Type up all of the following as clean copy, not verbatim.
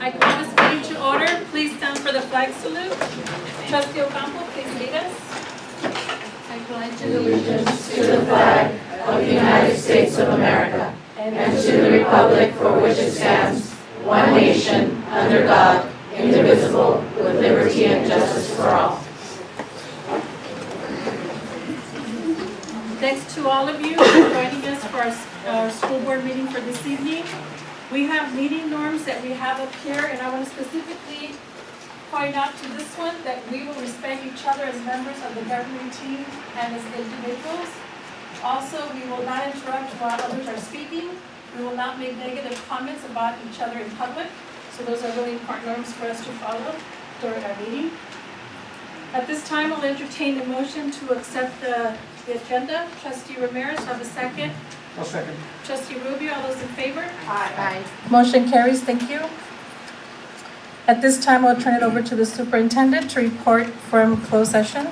I call this meeting to order. Please stand for the flag salute. Trustee Ocampo, please lead us. I pledge allegiance to the flag of the United States of America and to the republic for which it stands, one nation, under God, indivisible, with liberty and justice for all. Thanks to all of you for joining us for our school board meeting for this evening. We have meeting norms that we have up here, and I want to specifically point out to this one that we will respect each other as members of the governing team and as individuals. Also, we will not interrupt while others are speaking. We will not make negative comments about each other in public. So those are really important norms for us to follow during our meeting. At this time, I'll entertain a motion to accept the agenda. Trustee Ramirez, have a second. I'll second. Trustee Rubio, all those in favor? Aye. Motion carries. Thank you. At this time, I'll turn it over to the superintendent to report from closed session.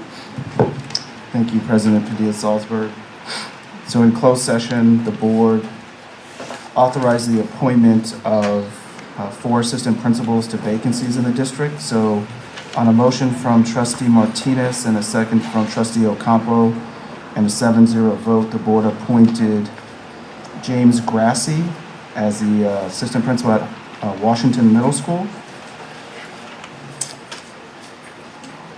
Thank you, President Padilla-Salzberg. So in closed session, the board authorized the appointment of 4 assistant principals to vacancies in the district. So on a motion from Trustee Martinez and a second from Trustee Ocampo and a 7-0 vote, the board appointed James Grassi as the assistant principal at Washington Middle School.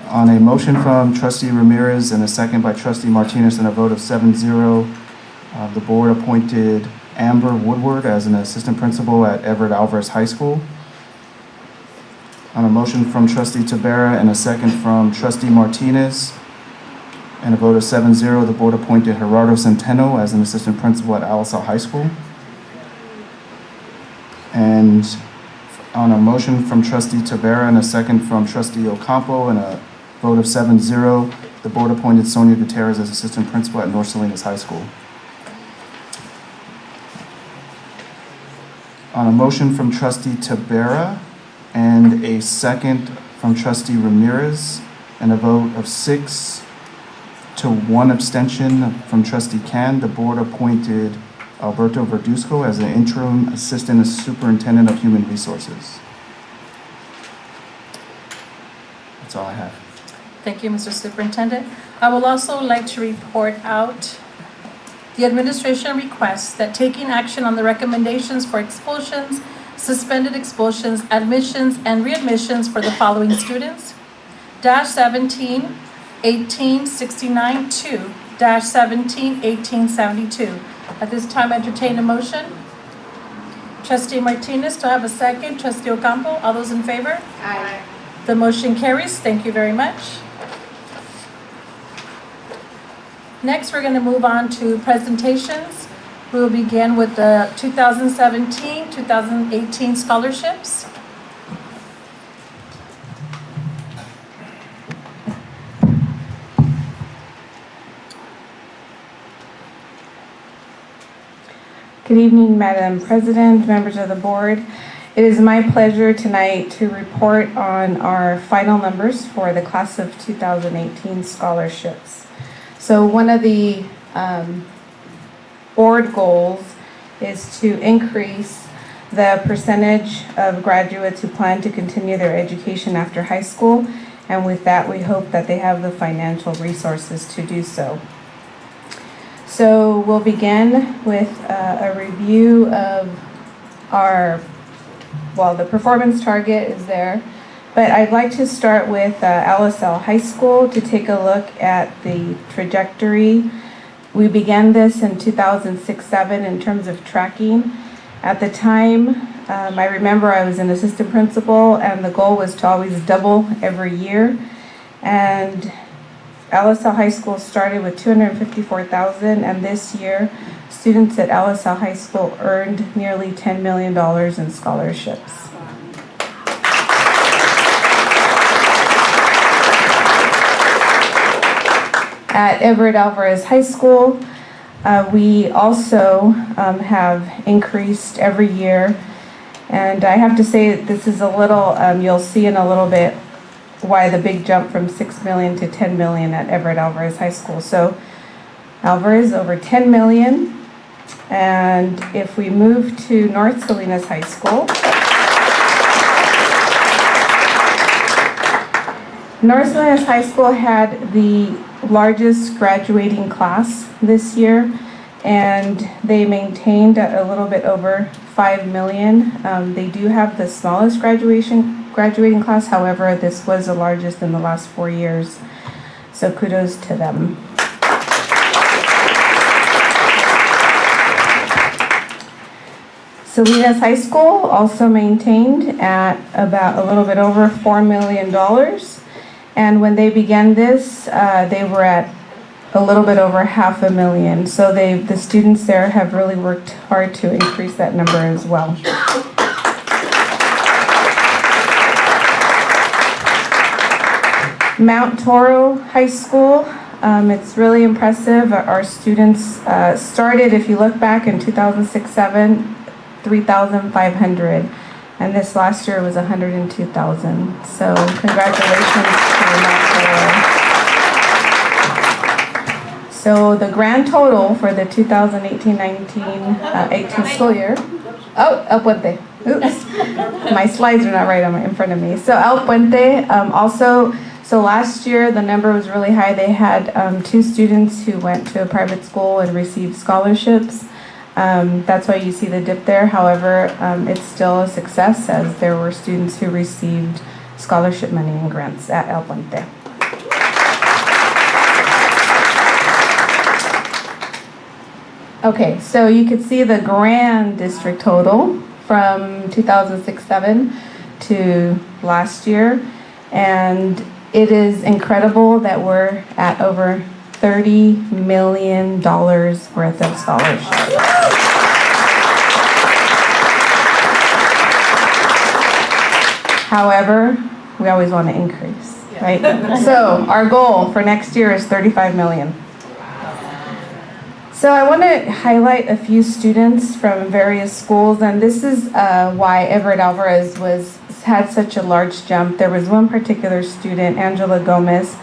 On a motion from Trustee Ramirez and a second by Trustee Martinez and a vote of 7-0, the board appointed Amber Woodward as an assistant principal at Everett Alvarez High School. On a motion from Trustee Tabera and a second from Trustee Martinez and a vote of 7-0, the board appointed Gerardo Centeno as an assistant principal at Alisal High School. And on a motion from Trustee Tabera and a second from Trustee Ocampo and a vote of 7-0, the board appointed Sonia Gutierrez as assistant principal at North Salinas High School. On a motion from Trustee Tabera and a second from Trustee Ramirez and a vote of 6 to 1 abstention from Trustee Can, the board appointed Alberto Verduzco as the interim assistant superintendent of human resources. That's all I have. Thank you, Mr. Superintendent. I will also like to report out the administration requests that taking action on the recommendations for expulsions, suspended expulsions, admissions, and readmissions for the following students: -17, 1869 2, -17, 1872. At this time, I entertain a motion. Trustee Martinez, to have a second. Trustee Ocampo, all those in favor? Aye. The motion carries. Thank you very much. Next, we're going to move on to presentations. We will begin with the 2017-2018 scholarships. Good evening, Madam President, members of the board. It is my pleasure tonight to report on our final numbers for the class of 2018 scholarships. So one of the board goals is to increase the percentage of graduates who plan to continue their education after high school. And with that, we hope that they have the financial resources to do so. So we'll begin with a review of the performance target is there. But I'd like to start with Alisal High School to take a look at the trajectory. We began this in 2006-07 in terms of tracking. At the time, I remember I was an assistant principal and the goal was to always double every year. And Alisal High School started with $254,000, and this year, students at Alisal High School earned nearly $10 million in scholarships. At Everett Alvarez High School, we also have increased every year. And I have to say this is a little, you'll see in a little bit why the big jump from $6 million to $10 million at Everett Alvarez High School. So Alvarez over $10 million. And if we move to North Salinas High School, North Salinas High School had the largest graduating class this year, and they maintained at a little bit over 5 million. They do have the smallest graduating class, however, this was the largest in the last 4 years. So kudos to them. Salinas High School also maintained at about a little bit over $4 million. And when they began this, they were at a little bit over $500,000. So the students there have really worked hard to increase that number as well. Mount Toro High School, it's really impressive. Our students started, if you look back in 2006-07, 3,500, and this last year was 102,000. So congratulations to Mount Toro. So the grand total for the 2018-19 school year. Oh, El Puente. Oops, my slides are not right in front of me. So El Puente also. So last year the number was really high. They had 2 students who went to a private school and received scholarships. That's why you see the dip there. However, it's still a success as there were students who received scholarship money and grants at El Puente. Okay, so you could see the grand district total from 2006-07 to last year. And it is incredible that we're at over $30 million worth of scholarships. However, we always want to increase, right? So our goal for next year is 35 million. So I want to highlight a few students from various schools, and this is why Everett Alvarez had such a large jump. There was one particular student, Angela Gomez,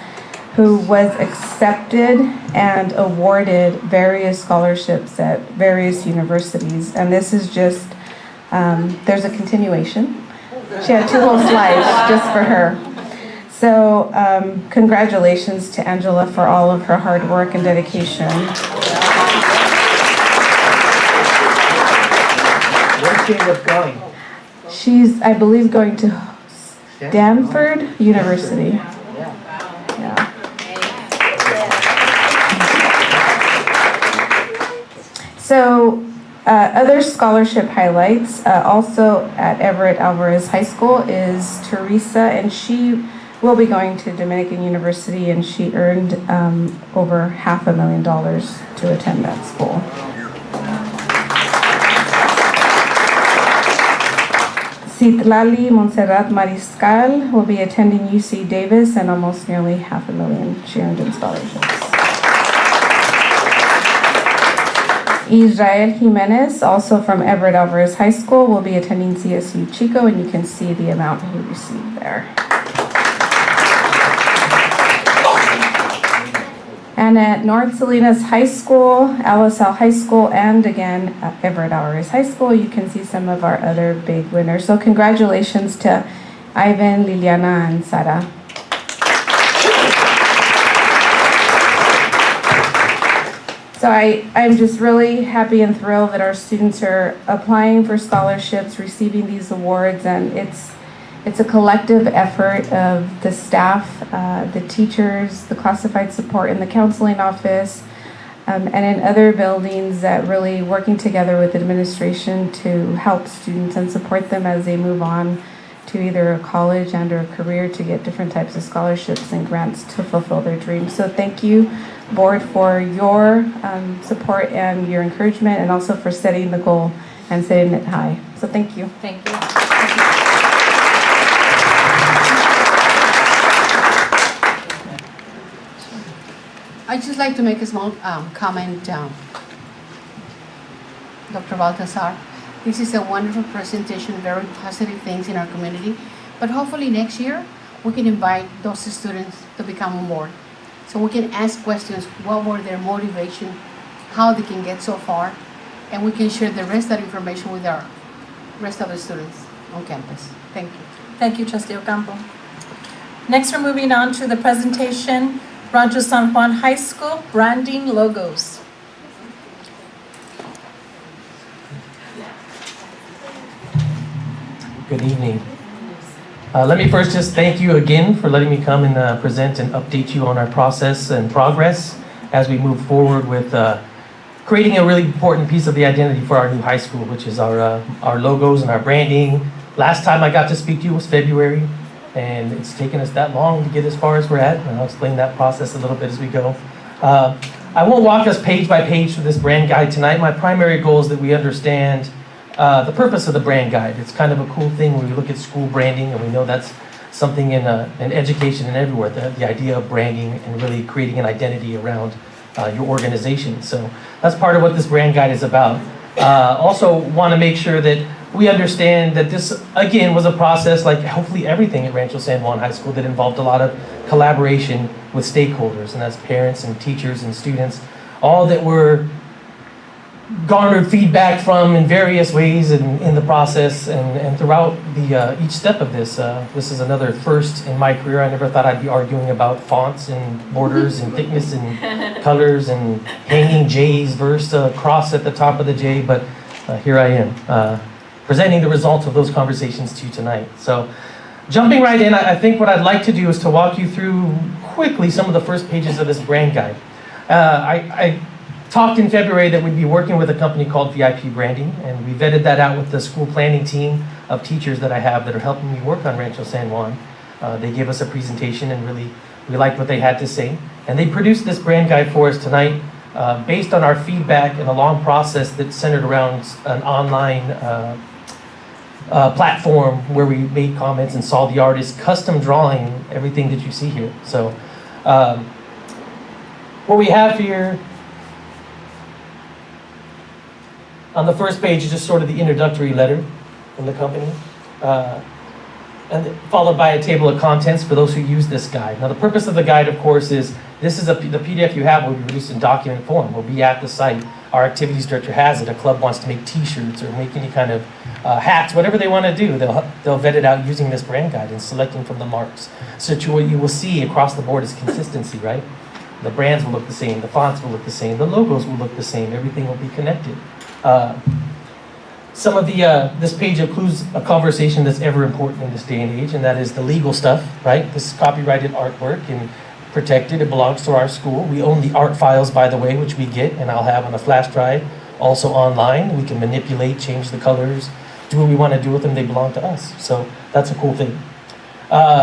who was accepted and awarded various scholarships at various universities. And this is just, there's a continuation. She had 2 whole slides just for her. So congratulations to Angela for all of her hard work and dedication. Where she end up going? She's, I believe, going to Stanford University. Yeah. So other scholarship highlights also at Everett Alvarez High School is Teresa, and she will be going to Dominican University, and she earned over $500,000 to attend that school. Citlali Montserrat Mariscal will be attending UC Davis, and almost nearly $500,000 she earned in scholarships. Israel Jimenez, also from Everett Alvarez High School, will be attending CSU Chico, and you can see the amount he received there. And at North Salinas High School, LSL High School, and again at Everett Alvarez High School, you can see some of our other big winners. So congratulations to Ivan, Liliana, and Sara. So I'm just really happy and thrilled that our students are applying for scholarships, receiving these awards, and it's a collective effort of the staff, the teachers, the classified support in the counseling office, and in other buildings that really working together with administration to help students and support them as they move on to either a college and or a career to get different types of scholarships and grants to fulfill their dreams. So thank you, board, for your support and your encouragement, and also for setting the goal and setting it high. So thank you. Thank you. I'd just like to make a small comment, Dr. Baltazar. This is a wonderful presentation, very positive things in our community. But hopefully next year, we can invite those students to become on board. So we can ask questions, what were their motivation, how they can get so far, and we can share the rest of that information with our rest of the students on campus. Thank you. Thank you, Trustee Ocampo. Next, we're moving on to the presentation, Rancho San Juan High School branding logos. Good evening. Let me first just thank you again for letting me come and present and update you on our process and progress as we move forward with creating a really important piece of the identity for our new high school, which is our logos and our branding. Last time I got to speak to you was February, and it's taken us that long to get as far as we're at, and I'll explain that process a little bit as we go. I won't walk us page by page through this brand guide tonight. My primary goal is that we understand the purpose of the brand guide. It's kind of a cool thing when we look at school branding, and we know that's something in education and everywhere, the idea of branding and really creating an identity around your organization. So that's part of what this brand guide is about. Also want to make sure that we understand that this, again, was a process like hopefully everything at Rancho San Juan High School that involved a lot of collaboration with stakeholders, and that's parents and teachers and students, all that were garnered feedback from in various ways in the process and throughout each step of this. This is another first in my career. I never thought I'd be arguing about fonts and borders and thickness and colors and hanging J's versus a cross at the top of the J, but here I am presenting the results of those conversations to you tonight. So jumping right in, I think what I'd like to do is to walk you through quickly some of the first pages of this brand guide. I talked in February that we'd be working with a company called VIP Branding, and we vetted that out with the school planning team of teachers that I have that are helping me work on Rancho San Juan. They gave us a presentation, and really we liked what they had to say. And they produced this brand guide for us tonight based on our feedback and a long process that's centered around an online platform where we made comments and saw the artist custom drawing everything that you see here. So what we have here on the first page is just sort of the introductory letter from the company, and followed by a table of contents for those who use this guide. Now, the purpose of the guide, of course, is this is the PDF you have will be released in document form. Will be at the site. Our activities director has it. A club wants to make T-shirts or make any kind of hats, whatever they want to do. They'll vet it out using this brand guide and selecting from the marks. So what you will see across the board is consistency, right? The brands will look the same. The fonts will look the same. The logos will look the same. Everything will be connected. Some of this page includes a conversation that's ever important in this day and age, and that is the legal stuff, right? This is copyrighted artwork and protected. It belongs to our school. We own the art files, by the way, which we get, and I'll have on a flash drive, also online. We can manipulate, change the colors, do what we want to do with them. They belong to us. So that's a cool thing.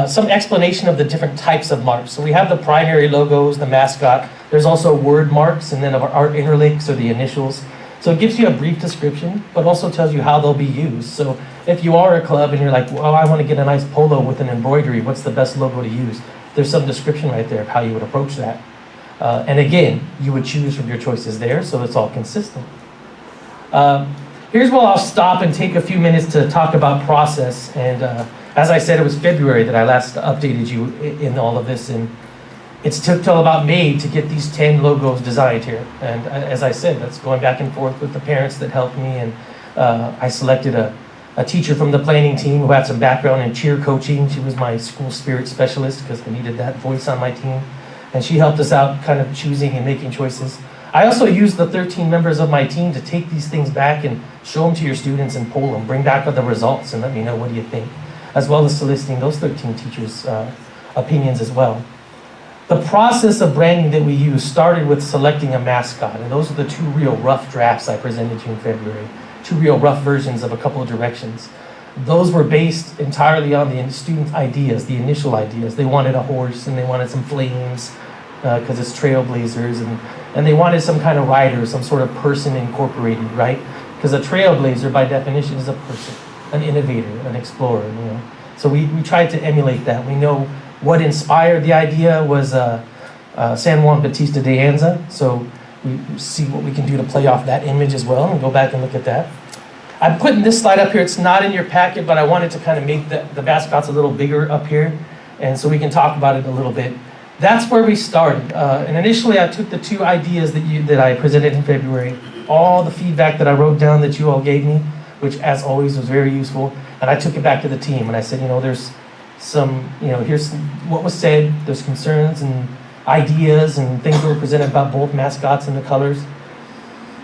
Some explanation of the different types of marks. So we have the primary logos, the mascot. There's also word marks, and then of our art interlinks or the initials. So it gives you a brief description, but also tells you how they'll be used. So if you are a club and you're like, well, I want to get a nice polo with an embroidery, what's the best logo to use? There's some description right there of how you would approach that. And again, you would choose from your choices there, so it's all consistent. Here's where I'll stop and take a few minutes to talk about process. And as I said, it was February that I last updated you in all of this. And it's took till about May to get these 10 logos designed here. And as I said, that's going back and forth with the parents that helped me. And I selected a teacher from the planning team who had some background in cheer coaching. She was my school spirit specialist because I needed that voice on my team. And she helped us out kind of choosing and making choices. I also used the 13 members of my team to take these things back and show them to your students and poll them, bring back the results and let me know what do you think, as well as soliciting those 13 teachers' opinions as well. The process of branding that we use started with selecting a mascot, and those are the two real rough drafts I presented to you in February, two real rough versions of a couple of directions. Those were based entirely on the students' ideas, the initial ideas. They wanted a horse, and they wanted some flames, because it's trailblazers, and they wanted some kind of rider, some sort of person incorporated, right? Because a trailblazer, by definition, is a person, an innovator, an explorer, you know. So we tried to emulate that. We know what inspired the idea was San Juan Bautista de Anza, so we see what we can do to play off that image as well, and go back and look at that. I'm putting this slide up here. It's not in your packet, but I wanted to kind of make the mascots a little bigger up here, and so we can talk about it a little bit. That's where we started. And initially, I took the two ideas that I presented in February, all the feedback that I wrote down that you all gave me, which, as always, was very useful, and I took it back to the team, and I said, you know, there's here's what was said, there's concerns and ideas and things that were presented about both mascots and the colors.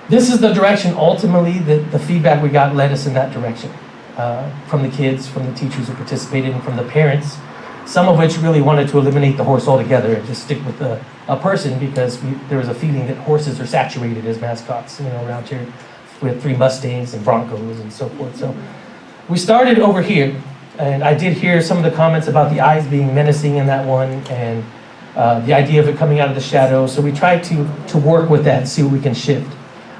This is the direction, ultimately, that the feedback we got led us in that direction. From the kids, from the teachers who participated, and from the parents, some of which really wanted to eliminate the horse altogether and just stick with a person, because there was a feeling that horses are saturated as mascots, around here. We have 3 Mustangs and Broncos and so forth. So we started over here, and I did hear some of the comments about the eyes being menacing in that one, and the idea of it coming out of the shadow. So we tried to work with that and see what we can shift.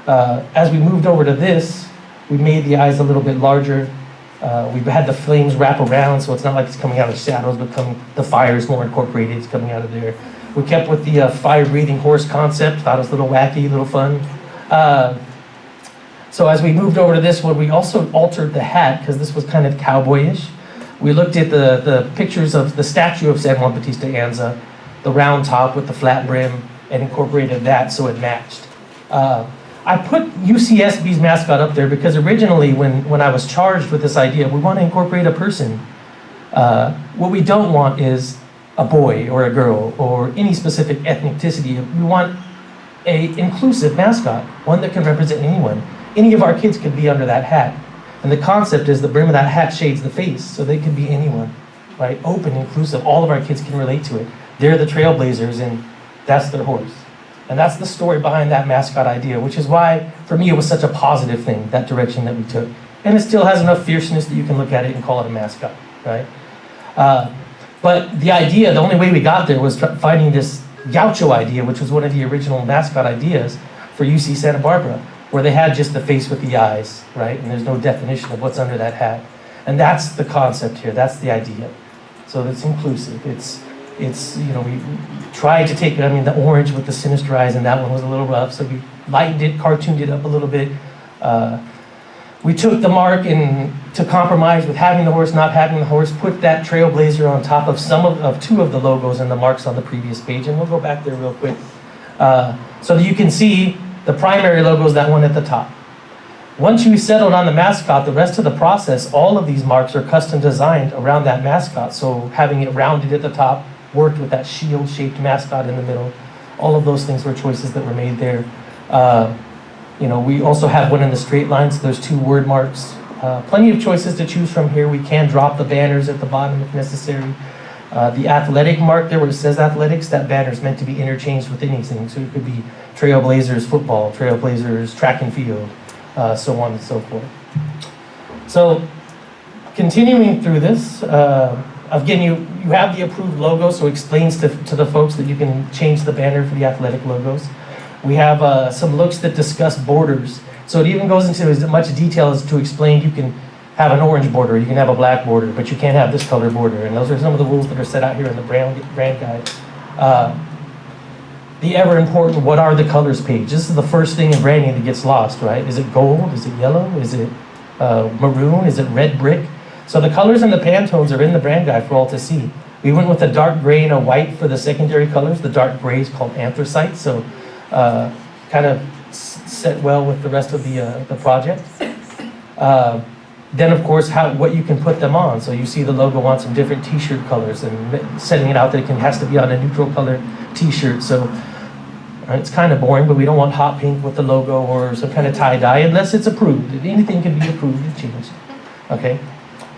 As we moved over to this, we made the eyes a little bit larger. We've had the flames wrap around, so it's not like it's coming out of shadows, but the fire is more incorporated, it's coming out of there. We kept with the fire-breathing horse concept, thought it was a little wacky, a little fun. So as we moved over to this one, we also altered the hat, because this was kind of cowboyish. We looked at the pictures of the statue of San Juan Bautista Anza, the round top with the flat brim, and incorporated that so it matched. I put UCSB's mascot up there because originally when I was charged with this idea, we want to incorporate a person. What we don't want is a boy or a girl or any specific ethnicity. We want an inclusive mascot, one that can represent anyone. Any of our kids could be under that hat. And the concept is the brim of that hat shades the face, so they could be anyone, right? Open, inclusive, all of our kids can relate to it. They're the trailblazers, and that's their horse. And that's the story behind that mascot idea, which is why, for me, it was such a positive thing, that direction that we took. And it still has enough fierceness that you can look at it and call it a mascot, right? But the idea, the only way we got there was finding this gaucho idea, which was one of the original mascot ideas for UC Santa Barbara, where they had just the face with the eyes, right? And there's no definition of what's under that hat. And that's the concept here, that's the idea. So it's inclusive. It's we tried to take, the orange with the sinister eyes, and that one was a little rough, so we lightened it, cartooned it up a little bit. We took the mark and to compromise with having the horse, not having the horse, put that trailblazer on top of two of the logos and the marks on the previous page, and we'll go back there real quick. So that you can see the primary logo is that one at the top. Once you settled on the mascot, the rest of the process, all of these marks are custom designed around that mascot. So having it rounded at the top, worked with that shield-shaped mascot in the middle. All of those things were choices that were made there. We also have one in the straight line, so there's 2 word marks. Plenty of choices to choose from here. We can drop the banners at the bottom if necessary. The athletic mark there where it says athletics, that banner is meant to be interchanged with anything. So it could be Trailblazers football, Trailblazers track and field, so on and so forth. So continuing through this, again, you have the approved logo, so it explains to the folks that you can change the banner for the athletic logos. We have some looks that discuss borders. So it even goes into as much detail as to explain you can have an orange border, you can have a black border, but you can't have this color border. And those are some of the rules that are set out here in the brand guide. The ever important what are the colors page. This is the first thing in branding that gets lost, right? Is it gold? Is it yellow? Is it maroon? Is it red brick? So the colors and the Pantones are in the brand guide for all to see. We went with a dark gray and a white for the secondary colors. The dark gray is called anthracite, so kind of set well with the rest of the project. Then, of course, what you can put them on. So you see the logo on some different t-shirt colors and setting it out that it has to be on a neutral color t-shirt. So it's kind of boring, but we don't want hot pink with the logo or some kind of tie-dye unless it's approved. Anything can be approved and changed. Okay.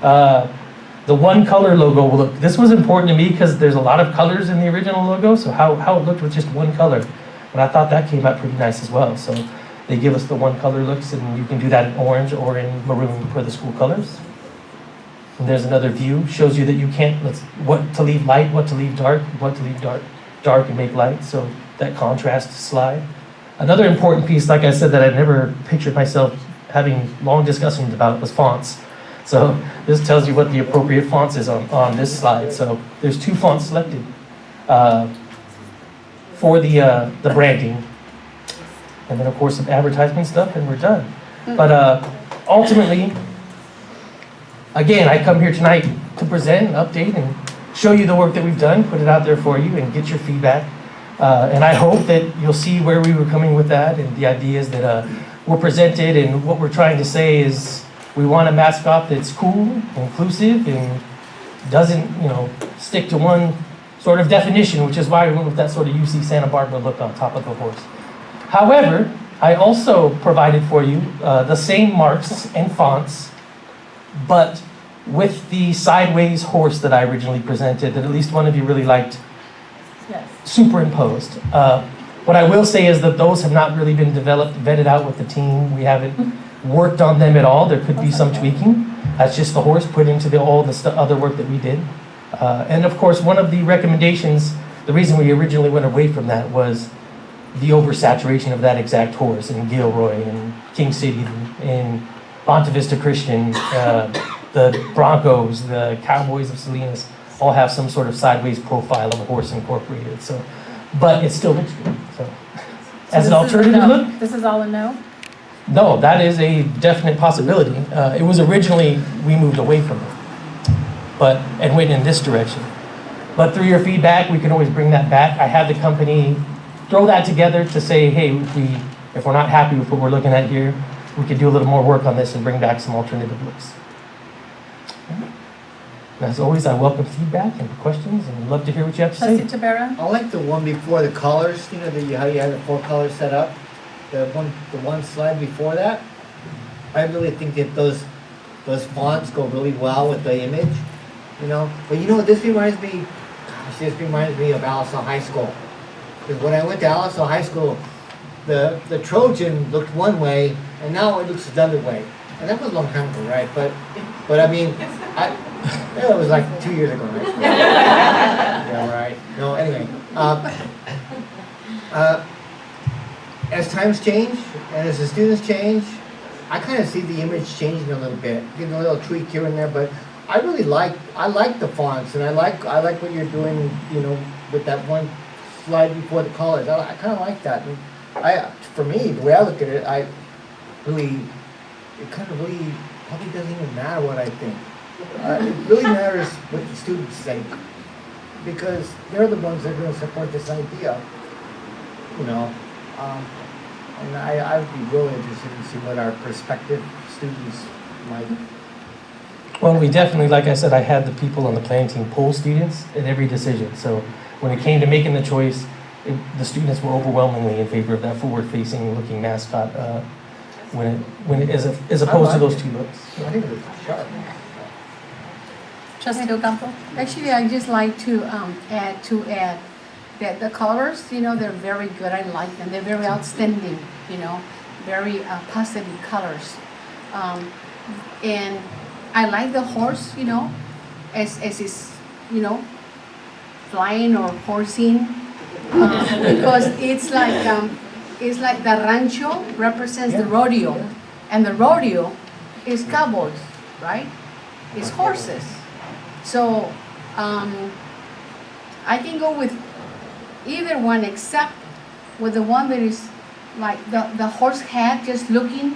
The one color logo will look, this was important to me because there's a lot of colors in the original logo, so how it looked with just one color. And I thought that came out pretty nice as well. So they give us the one color looks, and you can do that in orange or in maroon for the school colors. And there's another view, shows you that you can't, what to leave light, what to leave dark, what to leave dark and make light, so that contrast slide. Another important piece, like I said, that I never pictured myself having long discussions about was fonts. So this tells you what the appropriate fonts is on this slide. So there's 2 fonts selected for the branding. And then, of course, some advertisement stuff, and we're done. But ultimately, again, I come here tonight to present, and update, and show you the work that we've done, put it out there for you, and get your feedback. And I hope that you'll see where we were coming with that, and the ideas that were presented, and what we're trying to say is we want a mascot that's cool, inclusive, and doesn't, stick to one sort of definition, which is why we went with that sort of UC Santa Barbara look on top of the horse. However, I also provided for you the same marks and fonts, but with the sideways horse that I originally presented, that at least one of you really liked, superimposed. What I will say is that those have not really been vetted out with the team. We haven't worked on them at all. There could be some tweaking. That's just the horse put into all the other work that we did. And of course, one of the recommendations, the reason we originally went away from that was the oversaturation of that exact horse in Gilroy and King City and Bonta Vista Christian, the Broncos, the Cowboys of Salinas, all have some sort of sideways profile of a horse incorporated. So, but it still looks good. So, as an alternative look, This is all a no? no, that is a definite possibility. It was originally, we moved away from it, and went in this direction. But through your feedback, we can always bring that back. I had the company throw that together to say, hey, if we're not happy with what we're looking at here, we could do a little more work on this and bring back some alternative looks. As always, I welcome feedback and questions, and I'd love to hear what you have to say. Trustee Tabera? I like the one before the colors, how you had the 4 colors set up. The one slide before that. I really think that those fonts go really well with the image, But this reminds me, of Alisal High School. Because when I went to Alisal High School, the Trojan looked one way, and now it looks another way. And that was a long time ago, right? But I mean, it was like 2 years ago, right? Yeah, right. No, anyway. As times change, and as the students change, I kind of see the image changing a little bit, getting a little tweak here and there, but I really like the fonts, and I like what you're doing, with that one slide before the colors. I kind of like that. And for me, the way I look at it, it kind of really probably doesn't even matter what I think. It really matters what the students think, because they're the ones that are going to support this idea, And I would be really interested in seeing what our prospective students might. Well, we definitely, like I said, I had the people on the planning team poll students at every decision. So when it came to making the choice, the students were overwhelmingly in favor of that forward-facing looking mascot as opposed to those two looks. I think it was sharp. Trustee Ocampo? Actually, I just like to add that the colors, they're very good. I like them. They're very outstanding, very positive colors. And I like the horse, as it's, flying or horsing, because it's like the Rancho represents the rodeo, and the rodeo is cowboys, right? It's horses. So I can go with either one, except with the one that is like the horse head just looking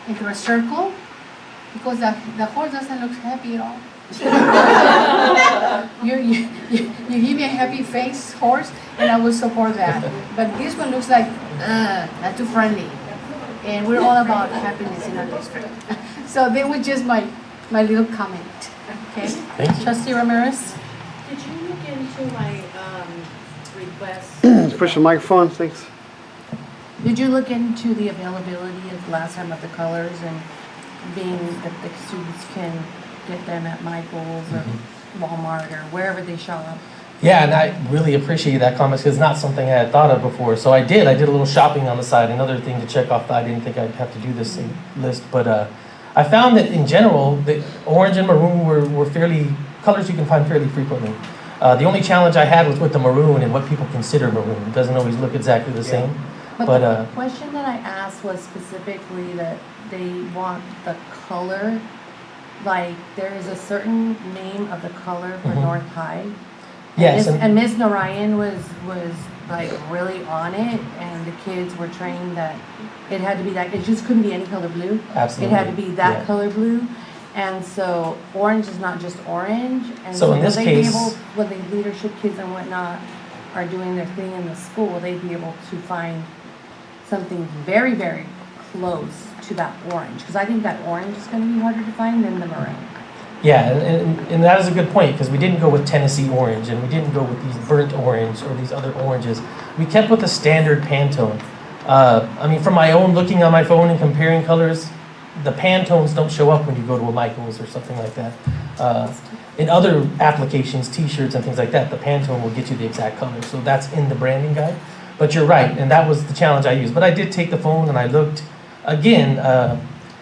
into a circle, because the horse doesn't look happy at all. you give me a happy face horse, and I will support that. But this one looks like not too friendly, and we're all about happiness in our district. So that was just my little comment. Okay. Thank you. Trustee Ramirez? Did you look into my request? Push the microphone, thanks. Did you look into the availability of last time of the colors and being that the students can get them at Michael's or Walmart or wherever they shop? Yeah, and I really appreciate that comment because it's not something I had thought of before. So I did a little shopping on the side. Another thing to check off that I didn't think I'd have to do this list, but I found that in general, the orange and maroon were colors you can find fairly frequently. The only challenge I had was with the maroon and what people consider maroon. It doesn't always look exactly the same. But the question that I asked was specifically that they want the color, like there is a certain name of the color for North High. Yes. And Ms. Narayan was like really on it, and the kids were trained that it had to be that, it just couldn't be any color blue. Absolutely. It had to be that color blue. And so orange is not just orange. And So in this case, when the leadership kids and whatnot are doing their thing in the school, will they be able to find something very, very close to that orange? Because I think that orange is going to be harder to find than the maroon. Yeah, and that is a good point, because we didn't go with Tennessee orange, and we didn't go with these burnt orange or these other oranges. We kept with the standard Pantone. I mean, from my own looking on my phone and comparing colors, the Pantones don't show up when you go to a Michael's or something like that. In other applications, t-shirts and things like that, the Pantone will get you the exact color, so that's in the branding guide. But you're right, and that was the challenge I used. But I did take the phone and I looked. Again,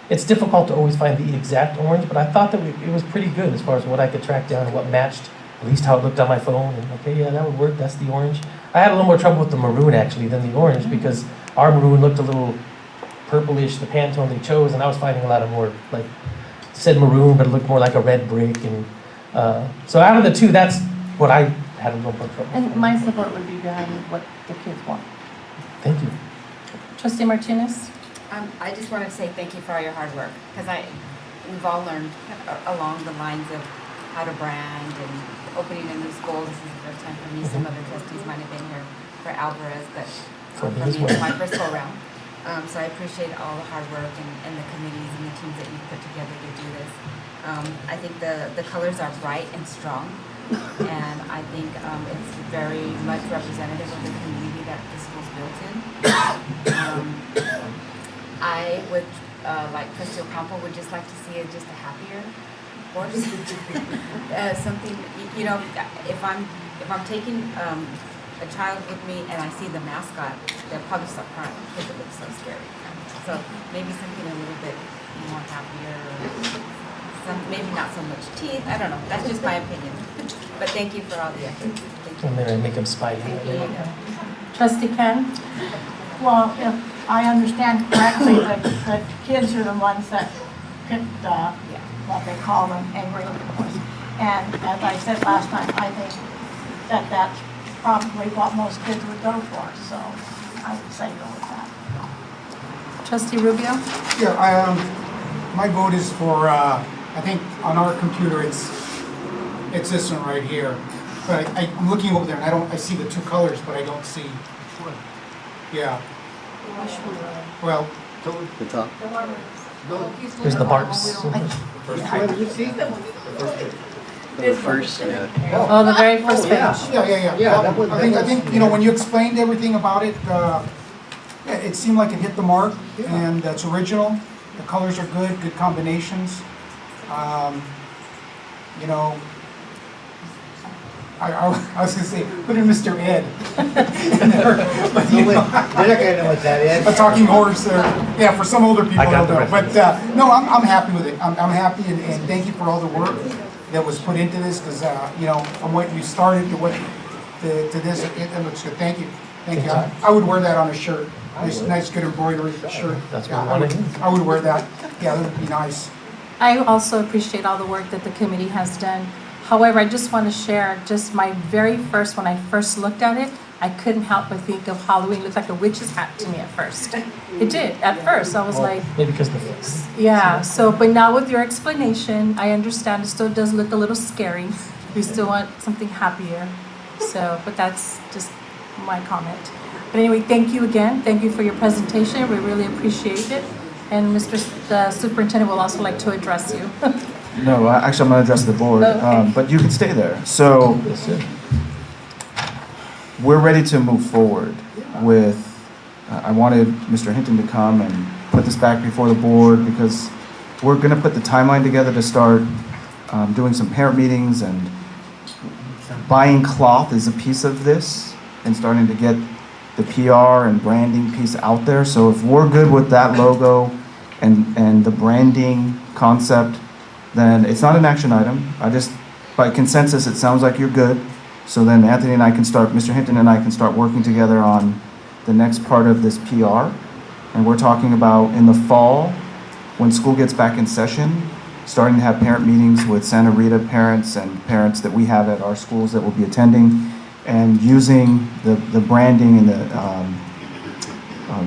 it's difficult to always find the exact orange, but I thought that it was pretty good as far as what I could track down and what matched, at least how it looked on my phone. And okay, yeah, that would work. That's the orange. I had a little more trouble with the maroon actually than the orange, because our maroon looked a little purplish, the Pantone they chose, and I was finding a lot of more, like, it said maroon, but it looked more like a red brick. And so out of the two, that's what I had a little more trouble with. And my support would be behind what the kids want. Thank you. Trustee Martinez? I just wanted to say thank you for all your hard work, because we've all learned along the lines of how to brand and opening a new school. This is the first time for me. Some other trustees might have been here for Alvarez, but for me, it's my first go round. So I appreciate all the hard work and the committees and the teams that you've put together to do this. I think the colors are bright and strong, and I think it's very much representative of the community that the school's built in. I would, like Trustee Ocampo, would just like to see just a happier horse. Something, you know, if I'm taking a child with me and I see the mascot, they'll probably start crying because it looks so scary. So maybe something a little bit more happier, maybe not so much teeth. I don't know. That's just my opinion. But thank you for all the effort. Thank you. And then I make them spidey. There you go. Trustee Ken? Well, if I understand correctly, the kids are the ones that picked, what they call them, angry boys. And as I said last time, I think that that's probably what most kids would go for, so I would say go with that. Trustee Rubio? Yeah, my vote is for, I think on our computer, it's this one right here. But I'm looking over there and I see the two colors, but I don't see. Yeah. Well, The top. There's the marks. The first, Oh, the very first page. yeah. Well, I think, you know, when you explained everything about it, it seemed like it hit the mark, and it's original. The colors are good combinations. You know, I was gonna say, put in Mr. Ed. But, you know, They're not gonna know what that is. a talking horse there. Yeah, for some older people, I got they'll the know. But no, I'm happy with it. I'm happy, and thank you for all the work that was put into this, because you know, from what you started to what to this, it looks good. Thank you. I would wear that on a shirt. Nice good embroidery shirt. That's Yeah, what I wanted. I would wear that. Yeah, that would be nice. I also appreciate all the work that the committee has done. However, I just want to share just my very first, when I first looked at it, I couldn't help but think of Halloween. It looked like a witch's hat to me at first. It did, at first. I was like, Maybe because the yeah, so, but now with your explanation, I understand it still does look a little scary. We still want something happier. So, but that's just my comment. But anyway, thank you again. Thank you for your presentation. We really appreciate it. And the Superintendent will also like to address you. No, actually, I'm going to address the board, Okay. but you can stay there. So we're ready to move forward with, I wanted Mr. Hinton to come and put this back before the board, because we're going to put the timeline together to start doing some parent meetings, and buying cloth is a piece of this, and starting to get the PR and branding piece out there. So if we're good with that logo and the branding concept, then it's not an action item. By consensus, it sounds like you're good. So then Anthony and I can start, Mr. Hinton and I can start working together on the next part of this PR. And we're talking about in the fall, when school gets back in session, starting to have parent meetings with Santa Rita parents and parents that we have at our schools that will be attending, and using the branding and the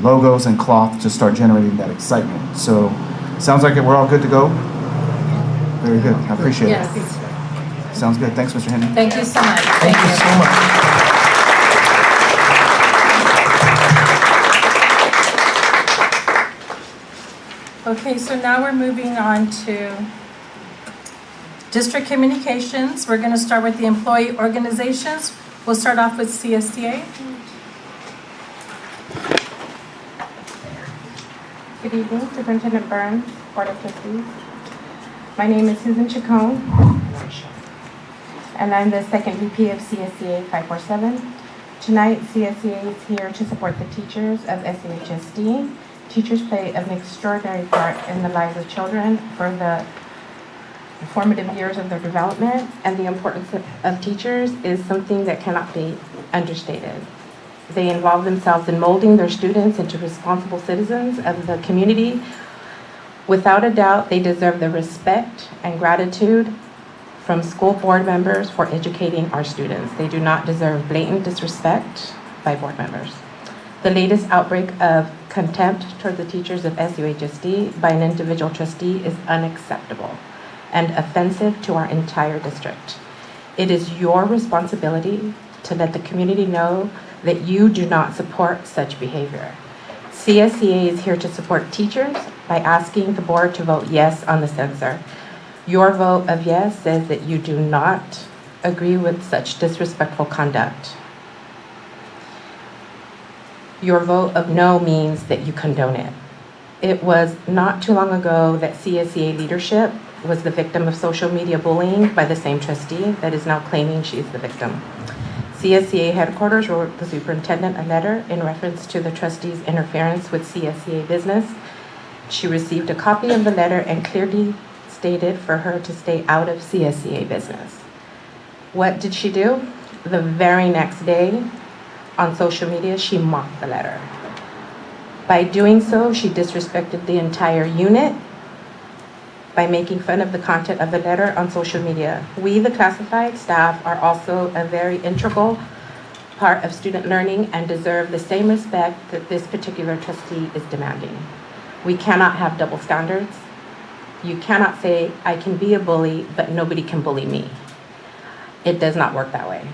logos and cloth to start generating that excitement. So sounds like we're all good to go. Very good. I appreciate it. Yes. Sounds good. Thanks, Mr. Hinton. Thank you so much. Thank you so much. Okay, so now we're moving on to District communications, we're going to start with the employee organizations. We'll start off with CSEA. Good evening, Superintendent Burns, Board of Trustees. My name is Susan Chacon, and I'm the second VP of CSEA 547. Tonight, CSEA is here to support the teachers of SVFT. Teachers play an extraordinary part in the lives of children for the formative years of their development, and the importance of teachers is something that cannot be understated. They involve themselves in molding their students into responsible citizens of the community. Without a doubt, they deserve the respect and gratitude from school board members for educating our students. They do not deserve blatant disrespect by board members. The latest outbreak of contempt toward the teachers of SUHSD by an individual trustee is unacceptable and offensive to our entire district. It is your responsibility to let the community know that you do not support such behavior. CSEA is here to support teachers by asking the board to vote yes on the censor. Your vote of yes says that you do not agree with such disrespectful conduct. Your vote of no means that you condone it. It was not too long ago that CSEA leadership was the victim of social media bullying by the same trustee that is now claiming she's the victim. CSEA headquarters wrote the superintendent a letter in reference to the trustee's interference with CSEA business. She received a copy of the letter and clearly stated for her to stay out of CSEA business. What did she do? The very next day on social media, she mocked the letter. By doing so, she disrespected the entire unit by making fun of the content of the letter on social media. We, the classified staff, are also a very integral part of student learning and deserve the same respect that this particular trustee is demanding. We cannot have double standards. You cannot say, I can be a bully, but nobody can bully me. It does not work that way.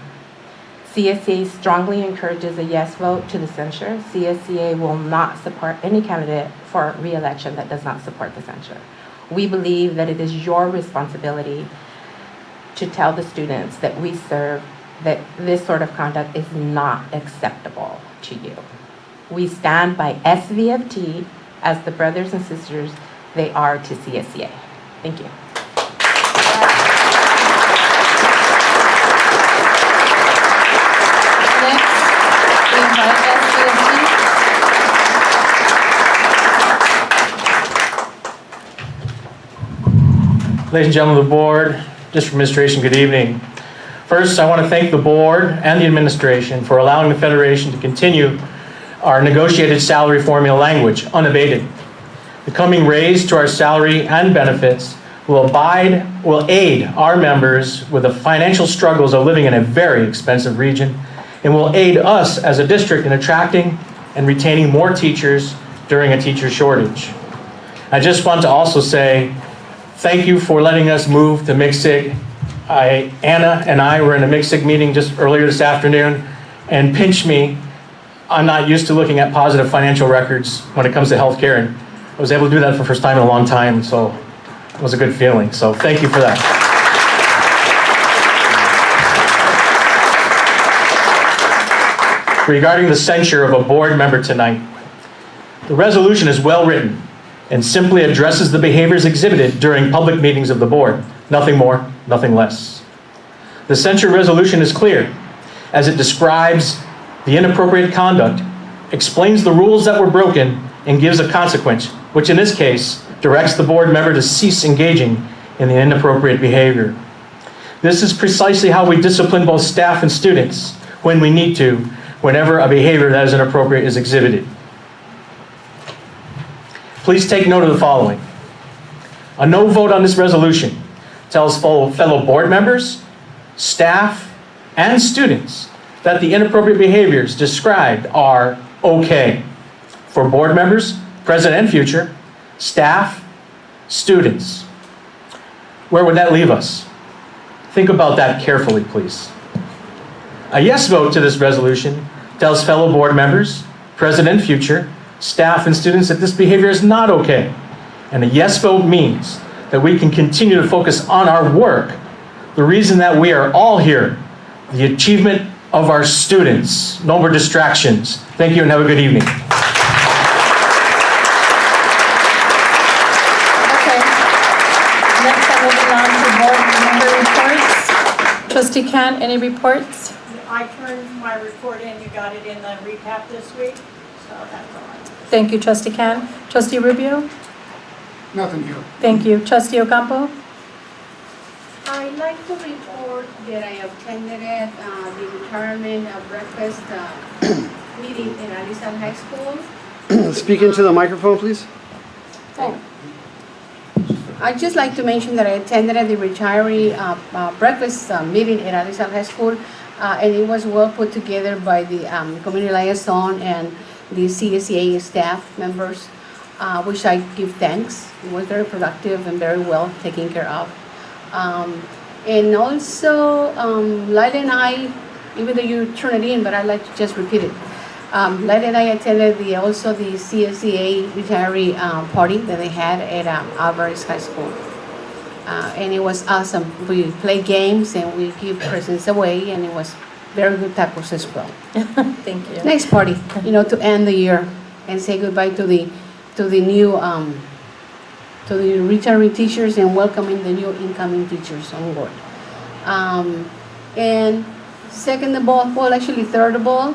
CSEA strongly encourages a yes vote to the censure. CSEA will not support any candidate for re-election that does not support the censure. We believe that it is your responsibility to tell the students that we serve that this sort of conduct is not acceptable to you. We stand by SVFT as the brothers and sisters they are to CSEA. Thank you. Next, we invite SVFT. Ladies and gentlemen of the board, district administration, good evening. First, I want to thank the board and the administration for allowing the Federation to continue our negotiated salary formula language unabated. The coming raise to our salary and benefits will aid our members with the financial struggles of living in a very expensive region, and will aid us as a district in attracting and retaining more teachers during a teacher shortage. I just want to also say thank you for letting us move to MCSIG. Anna and I were in a MCSIG meeting just earlier this afternoon, and pinch me, I'm not used to looking at positive financial records when it comes to healthcare, and I was able to do that for the first time in a long time, so it was a good feeling. So thank you for that. Regarding the censure of a board member tonight, the resolution is well written and simply addresses the behaviors exhibited during public meetings of the board. Nothing more, nothing less. The censure resolution is clear as it describes the inappropriate conduct, explains the rules that were broken, and gives a consequence, which in this case directs the board member to cease engaging in the inappropriate behavior. This is precisely how we discipline both staff and students when we need to, whenever a behavior that is inappropriate is exhibited. Please take note of the following. A no vote on this resolution tells fellow board members, staff, and students that the inappropriate behaviors described are okay for board members, present and future, staff, students. Where would that leave us? Think about that carefully, please. A yes vote to this resolution tells fellow board members, present and future, staff and students that this behavior is not okay. And a yes vote means that we can continue to focus on our work, the reason that we are all here, the achievement of our students. No more distractions. Thank you and have a good evening. Okay. Next, I'm moving on to board member reports. Trustee Khan, any reports? I turned my report in, you got it in the recap this week, so that's all. Thank you, Trustee Khan. Trustee Rubio? Nothing here. Thank you. Trustee Ocampo? I'd like to report that I attended the retirement breakfast meeting in Alisal High School. Speak into the microphone, please. Oh. I'd just like to mention that I attended the retiree breakfast meeting at Alisal High School, and it was well put together by the community liaison and the CSEA staff members, which I give thanks. It was very productive and very well taken care of. And also, Lila and I, even though you turn it in, but I'd like to just repeat it. Lila and I attended the CSEA retiree party that they had at Alvarez High School. And it was awesome. We played games and we give presents away, and it was very good tacos as well. Thank you. Nice party, to end the year and say goodbye to the new to the returning teachers and welcoming the new incoming teachers on board. And second of all, well, actually third of all,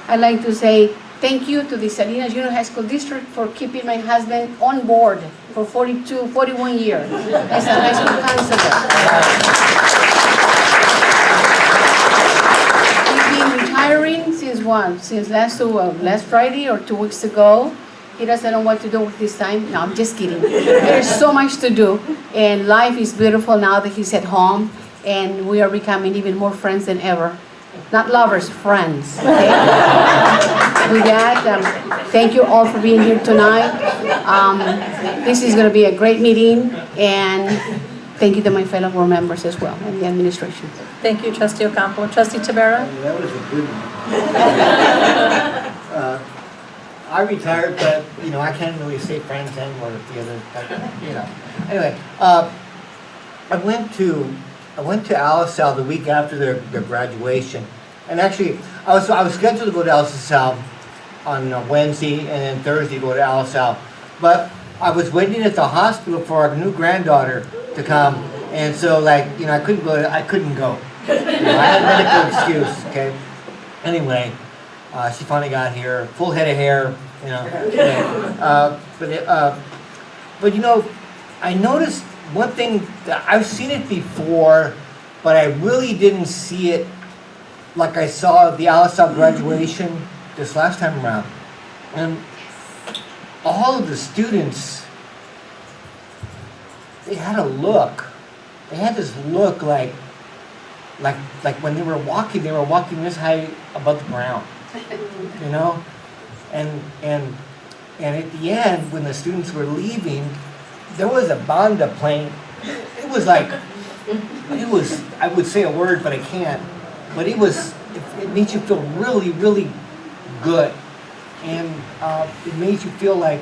I'd like to say thank you to the Salinas Junior High School District for keeping my husband on board for 41 years as a high school constable. He's been retiring since what? Since last Friday or 2 weeks ago. He doesn't know what to do with his time. No, I'm just kidding. There's so much to do, and life is beautiful now that he's at home, and we are becoming even more friends than ever. Not lovers, friends. Okay? With that, thank you all for being here tonight. This is going to be a great meeting, and thank you to my fellow board members as well, and the administration. Thank you, Trustee Ocampo. Trustee Tavera? That was a good one. I retired, but, I can't really say friends anymore with the other, but, Anyway, I went to LSAL the week after their graduation. And actually, I was scheduled to go to LSAL on Wednesday and then Thursday go to LSAL. But I was waiting at the hospital for our new granddaughter to come. And so, I couldn't go. I had a medical excuse, okay? Anyway, she finally got here, full head of hair, But I noticed one thing that I've seen it before, but I really didn't see it like I saw at the LSAP graduation this last time around. And all of the students, they had a look. They had this look like when they were walking this high above the ground. And at the end, when the students were leaving, there was a banda playing. It was, I would say a word, but I can't. But it made you feel really, really good. And it made you feel like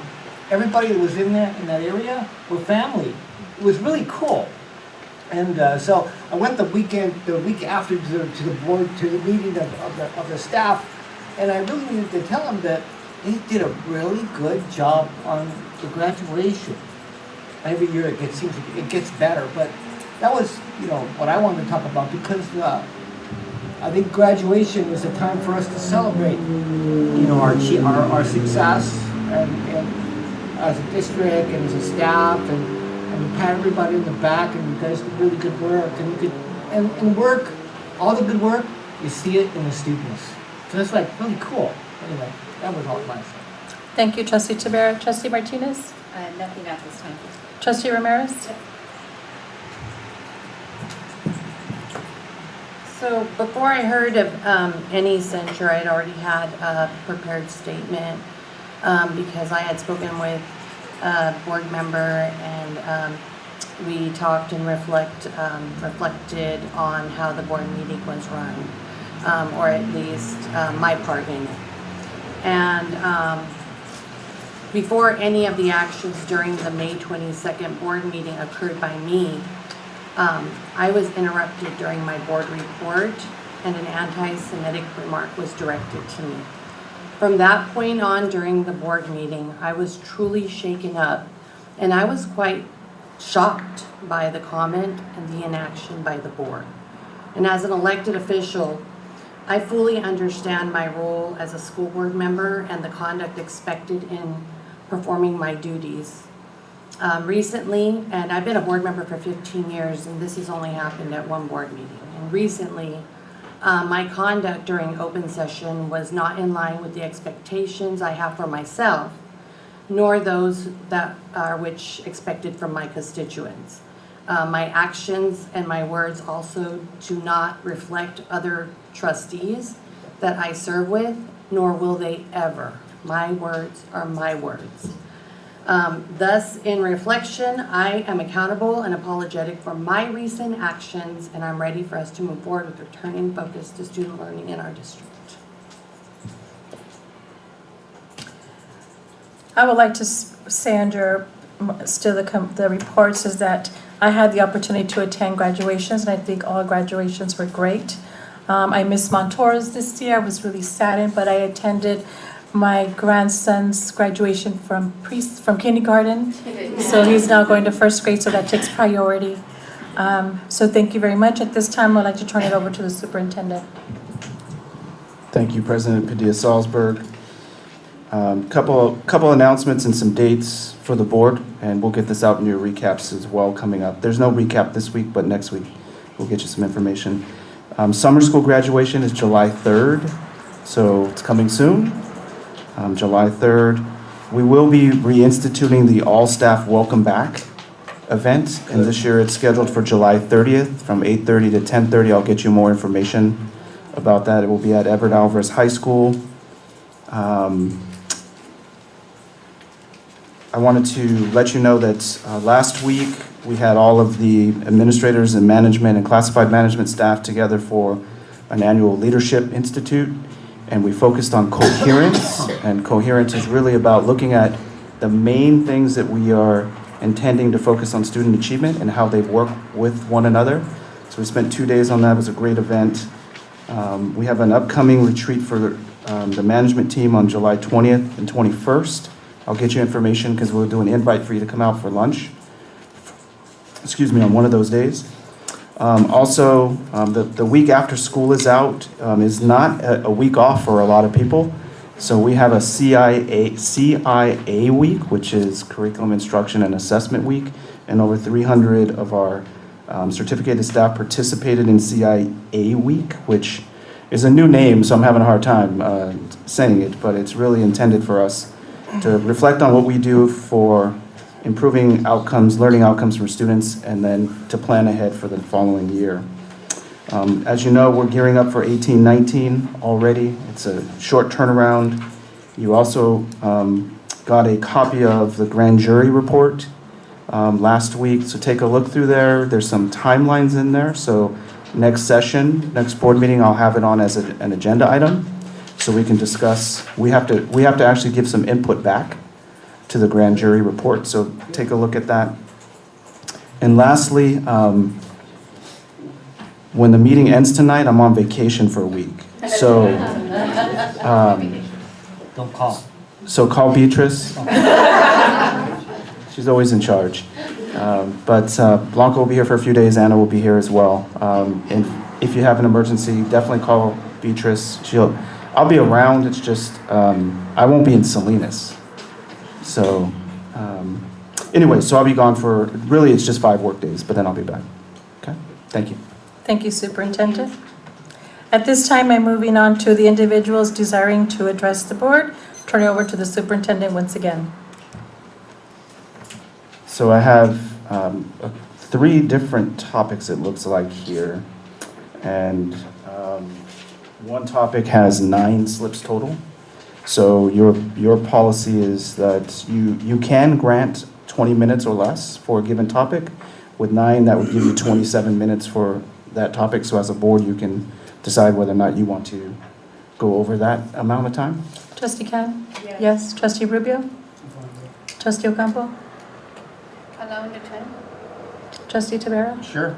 everybody that was in that area were family. It was really cool. And so I went the week after to the board, to the meeting of the staff, and I really needed to tell them that they did a really good job on the graduation. Every year it gets better, but that was what I wanted to talk about, because I think graduation is a time for us to celebrate our success and as a district and as a staff and pat everybody in the back, and you guys did really good work, and work, all the good work, you see it in the students. So that's really cool. Anyway, that was all I wanted to say. Thank you, Trustee Tavera. Trustee Martinez? Nothing at this time. Trustee Ramirez? So before I heard of any censure, I'd already had a prepared statement because I had spoken with a board member, and we talked and reflected on how the board meeting was run, or at least my part in it. And Before any of the actions during the May 22nd board meeting occurred by me, I was interrupted during my board report and an anti-Semitic remark was directed to me. From that point on during the board meeting, I was truly shaken up and I was quite shocked by the comment and the inaction by the board. And as an elected official, I fully understand my role as a school board member and the conduct expected in performing my duties. Recently, and I've been a board member for 15 years, and this has only happened at one board meeting. And recently, my conduct during open session was not in line with the expectations I have for myself, nor those that are which expected from my constituents. My actions and my words also do not reflect other trustees that I serve with, nor will they ever. My words are my words. Thus, in reflection, I am accountable and apologetic for my recent actions, and I'm ready for us to move forward with returning focus to student learning in our district. I would like to say under still the reports is that I had the opportunity to attend graduations, and I think all graduations were great. I missed Montora's this year. I was really saddened, but I attended my grandson's graduation from kindergarten. So he's now going to first grade, so that takes priority. So thank you very much. At this time, I'd like to turn it over to the superintendent. Thank you, President Padilla-Salzberg. Couple announcements and some dates for the board, and we'll get this out in your recaps as well coming up. There's no recap this week, but next week we'll get you some information. Summer school graduation is July 3rd, so it's coming soon. July 3rd. We will be reinstituting the all-staff welcome back event, and this year it's scheduled for July 30th from 8:30 to 10:30. I'll get you more information about that. It will be at Everett Alvarez High School. I wanted to let you know that last week we had all of the administrators and management and classified management staff together for an annual leadership institute, and we focused on coherence, and coherence is really about looking at the main things that we are intending to focus on student achievement and how they work with one another. So we spent 2 days on that. It was a great event. We have an upcoming retreat for the management team on July 20th and 21st. I'll get you information because we'll do an invite for you to come out for lunch. On one of those days. Also, the week after school is out is not a week off for a lot of people. So we have a CIA week, which is Curriculum Instruction and Assessment Week, and over 300 of our certificated staff participated in CIA week, which is a new name, so I'm having a hard time saying it, but it's really intended for us to reflect on what we do for improving outcomes, learning outcomes for students, and then to plan ahead for the following year. As you know, we're gearing up for 18-19 already. It's a short turnaround. You also got a copy of the grand jury report last week, so take a look through there. There's some timelines in there, so next session, next board meeting, I'll have it on as an agenda item, so we can discuss. We have to actually give some input back to the grand jury report, so take a look at that. And lastly, when the meeting ends tonight, I'm on vacation for a week. So, Don't call. so call Beatrice. She's always in charge. But Blanca will be here for a few days. Anna will be here as well. And if you have an emergency, definitely call Beatrice. I'll be around. It's just I won't be in Salinas. So anyway, so I'll be gone for, really it's just 5 work days, but then I'll be back. Okay, thank you. Thank you, Superintendent. At this time, I'm moving on to the individuals desiring to address the board. Turn it over to the superintendent once again. So I have 3 different topics, it looks like here. And one topic has 9 slips total. So your policy is that you can grant 20 minutes or less for a given topic. With 9, that would give you 27 minutes for that topic. So as a board, you can decide whether or not you want to go over that amount of time. Trustee Khan? Yes. Trustee Rubio? Trustee Ocampo? Allowing the time? Trustee Tavera? Sure.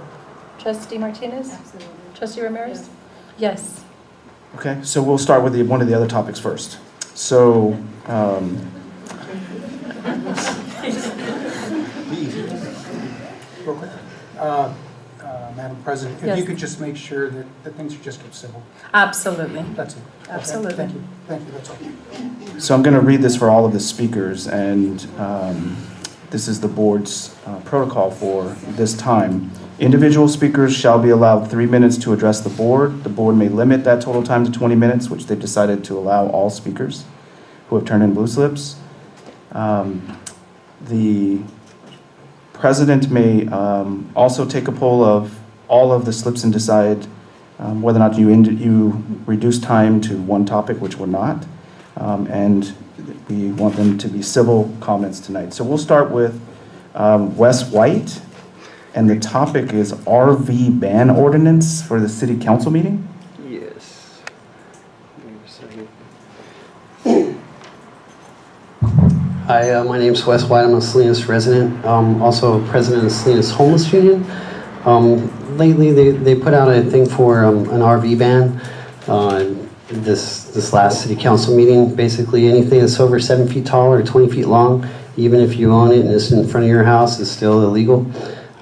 Trustee Martinez? Absolutely. Trustee Ramirez? Yes. Okay, so we'll start with one of the other topics first. So, Real quick. Madam President, if Yes. you could just make sure that things are just kept civil. Absolutely. That's it. Okay, Absolutely. Thank you. Thank you, that's all. so I'm going to read this for all of the speakers, and this is the board's protocol for this time. Individual speakers shall be allowed 3 minutes to address the board. The board may limit that total time to 20 minutes, which they've decided to allow all speakers who have turned in blue slips. The president may also take a poll of all of the slips and decide whether or not you reduce time to one topic, which we're not. And we want them to be civil comments tonight. So we'll start with Wes White, and the topic is RV ban ordinance for the city council meeting. Yes. Give me a second. Hi, my name's Wes White. I'm a Salinas resident. Also president of Salinas Homeless Union. Lately, they put out a thing for an RV ban. This last city council meeting, basically anything that's over 7 feet tall or 20 feet long, even if you own it and it's in front of your house, is still illegal.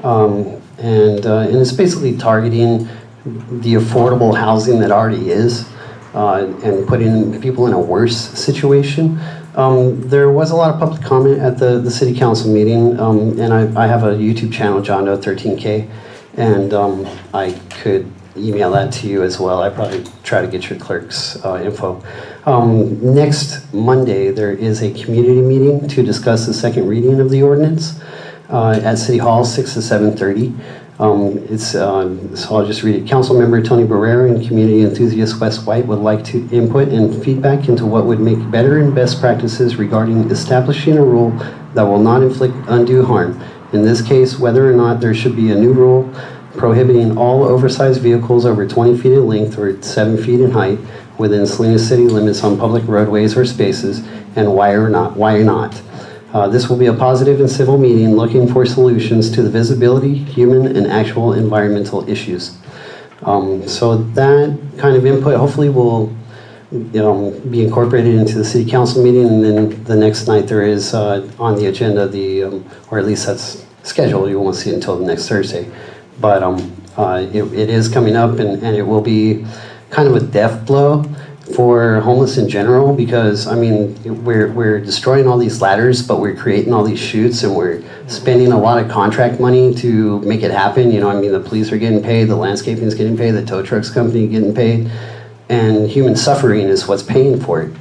And it's basically targeting the affordable housing that already is and putting people in a worse situation. There was a lot of public comment at the city council meeting, and I have a YouTube channel, John Doe 13K, and I could email that to you as well. I probably try to get your clerk's info. Next Monday, there is a community meeting to discuss the second reading of the ordinance at City Hall, 6 to 7:30. So I'll just read it. Councilmember Tony Barrera and community enthusiast Wes White would like to input and feedback into what would make better and best practices regarding establishing a rule that will not inflict undue harm. In this case, whether or not there should be a new rule prohibiting all oversized vehicles over 20 feet in length or 7 feet in height within Salinas city limits on public roadways or spaces, and why or not. This will be a positive and civil meeting looking for solutions to the visibility, human, and actual environmental issues. So that kind of input hopefully will be incorporated into the city council meeting, and then the next night there is on the agenda or at least that's scheduled. You won't see it until the next Thursday. But it is coming up, and it will be kind of a death blow for homeless in general, because I mean we're destroying all these ladders, but we're creating all these chutes, and we're spending a lot of contract money to make it happen. I mean the police are getting paid, the landscaping is getting paid, the tow trucks company getting paid, and human suffering is what's paying for it.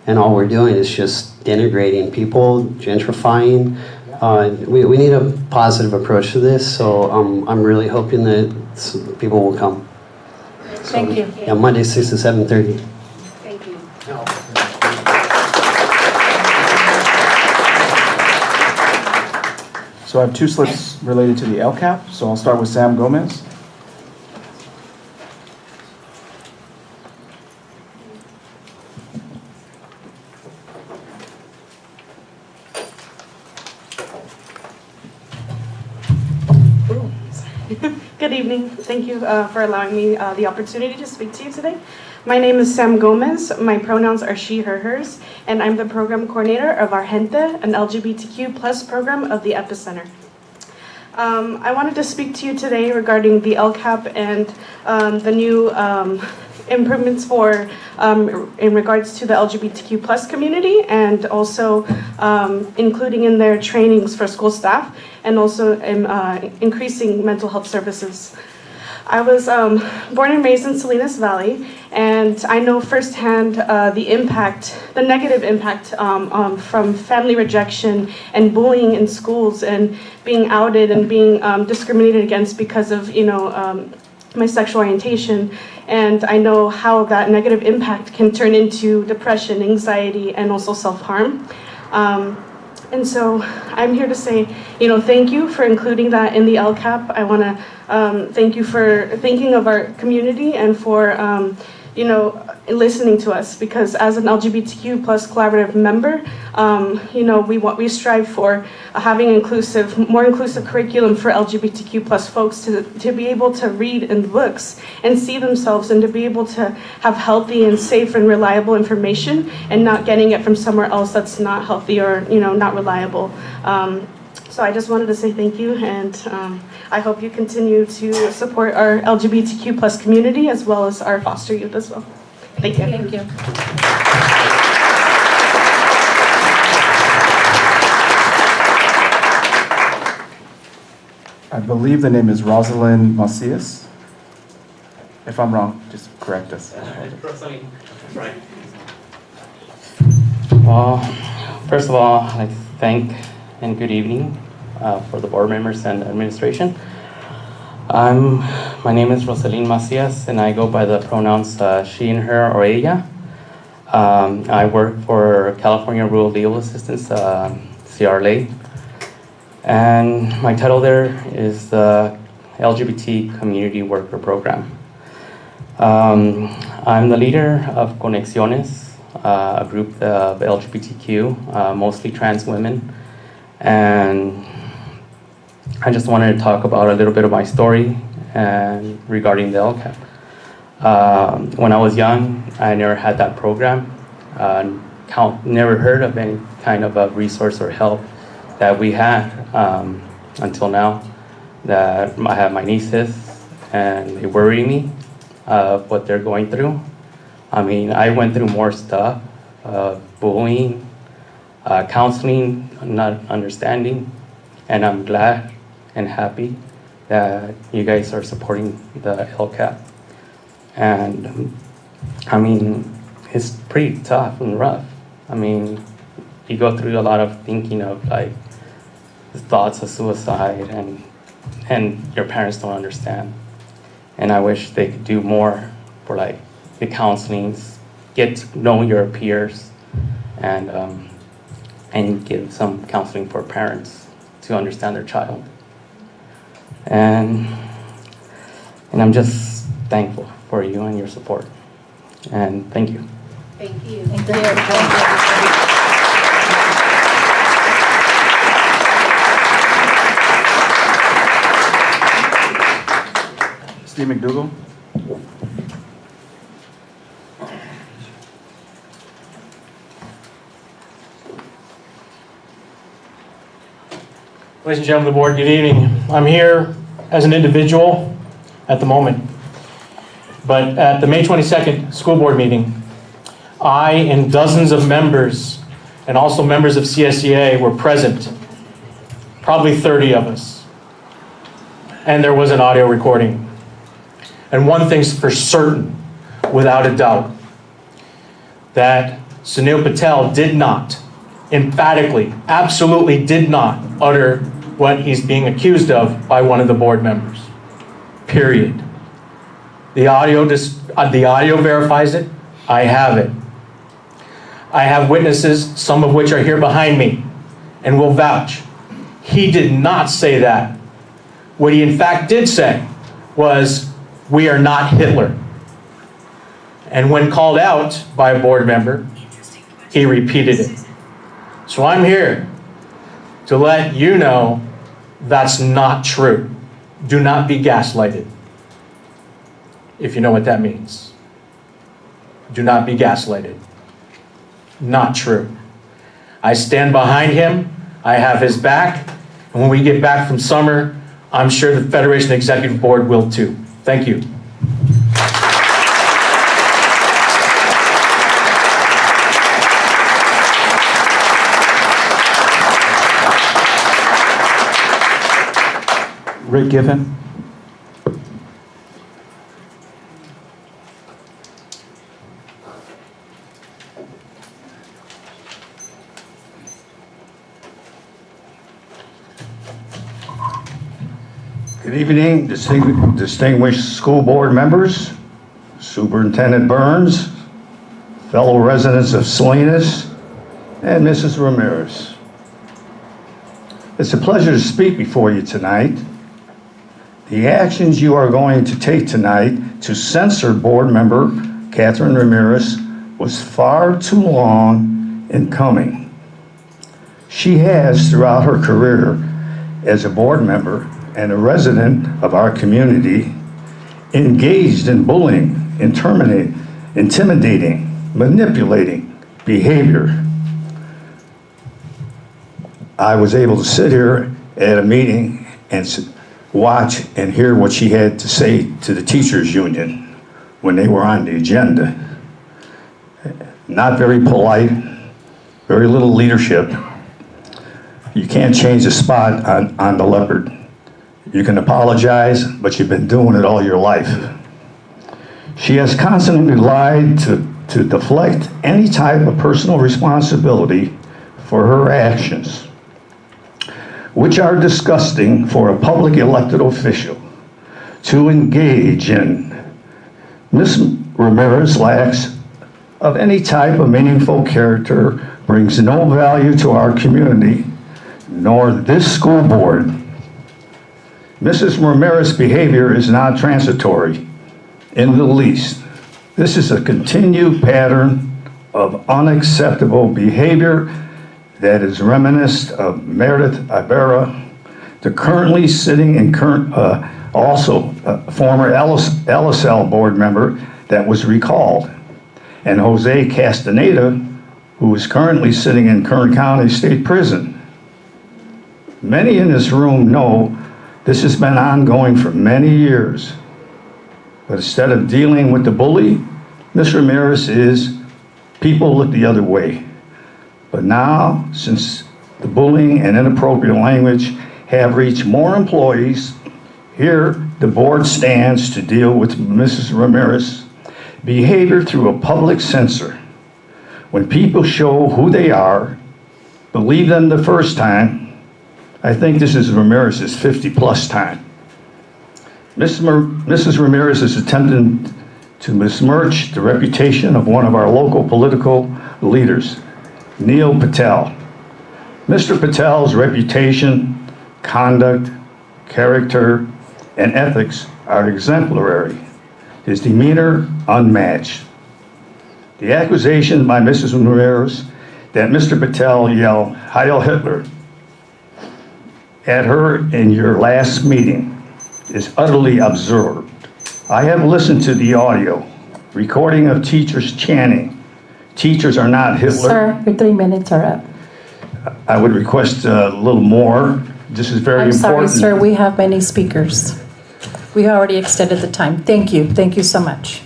And all we're doing is just denigrating people, gentrifying. We need a positive approach to this, so I'm really hoping that people will come. Thank you. Yeah, Monday 6 to 7:30. Thank you. So I have two slips related to the LCAP, so I'll start with Sam Gomez. Good evening. Thank you for allowing me the opportunity to speak to you today. My name is Sam Gomez. My pronouns are she, her, hers, and I'm the program coordinator of Our Gente, an LGBTQ plus program of the Epicenter. I wanted to speak to you today regarding the LCAP and the new improvements for in regards to the LGBTQ plus community, and also including in their trainings for school staff, and also increasing mental health services. I was born and raised in Salinas Valley, and I know firsthand the negative impact from family rejection and bullying in schools, and being outed and being discriminated against because of my sexual orientation. And I know how that negative impact can turn into depression, anxiety, and also self-harm. And so I'm here to say, thank you for including that in the LCAP. I want to thank you for thinking of our community and for listening to us, because as an LGBTQ plus collaborative member, we strive for having more inclusive curriculum for LGBTQ plus folks to be able to read in books and see themselves, and to be able to have healthy and safe and reliable information, and not getting it from somewhere else that's not healthy or not reliable. So I just wanted to say thank you, and I hope you continue to support our LGBTQ plus community as well as our foster youth as well. Thank you. Thank you. I believe the name is Rosalind Macias. If I'm wrong, just correct us. Right. Well, first of all, I'd like to thank and good evening for the board members and administration. My name is Rosalind Macias, and I go by the pronouns she and her or ella. I work for California Rural Legal Assistance, CRLA, and my title there is the LGBT Community Worker Program. I'm the leader of Conexiones, a group of LGBTQ, mostly trans women, and I just wanted to talk about a little bit of my story and regarding the LCAP. When I was young, I never had that program. Never heard of any kind of a resource or help that we had until now. That I have my nieces, and they worry me of what they're going through. I mean, I went through more stuff, bullying, counseling, not understanding, and I'm glad and happy that you guys are supporting the LCAP. And I mean, it's pretty tough and rough. I mean, you go through a lot of thinking of like thoughts of suicide, and your parents don't understand. And I wish they could do more for like the counselings, get to know your peers, and give some counseling for parents to understand their child. And I'm just thankful for you and your support. And thank you. Thank you. Thank you. Steve McDougall. Ladies and gentlemen of the board, good evening. I'm here as an individual at the moment, but at the May 22nd school board meeting, I and dozens of members and also members of CSEA were present, probably 30 of us, and there was an audio recording. And one thing's for certain, without a doubt, that Sunil Patel did not, emphatically, absolutely did not utter what he's being accused of by one of the board members. Period. The audio verifies it. I have it. I have witnesses, some of which are here behind me, and will vouch. He did not say that. What he in fact did say was, "We are not Hitler." And when called out by a board member, he repeated it. So I'm here to let you know that's not true. Do not be gaslighted, if you know what that means. Do not be gaslighted. Not true. I stand behind him. I have his back. And when we get back from summer, I'm sure the Federation Executive Board will too. Thank you. Rick Giffen. Good evening, distinguished school board members, Superintendent Burns, fellow residents of Salinas, and Mrs. Ramirez. It's a pleasure to speak before you tonight. The actions you are going to take tonight to censor board member Catherine Ramirez, was far too long in coming. She has, throughout her career as a board member and a resident of our community, engaged in bullying, intimidating, manipulating behavior. I was able to sit here at a meeting and watch and hear what she had to say to the teachers' union when they were on the agenda. Not very polite, very little leadership. You can't change the spot on the leopard. You can apologize, but you've been doing it all your life. She has constantly lied to deflect any type of personal responsibility for her actions, which are disgusting for a public elected official to engage in. Ms. Ramirez lacks of any type of meaningful character, brings no value to our community, nor this school board. Mrs. Ramirez's behavior is not transitory in the least. This is a continued pattern of unacceptable behavior that is reminiscent of Meredith Ibarra, the currently sitting and also a former LSL board member that was recalled, and Jose Castaneda, who is currently sitting in Kern County State Prison. Many in this room know this has been ongoing for many years. But instead of dealing with the bully, Ms. Ramirez people look the other way. But now, since the bullying and inappropriate language have reached more employees, here the board stands to deal with Mrs. Ramirez's behavior through a public censor. When people show who they are, believe them the first time, I think this is Ramirez's 50-plus time. Mrs. Ramirez is attempting to besmirch the reputation of one of our local political leaders, Neil Patel. Mr. Patel's reputation, conduct, character, and ethics are exemplary. His demeanor unmatched. The accusation by Mrs. Ramirez that Mr. Patel yelled "Heil Hitler" at her in your last meeting is utterly absurd. I have listened to the audio recording of teachers chanting, "Teachers are not Hitler." Sir, your 3 minutes are up. I would request a little more. This is very important. I'm sorry, sir, we have many speakers. We already extended the time. Thank you. Thank you so much.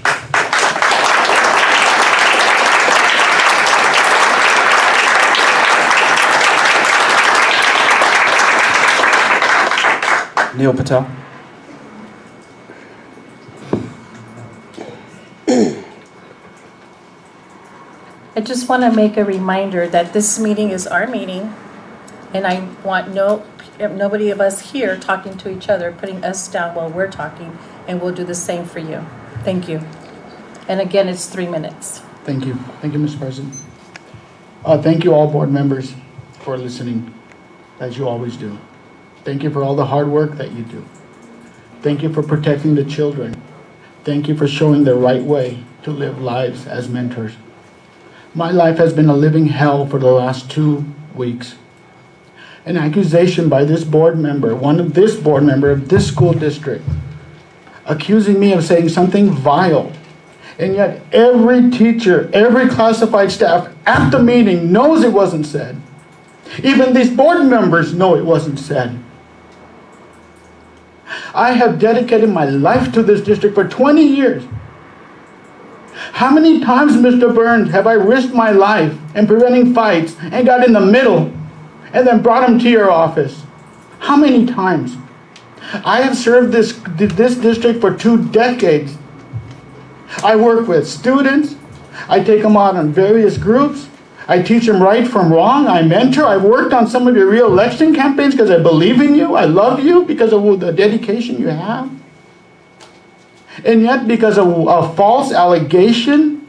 Neil Patel. I just want to make a reminder that this meeting is our meeting, and I want nobody of us here talking to each other, putting us down while we're talking, and we'll do the same for you. Thank you. And again, it's 3 minutes. Thank you. Thank you, Mr. President. Thank you all board members for listening, as you always do. Thank you for all the hard work that you do. Thank you for protecting the children. Thank you for showing the right way to live lives as mentors. My life has been a living hell for the last 2 weeks. An accusation by this board member, of this school district, accusing me of saying something vile. And yet every teacher, every classified staff at the meeting knows it wasn't said. Even these board members know it wasn't said. I have dedicated my life to this district for 20 years. How many times, Mr. Burns, have I risked my life in preventing fights and got in the middle and then brought them to your office? How many times? I have served this district for 2 decades. I work with students. I take them out on various groups. I teach them right from wrong. I mentor. I've worked on some of your re-election campaigns because I believe in you. I love you because of the dedication you have. And yet, because of a false allegation,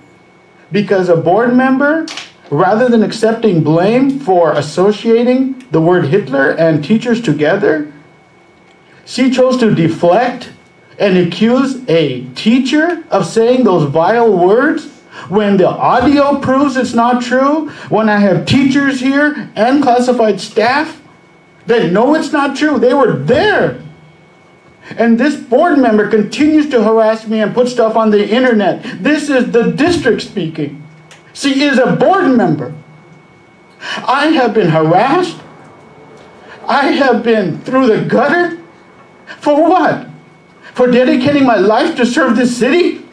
because a board member, rather than accepting blame for associating the word Hitler and teachers together, she chose to deflect and accuse a teacher of saying those vile words when the audio proves it's not true, when I have teachers here and classified staff that know it's not true. They were there. And this board member continues to harass me and put stuff on the internet. This is the district speaking. She is a board member. I have been harassed. I have been through the gutter. For what? For dedicating my life to serve this city?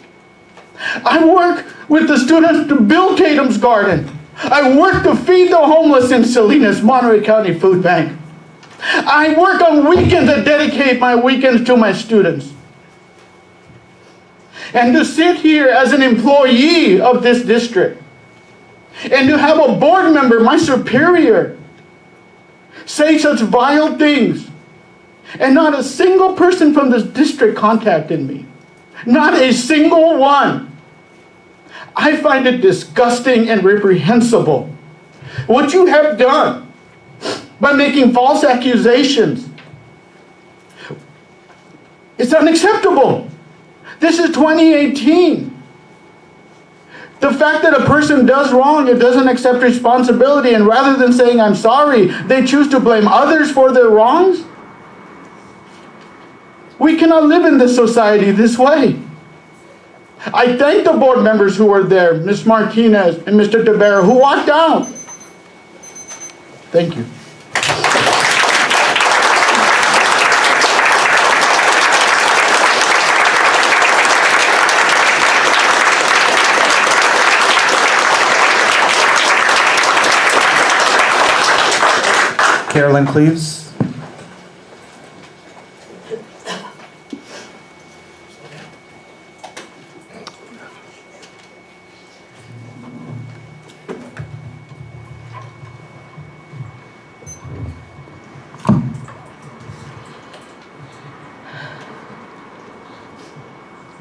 I work with the students to build Tatum's Garden. I work to feed the homeless in Salinas, Monterey County Food Bank. I work on weekends and dedicate my weekends to my students. And to sit here as an employee of this district and to have a board member, my superior, say such vile things, and not a single person from this district contacted me. Not a single one. I find it disgusting and reprehensible what you have done by making false accusations. It's unacceptable. This is 2018. The fact that a person does wrong and doesn't accept responsibility, and rather than saying I'm sorry, they choose to blame others for their wrongs. We cannot live in this society this way. I thank the board members who were there, Ms. Martinez and Mr. Tavera, who walked out. Thank you. Carolyn Cleaves.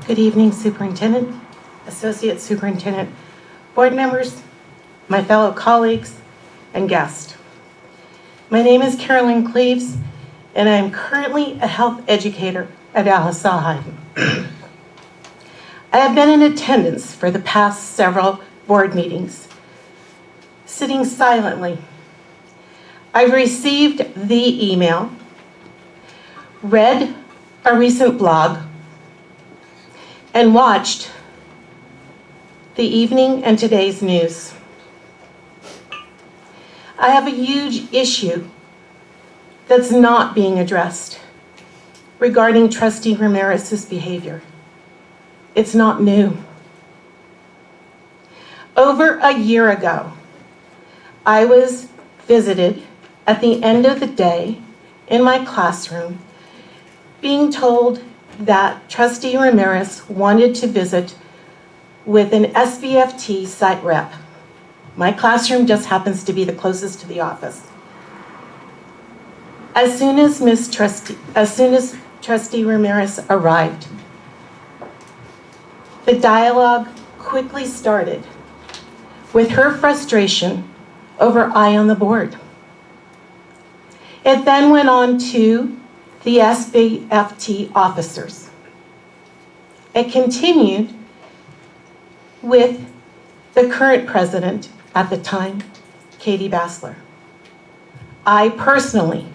Good evening, Superintendent, Associate Superintendent, board members, my fellow colleagues, and guests. My name is Carolyn Cleaves, and I am currently a health educator at LSL High. I have been in attendance for the past several board meetings, sitting silently. I've received the email, read a recent blog, and watched the evening and today's news. I have a huge issue that's not being addressed regarding Trustee Ramirez's behavior. It's not new. Over a year ago, I was visited at the end of the day in my classroom, being told that Trustee Ramirez wanted to visit with an SVFT site rep. My classroom just happens to be the closest to the office. As soon as Trustee Ramirez arrived, the dialogue quickly started with her frustration over I on the board. It then went on to the SVFT officers. It continued with the current president at the time, Katie Bassler. I personally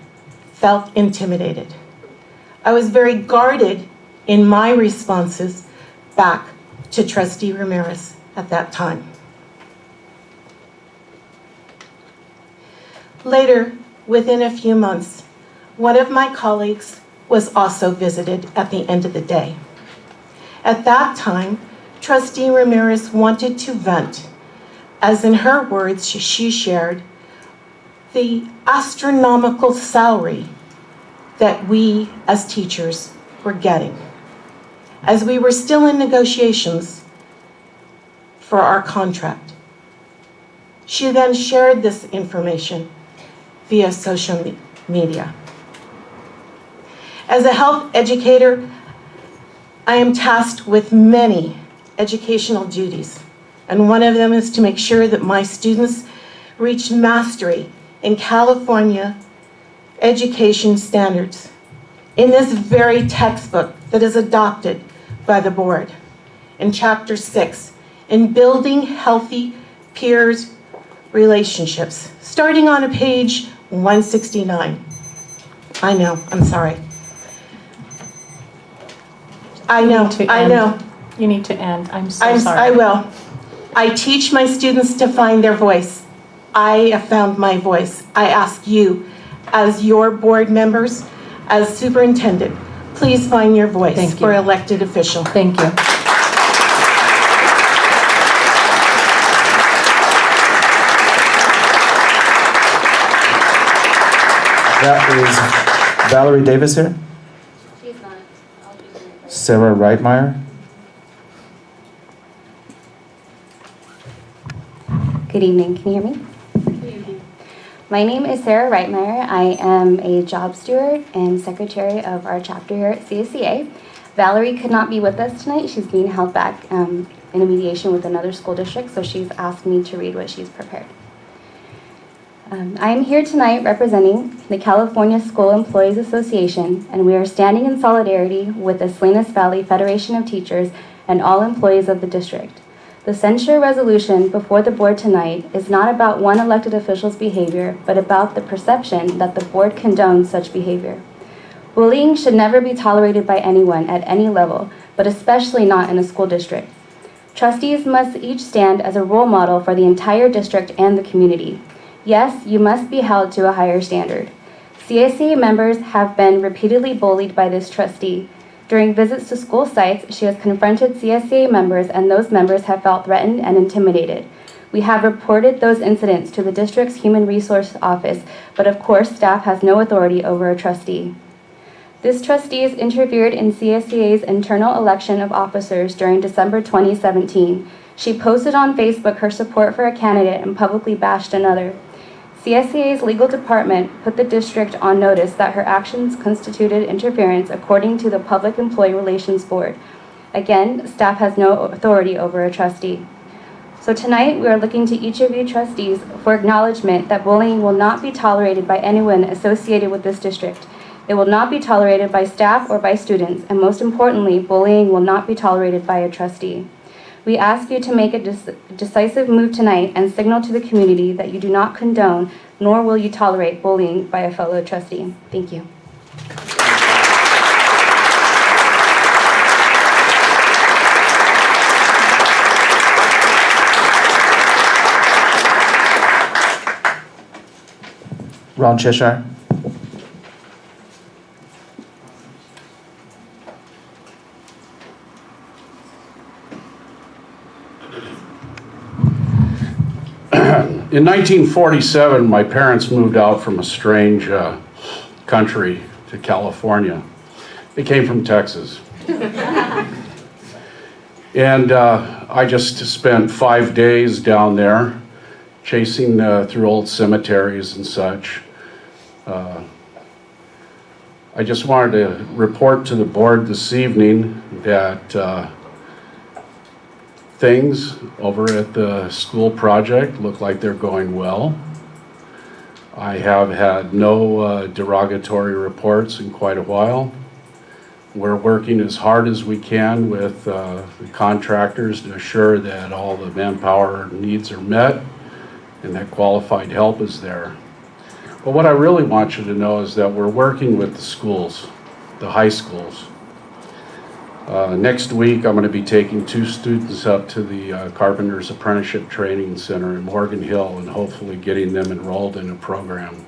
felt intimidated. I was very guarded in my responses back to Trustee Ramirez at that time. Later, within a few months, one of my colleagues was also visited at the end of the day. At that time, Trustee Ramirez wanted to vent, as in her words, she shared, the astronomical salary that we as teachers were getting, as we were still in negotiations for our contract. She then shared this information via social media. As a health educator, I am tasked with many educational duties, and one of them is to make sure that my students reach mastery in California education standards in this very textbook that is adopted by the board. In Chapter 6, in building healthy peers relationships, starting on page 169. I know, I'm sorry. I know. You need to end. I'm so I sorry. will. I teach my students to find their voice. I have found my voice. I ask you, as your board members, as superintendent, please find your voice. Thank you. For elected official. Thank you. That is Valerie Davis here? She's not. Sarah Reitmeyer? Good evening. Can you hear me? Good evening. My name is Sarah Reitmeyer. I am a job steward and secretary of our chapter here at CSEA. Valerie could not be with us tonight. She's being held back in a mediation with another school district, so she's asked me to read what she's prepared. I am here tonight representing the California School Employees Association, and we are standing in solidarity with the Salinas Valley Federation of Teachers and all employees of the district. The censure resolution before the board tonight is not about one elected official's behavior, but about the perception that the board condones such behavior. Bullying should never be tolerated by anyone at any level, but especially not in a school district. Trustees must each stand as a role model for the entire district and the community. Yes, you must be held to a higher standard. CSEA members have been repeatedly bullied by this trustee. During visits to school sites, she has confronted CSEA members, and those members have felt threatened and intimidated. We have reported those incidents to the district's Human Resource Office, but of course, staff has no authority over a trustee. This trustee has interfered in CSEA's internal election of officers during December 2017. She posted on Facebook her support for a candidate and publicly bashed another. CSEA's legal department put the district on notice that her actions constituted interference according to the Public Employee Relations Board. Again, staff has no authority over a trustee. So tonight, we are looking to each of you trustees for acknowledgement that bullying will not be tolerated by anyone associated with this district. It will not be tolerated by staff or by students, and most importantly, bullying will not be tolerated by a trustee. We ask you to make a decisive move tonight and signal to the community that you do not condone, nor will you tolerate bullying by a fellow trustee. Thank you. Ron Cheshire? In 1947, my parents moved out from a strange country to California. They came from Texas. And I just spent 5 days down there chasing through old cemeteries and such. I just wanted to report to the board this evening that things over at the school project look like they're going well. I have had no derogatory reports in quite a while. We're working as hard as we can with the contractors to assure that all the manpower needs are met and that qualified help is there. But what I really want you to know is that we're working with the schools, the high schools. Next week, I'm going to be taking 2 students up to the Carpenter's Apprenticeship Training Center in Morgan Hill and hopefully getting them enrolled in a program.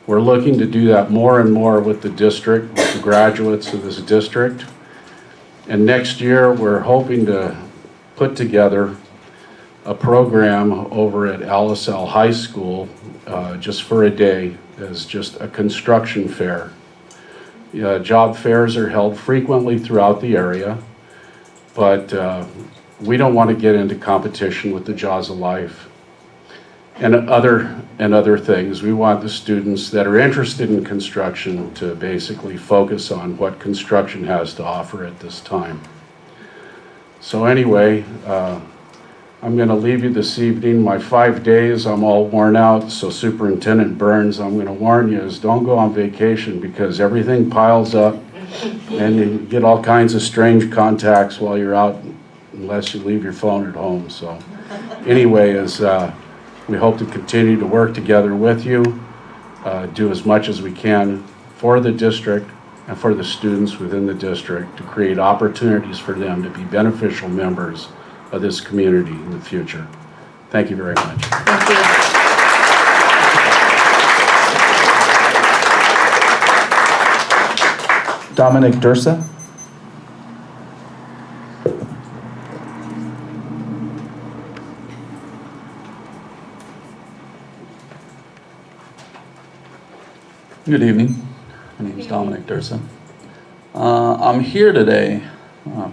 We're looking to do that more and more with the district, with the graduates of this district. And next year, we're hoping to put together a program over at LSL High School just for a day as just a construction fair. Job fairs are held frequently throughout the area, but we don't want to get into competition with the Jaws of Life and other things. We want the students that are interested in construction to basically focus on what construction has to offer at this time. So anyway, I'm going to leave you this evening. My 5 days, I'm all worn out. So Superintendent Burns, I'm going to warn you is don't go on vacation because everything piles up And you get all kinds of strange contacts while you're out, unless you leave your phone at home. So anyway, we hope to continue to work together with you, do as much as we can for the district and for the students within the district to create opportunities for them to be beneficial members of this community in the future. Thank you very much. Thank you. Dominic Dursa. Good evening. My name is Dominic Dursa. I'm here today,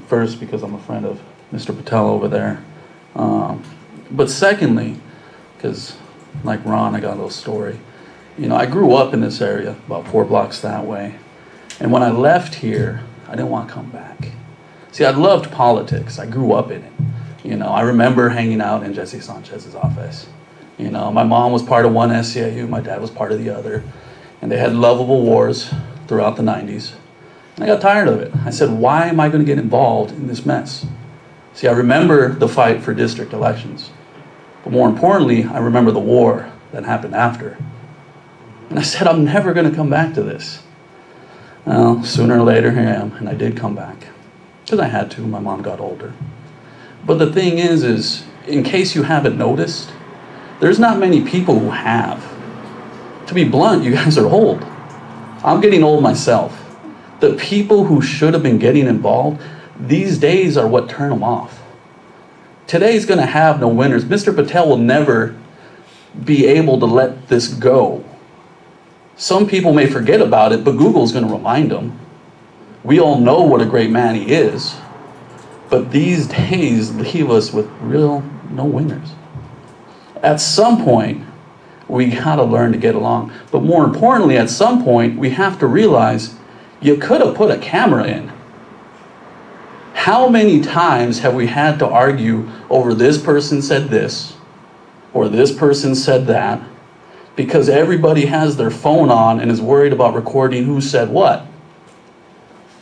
first because I'm a friend of Mr. Patel over there, but secondly, because like Ron, I got a little story. You know, I grew up in this area, about 4 blocks that way, and when I left here, I didn't want to come back. See, I loved politics. I grew up in it. You know, I remember hanging out in Jesse Sanchez's office. You know, my mom was part of one SCAU, my dad was part of the other, and they had lovable wars throughout the 90s. And I got tired of it. I said, why am I going to get involved in this mess? See, I remember the fight for district elections, but more importantly, I remember the war that happened after. And I said, I'm never going to come back to this. Well, sooner or later, here I am, and I did come back. Because I had to, my mom got older. But the thing is, in case you haven't noticed, there's not many people who have. To be blunt, you guys are old. I'm getting old myself. The people who should have been getting involved, these days are what turn them off. Today's going to have no winners. Mr. Patel will never be able to let this go. Some people may forget about it, but Google's going to remind them. We all know what a great man he is, but these days leave us with no winners. At some point, we gotta learn to get along. But more importantly, at some point, we have to realize you could have put a camera in. How many times have we had to argue over this person said this, or this person said that, because everybody has their phone on and is worried about recording who said what?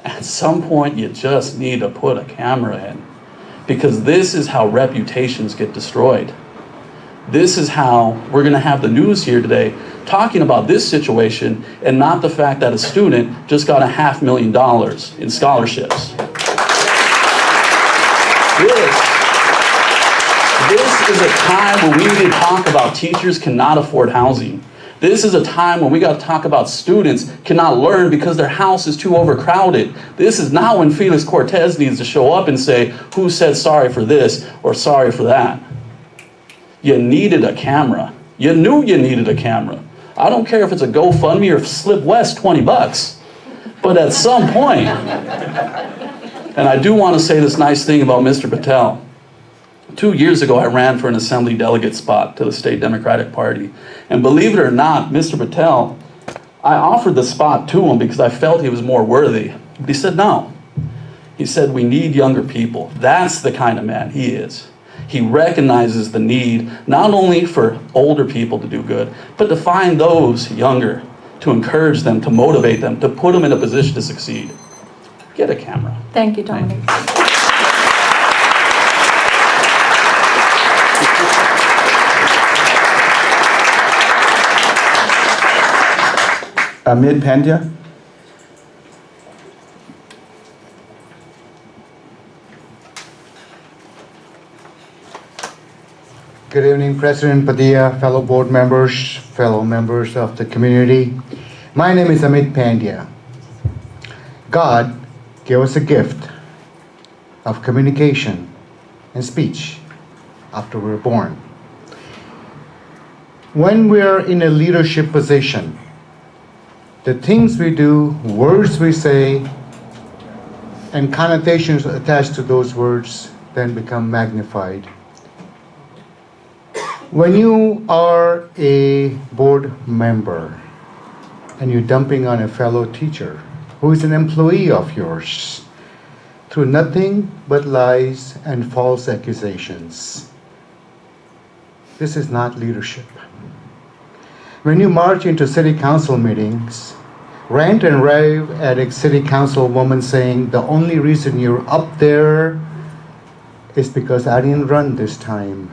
At some point, you just need to put a camera in, because this is how reputations get destroyed. This is how we're going to have the news here today talking about this situation and not the fact that a student just got $500,000 in scholarships. This is a time when we need to talk about teachers cannot afford housing. This is a time when we got to talk about students cannot learn because their house is too overcrowded. This is not when Felix Cortez needs to show up and say, who said sorry for this or sorry for that? You needed a camera. You knew you needed a camera. I don't care if it's a GoFundMe or Slip West $20, but at some point, and I do want to say this nice thing about Mr. Patel. 2 years ago, I ran for an assembly delegate spot to the State Democratic Party. And believe it or not, Mr. Patel, I offered the spot to him because I felt he was more worthy. But he said no. He said, we need younger people. That's the kind of man he is. He recognizes the need not only for older people to do good, but to find those younger, to encourage them, to motivate them, to put them in a position to succeed. Get a camera. Thank you, Dominic. Amit Pandya. Good evening, President Padilla, fellow board members, fellow members of the community. My name is Amit Pandya. God gave us a gift of communication and speech after we were born. When we are in a leadership position, the things we do, words we say, and connotations attached to those words then become magnified. When you are a board member and you're dumping on a fellow teacher who is an employee of yours through nothing but lies and false accusations, this is not leadership. When you march into city council meetings rant and rave at a city councilwoman saying, the only reason you're up there is because I didn't run this time.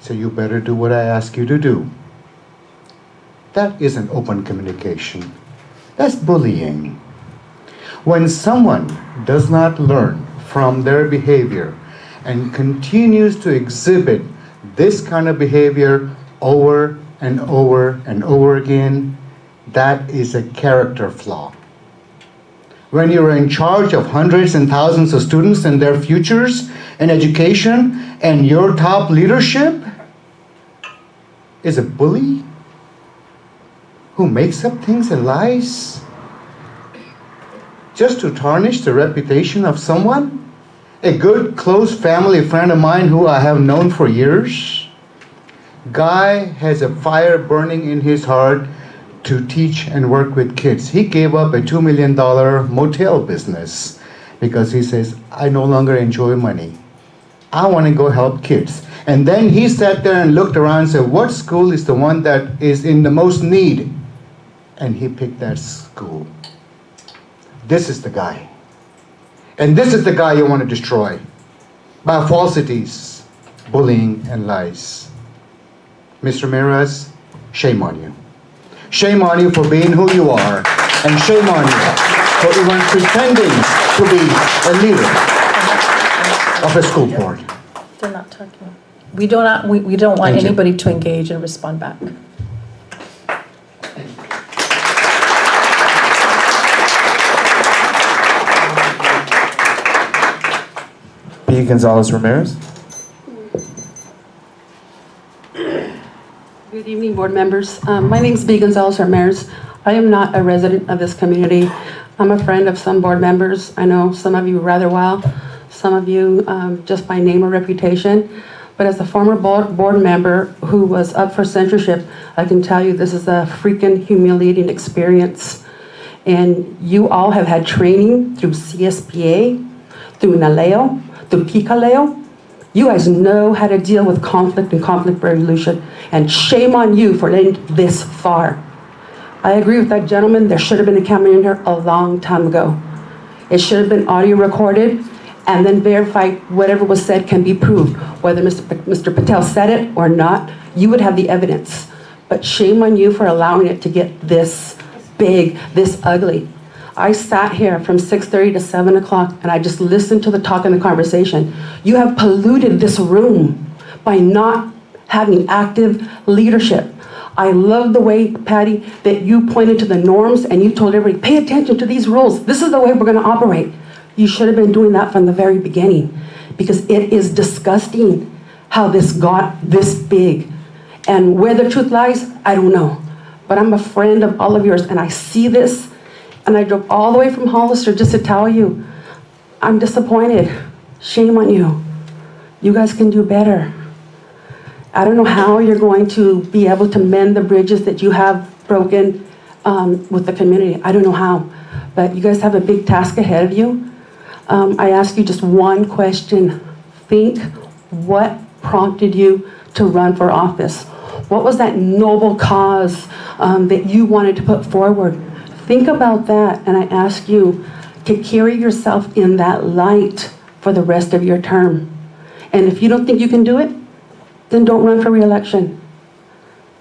So you better do what I ask you to do. That isn't open communication. That's bullying. When someone does not learn from their behavior and continues to exhibit this kind of behavior over and over and over again, that is a character flaw. When you're in charge of hundreds and thousands of students and their futures and education, and your top leadership is a bully who makes up things and lies just to tarnish the reputation of someone, a good close family friend of mine who I have known for years. Guy has a fire burning in his heart to teach and work with kids. He gave up a $2 million motel business because he says, I no longer enjoy money. I want to go help kids. And then he sat there and looked around and said, what school is the one that is in the most need? And he picked that school. This is the guy. And this is the guy you want to destroy by falsities, bullying, and lies. Mr. Ramirez, shame on you. Shame on you for being who you are, and shame on you for even pretending to be a leader of a school board. They're not talking. We don't want Thank you. anybody to engage and respond back. B. Gonzalez Ramirez. Good evening, board members. My name is B. Gonzalez Ramirez. I am not a resident of this community. I'm a friend of some board members. I know some of you rather well, some of you just by name or reputation. But as a former board member who was up for censorship, I can tell you this is a freaking humiliating experience. And you all have had training through CSPA, through NALEO, through PICALEO. You guys know how to deal with conflict and conflict resolution, and shame on you for letting this far. I agree with that gentleman. There should have been a camera in here a long time ago. It should have been audio recorded and then verified whatever was said can be proved. Whether Mr. Patel said it or not, you would have the evidence. But shame on you for allowing it to get this big, this ugly. I sat here from 6:30 to 7 o'clock and I just listened to the talk and the conversation. You have polluted this room by not having active leadership. I love the way, Patty, that you pointed to the norms and you told everybody, pay attention to these rules. This is the way we're gonna operate. You should have been doing that from the very beginning because it is disgusting how this got this big. And where the truth lies, I don't know. But I'm a friend of all of yours and I see this. And I drove all the way from Hollister just to tell you, I'm disappointed. Shame on you. You guys can do better. I don't know how you're going to be able to mend the bridges that you have broken with the community. I don't know how, but you guys have a big task ahead of you. I ask you just one question. Think, what prompted you to run for office? What was that noble cause that you wanted to put forward? Think about that, and I ask you to carry yourself in that light for the rest of your term. And if you don't think you can do it, then don't run for re-election.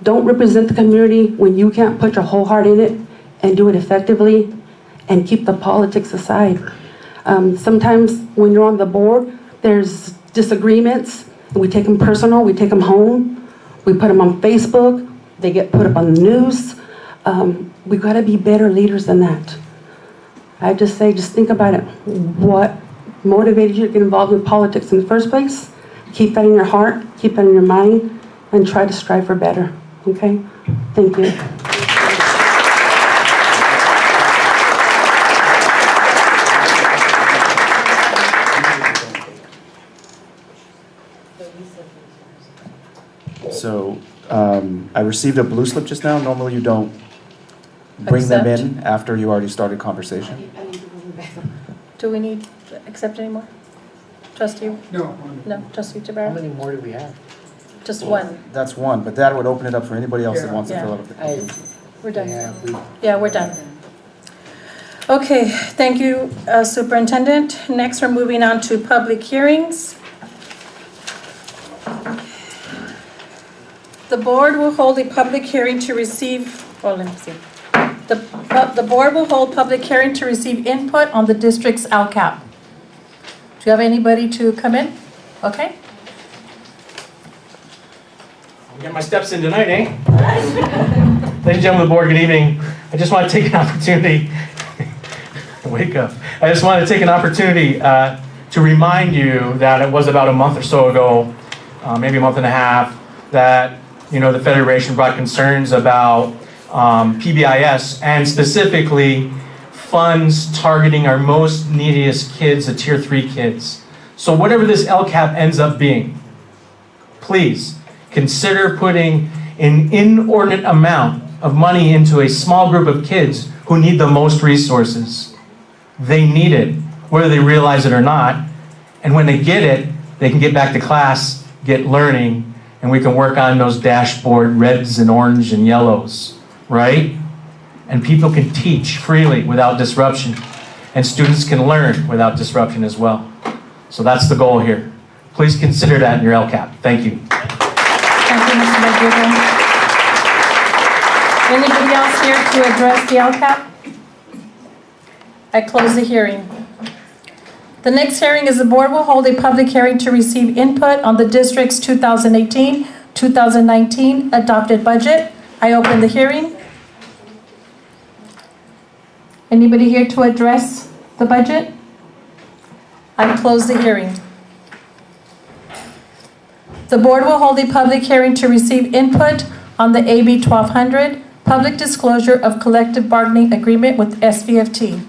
Don't represent the community when you can't put your whole heart in it and do it effectively and keep the politics aside. Sometimes when you're on the board, there's disagreements, and we take them personal, we take them home, we put them on Facebook, they get put up on the news. We've got to be better leaders than that. I just say, just think about it. What motivated you to get involved in politics in the first place? Keep that in your heart, keep that in your mind, and try to strive for better, okay? Thank you. So I received a blue slip just now. Normally you don't bring them in after you already started conversation. Do we need to accept any more? Trustee? No. No, Trustee Tabara? How many more do we have? Just one. That's one, but that would open it up for anybody else that wants to Yeah. fill out the. We're done. Yeah, Yeah, we're done. Okay, thank you, Superintendent. Next, we're moving on to public hearings. The board will hold a public hearing to receive, let me see. The board will hold public hearing to receive input on the district's LCAP. Do you have anybody to come in? Okay. I'll get my steps in tonight, eh? Ladies and gentlemen of the board, good evening. I just want to take an opportunity, wake up. I just want to take an opportunity to remind you that it was about a month or so ago, maybe a month and a half, that the Federation brought concerns about PBIS and specifically funds targeting our most neediest kids, the Tier 3 kids. So whatever this LCAP ends up being, please consider putting an inordinate amount of money into a small group of kids who need the most resources. They need it, whether they realize it or not. And when they get it, they can get back to class, get learning, and we can work on those dashboard reds and orange and yellows, right? And people can teach freely without disruption. And students can learn without disruption as well. So that's the goal here. Please consider that in your LCAP. Thank you. Thank you, Mr. Badruga. Anybody else here to address the LCAP? I close the hearing. The next hearing is the board will hold a public hearing to receive input on the district's 2018-2019 adopted budget. I open the hearing. Anybody here to address the budget? I close the hearing. The board will hold a public hearing to receive input on the AB 1200 Public Disclosure of Collective Bargaining Agreement with SVFT.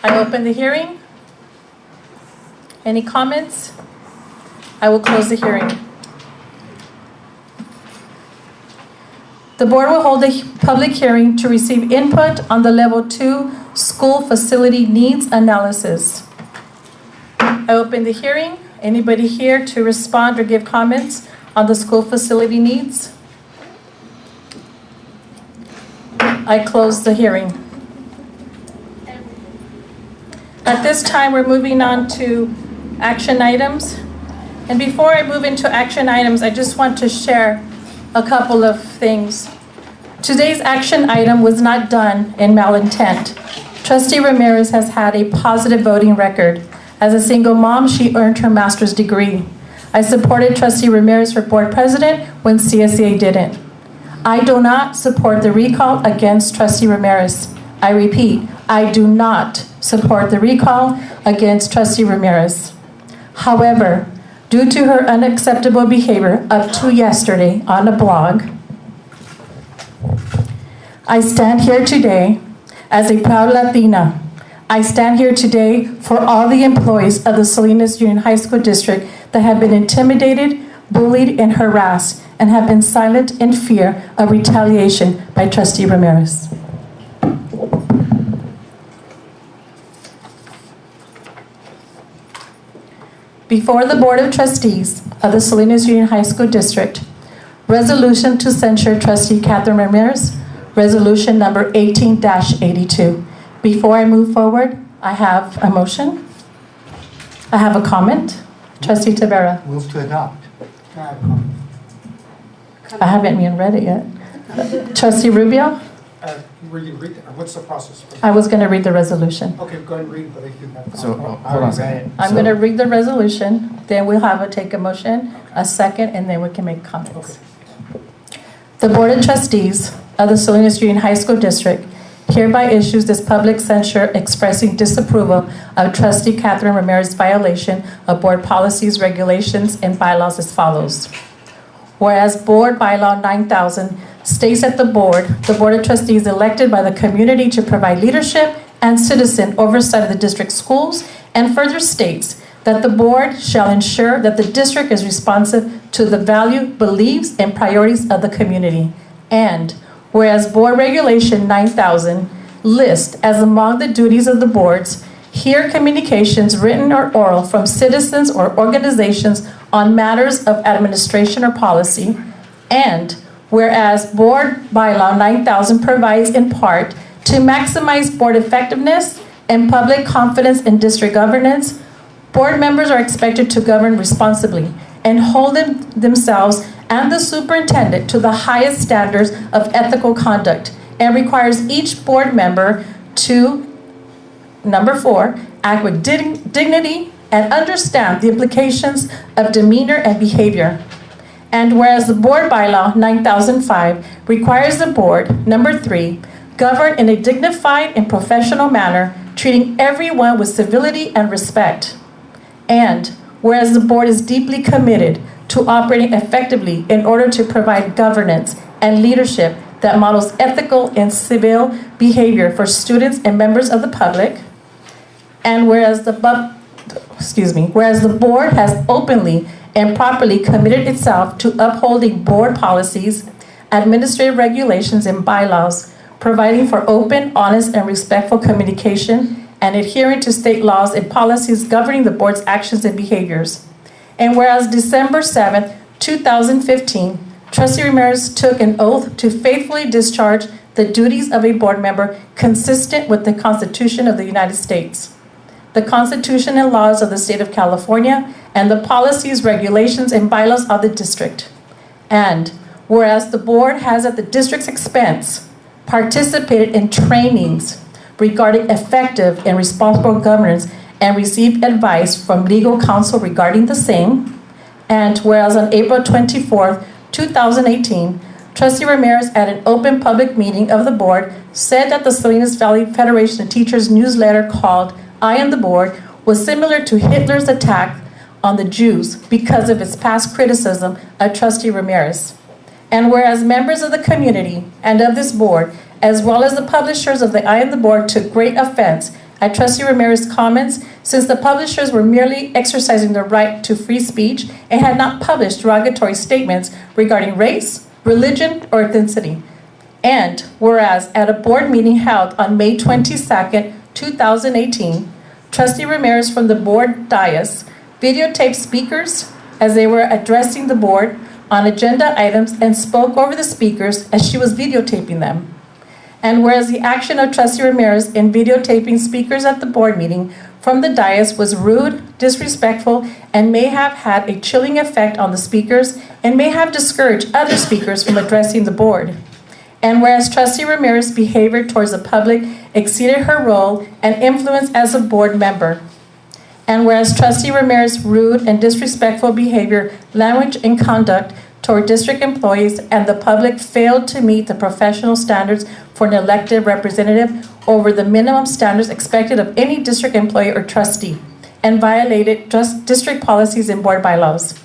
I open the hearing. Any comments? I will close the hearing. The board will hold a public hearing to receive input on the Level 2 School Facility Needs Analysis. I open the hearing. Anybody here to respond or give comments on the school facility needs? I close the hearing. At this time, we're moving on to action items. And before I move into action items, I just want to share a couple of things. Today's action item was not done in malintent. Trustee Ramirez has had a positive voting record. As a single mom, she earned her master's degree. I supported Trustee Ramirez for board president when CSEA didn't. I do not support the recall against Trustee Ramirez. I repeat, I do not support the recall against Trustee Ramirez. However, due to her unacceptable behavior up to yesterday on a blog, I stand here today as a proud Latina. I stand here today for all the employees of the Salinas Union High School District that have been intimidated, bullied, and harassed, and have been silent in fear of retaliation by Trustee Ramirez. Before the Board of Trustees of the Salinas Union High School District, resolution to censure Trustee Catherine Ramirez, resolution number 18-82. Before I move forward, I have a motion. I have a comment. Trustee Tavera. Move to adopt. I haven't even read it yet. Trustee Rubio. What's the process? I was going to read the resolution. Okay, go ahead and read it, but if you have. So, hold on a second. I'm going to read the resolution, then we'll take a motion, a second, and then we can make comments. The Board of Trustees of the Salinas Union High School District hereby issues this public censure expressing disapproval of Trustee Catherine Ramirez's violation of board policies, regulations, and bylaws as follows. Whereas Board Bylaw 9000 states that the Board of Trustees elected by the community to provide leadership and citizen oversight of the district schools, and further states that the board shall ensure that the district is responsive to the value, beliefs, and priorities of the community. And whereas Board Regulation 9000 lists as among the duties of the boards, hear communications, written or oral, from citizens or organizations on matters of administration or policy, and whereas Board Bylaw 9000 provides in part To maximize board effectiveness and public confidence in district governance, board members are expected to govern responsibly and hold themselves and the superintendent to the highest standards of ethical conduct, and requires each board member to, number 4, act with dignity and understand the implications of demeanor and behavior. And whereas the board bylaw 9005 requires the board, number 3, govern in a dignified and professional manner, treating everyone with civility and respect. And whereas the board is deeply committed to operating effectively in order to provide governance and leadership that models ethical and civil behavior for students and members of the public. And whereas the board has openly and properly committed itself to upholding board policies, administrative regulations, and bylaws, providing for open, honest, and respectful communication, and adhering to state laws and policies governing the board's actions and behaviors. And whereas December 7th, 2015, Trustee Ramirez took an oath to faithfully discharge the duties of a board member consistent with the Constitution of the United States, the Constitution and laws of the state of California, and the policies, regulations, and bylaws of the district. And whereas the board has, at the district's expense, participated in trainings regarding effective and responsible governance and received advice from legal counsel regarding the same. And whereas on April 24th, 2018, Trustee Ramirez, at an open public meeting of the board, said that the Salinas Valley Federation of Teachers newsletter called I Am the Board was similar to Hitler's attack on the Jews because of its past criticism of Trustee Ramirez. And whereas members of the community and of this board, as well as the publishers of the I Am the Board, took great offense at Trustee Ramirez's comments, since the publishers were merely exercising their right to free speech and had not published derogatory statements regarding race, religion, or ethnicity. And whereas at a board meeting held on May 22nd, 2018, Trustee Ramirez from the board dais videotaped speakers as they were addressing the board on agenda items and spoke over the speakers as she was videotaping them. And whereas the action of Trustee Ramirez in videotaping speakers at the board meeting from the dais was rude, disrespectful, and may have had a chilling effect on the speakers and may have discouraged other speakers from addressing the board. And whereas Trustee Ramirez's behavior towards the public exceeded her role and influence as a board member. And whereas Trustee Ramirez's rude and disrespectful behavior, language, and conduct toward district employees and the public failed to meet the professional standards for an elected representative over the minimum standards expected of any district employee or trustee, and violated district policies and board bylaws.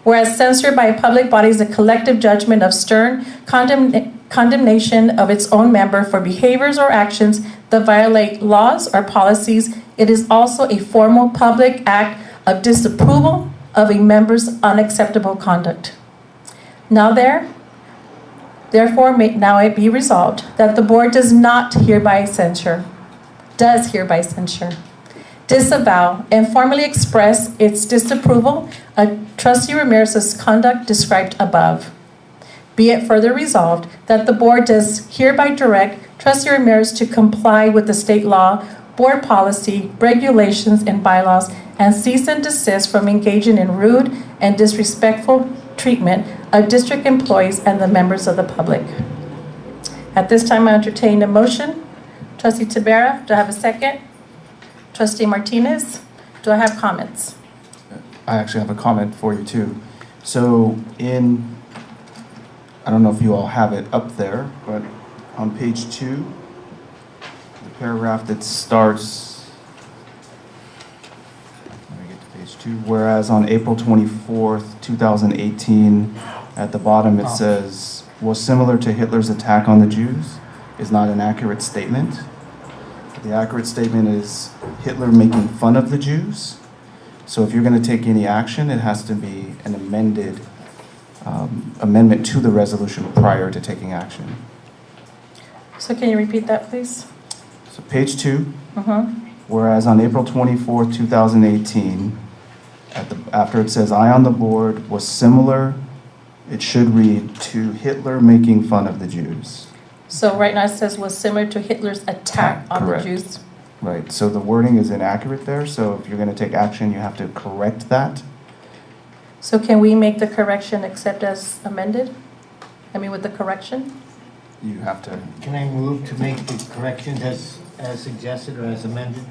Whereas censored by public bodies a collective judgment of stern condemnation of its own member for behaviors or actions that violate laws or policies, it is also a formal public act of disapproval of a member's unacceptable conduct. Now therefore now it be resolved that the board does hereby censure, disavow, and formally express its disapproval of Trustee Ramirez's conduct described above. Be it further resolved that the board does hereby direct Trustee Ramirez to comply with the state law, board policy, regulations, and bylaws, and cease and desist from engaging in rude and disrespectful treatment of district employees and the members of the public. At this time, I entertain a motion. Trustee Tabera, do I have a second? Trustee Martinez, do I have comments? I actually have a comment for you too. So I don't know if you all have it up there, but on page 2, the paragraph that starts, let me get to page 2, whereas on April 24th, 2018, at the bottom it says, was similar to Hitler's attack on the Jews, is not an accurate statement. The accurate statement is Hitler making fun of the Jews. So if you're going to take any action, it has to be an amendment to the resolution prior to taking action. So can you repeat that, please? So page 2, whereas on April 24th, 2018, after it says, I on the board was similar, it should read, to Hitler making fun of the Jews. So right now it says was similar to Hitler's attack on the Correct. Jews. Right, so the wording is inaccurate there, so if you're gonna take action, you have to correct that. So can we make the correction except as amended? I mean, with the correction? You have to, Can I move to make the corrections as suggested or as amended?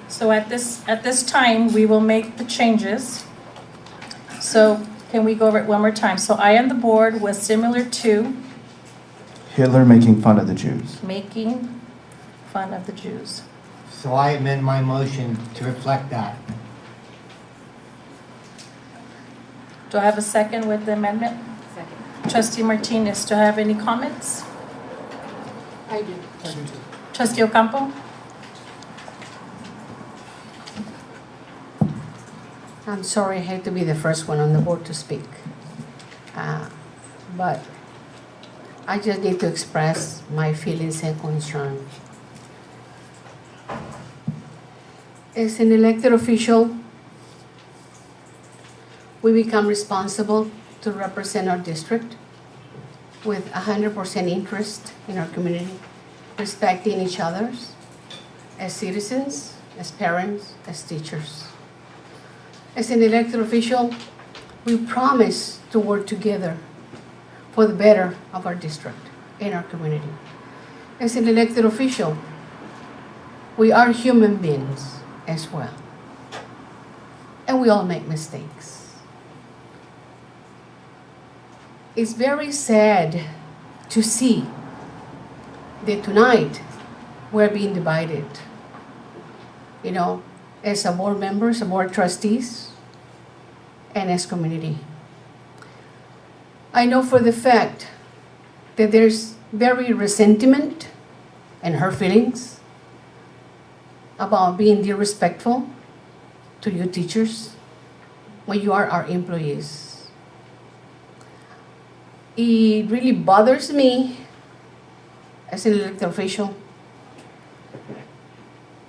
So at this time, we will make the changes. So can we go over it one more time? So I on the board was similar to Hitler making fun of the Jews. making fun of the Jews. So I amend my motion to reflect that. Do I have a second with the amendment? Second. Trustee Martinez, do I have any comments? I do. Trustee Ocampo? I'm sorry I had to be the first one on the board to speak. But I just need to express my feelings and concern. As an elected official, we become responsible to represent our district with 100% interest in our community, respecting each other's as citizens, as parents, as teachers. As an elected official, we promise to work together for the better of our district and our community. As an elected official, we are human beings as well. And we all make mistakes. It's very sad to see that tonight we're being divided. You know, as a board members, a board trustees, and as community. I know for the fact that there's very resentment and hurt feelings about being disrespectful to you teachers when you are our employees. It really bothers me as an elected official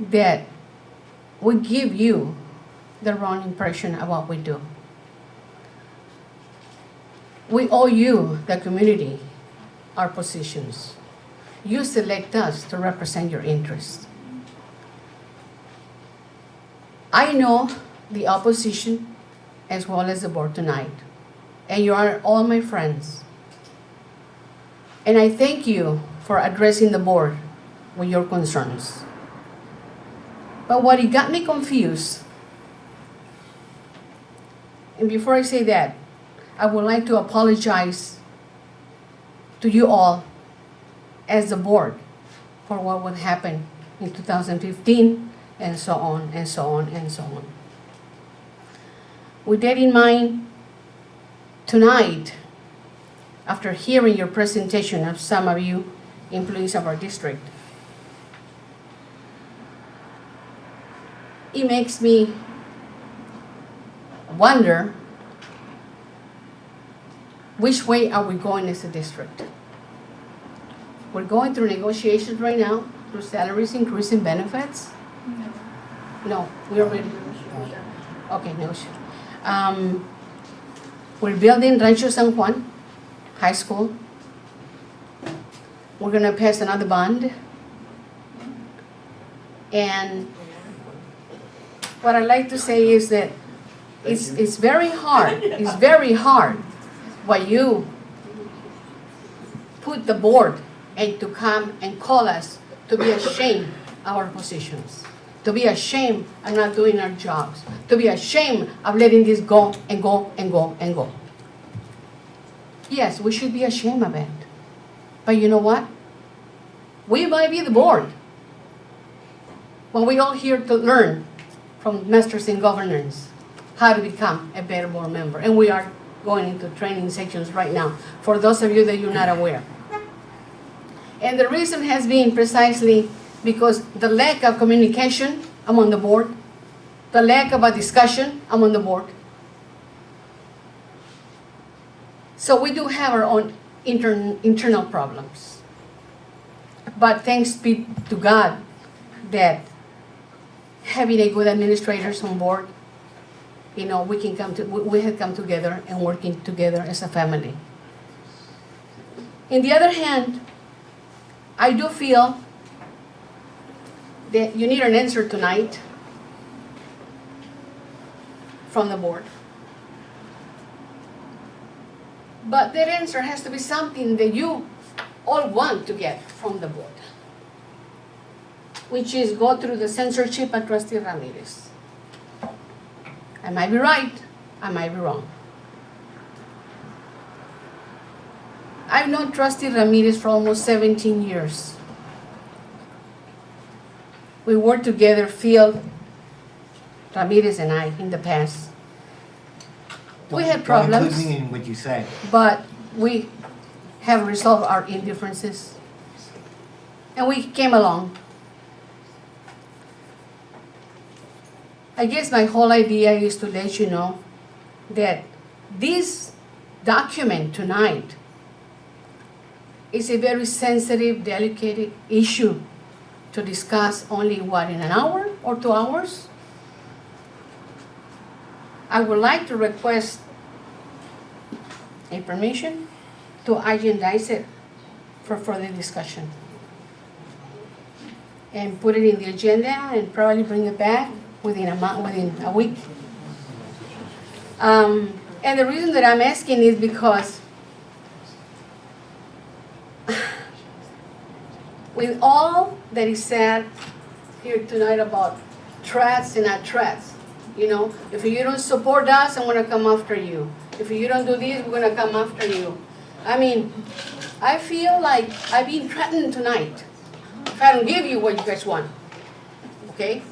that we give you the wrong impression of what we do. We owe you, the community, our positions. You select us to represent your interests. I know the opposition as well as the board tonight, and you are all my friends. And I thank you for addressing the board with your concerns. But what it got me confused, and before I say that, I would like to apologize to you all as the board for what would happen in 2015 and so on and so on and so on. With that in mind, tonight, after hearing your presentation of some of you employees of our district, it makes me wonder which way are we going as a district. We're going through negotiations right now through salaries increase and benefits. No, we already. Okay, no. We're building Rancho San Juan High School. We're gonna pass another bond. And what I like to say is that it's very hard. It's very hard when you put the board and to come and call us to be ashamed of our positions, to be ashamed of not doing our jobs, to be ashamed of letting this go and go and go and go. Yes, we should be ashamed of it. But you know what? We might be the board, but we're all here to learn from masters and governors how to become a better board member. And we are going into training sections right now, for those of you that you're not aware. And the reason has been precisely because the lack of communication among the board, the lack of a discussion among the board. So we do have our own internal problems. But thanks be to God that having a good administrators on board, we have come together and working together as a family. On the other hand, I do feel that you need an answer tonight from the board. But that answer has to be something that you all want to get from the board, which is go through the censorship and Trustee Ramirez. I might be right, I might be wrong. I've known Trustee Ramirez for almost 17 years. We worked together, Phil, Ramirez and I, in the past. We had Don't problems, include me in what you say. but we have resolved our indifferences. And we came along. I guess my whole idea is to let you know that this document tonight is a very sensitive, delicate issue to discuss only, what, in an hour or 2 hours? I would like to request a permission to agendize it for further discussion. And put it in the agenda and probably bring it back within a week. And the reason that I'm asking is because with all that is said here tonight about threats and not threats, you know, if you don't support us, I'm going to come after you. If you don't do this, we're going to come after you. I mean, I feel like I've been threatened tonight if I don't give you what you guys want. Okay?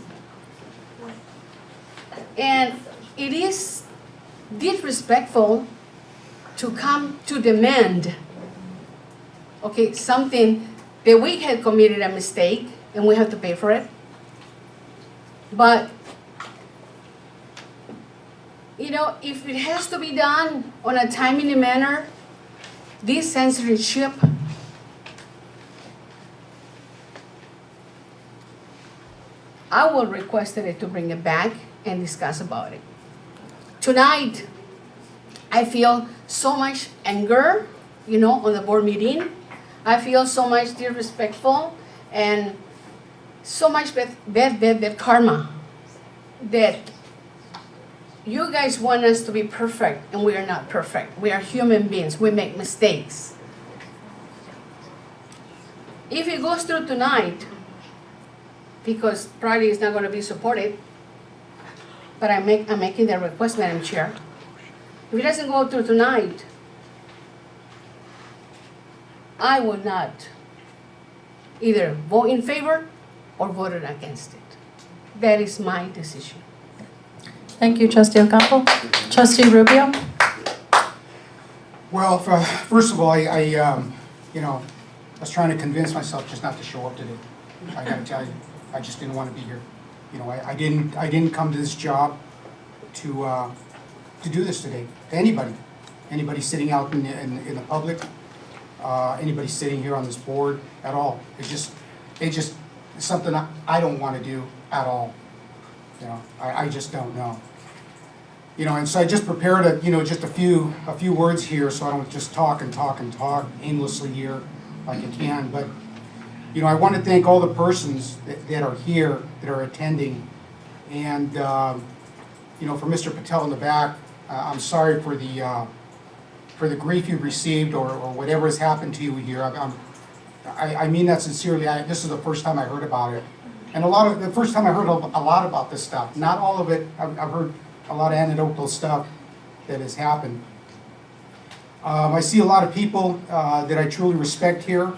And it is disrespectful to come to demand, okay, something that we had committed a mistake and we have to pay for it. But, you know, if it has to be done on a timely manner, this censorship I will request it to bring it back and discuss about it. Tonight, I feel so much anger, you know, on the board meeting. I feel so much disrespectful and so much bad karma that you guys want us to be perfect, and we are not perfect. We are human beings. We make mistakes. If it goes through tonight, because probably it's not going to be supported, but I'm making the request, Madam Chair. If it doesn't go through tonight, I will not either vote in favor or vote against it. That is my decision. Thank you, Trustee Ocampo. Trustee Rubio? Well, first of all, I was trying to convince myself just not to show up today. I got to tell you, I just didn't want to be here. You know, I didn't come to this job to do this today. To anybody sitting out in the public, anybody sitting here on this board at all. It's just something I don't want to do at all. You know, I just don't know. You know, and so I just prepared just a few words here, so I don't just talk aimlessly here like I can. But you know, I want to thank all the persons that are here, that are attending, and you know, for Mr. Patel in the back, I'm sorry for the grief you've received or whatever has happened to you here. I mean that sincerely. This is the first time I heard about it. And the first time I heard a lot about this stuff. Not all of it. I've heard a lot of anecdotal stuff that has happened. I see a lot of people that I truly respect here.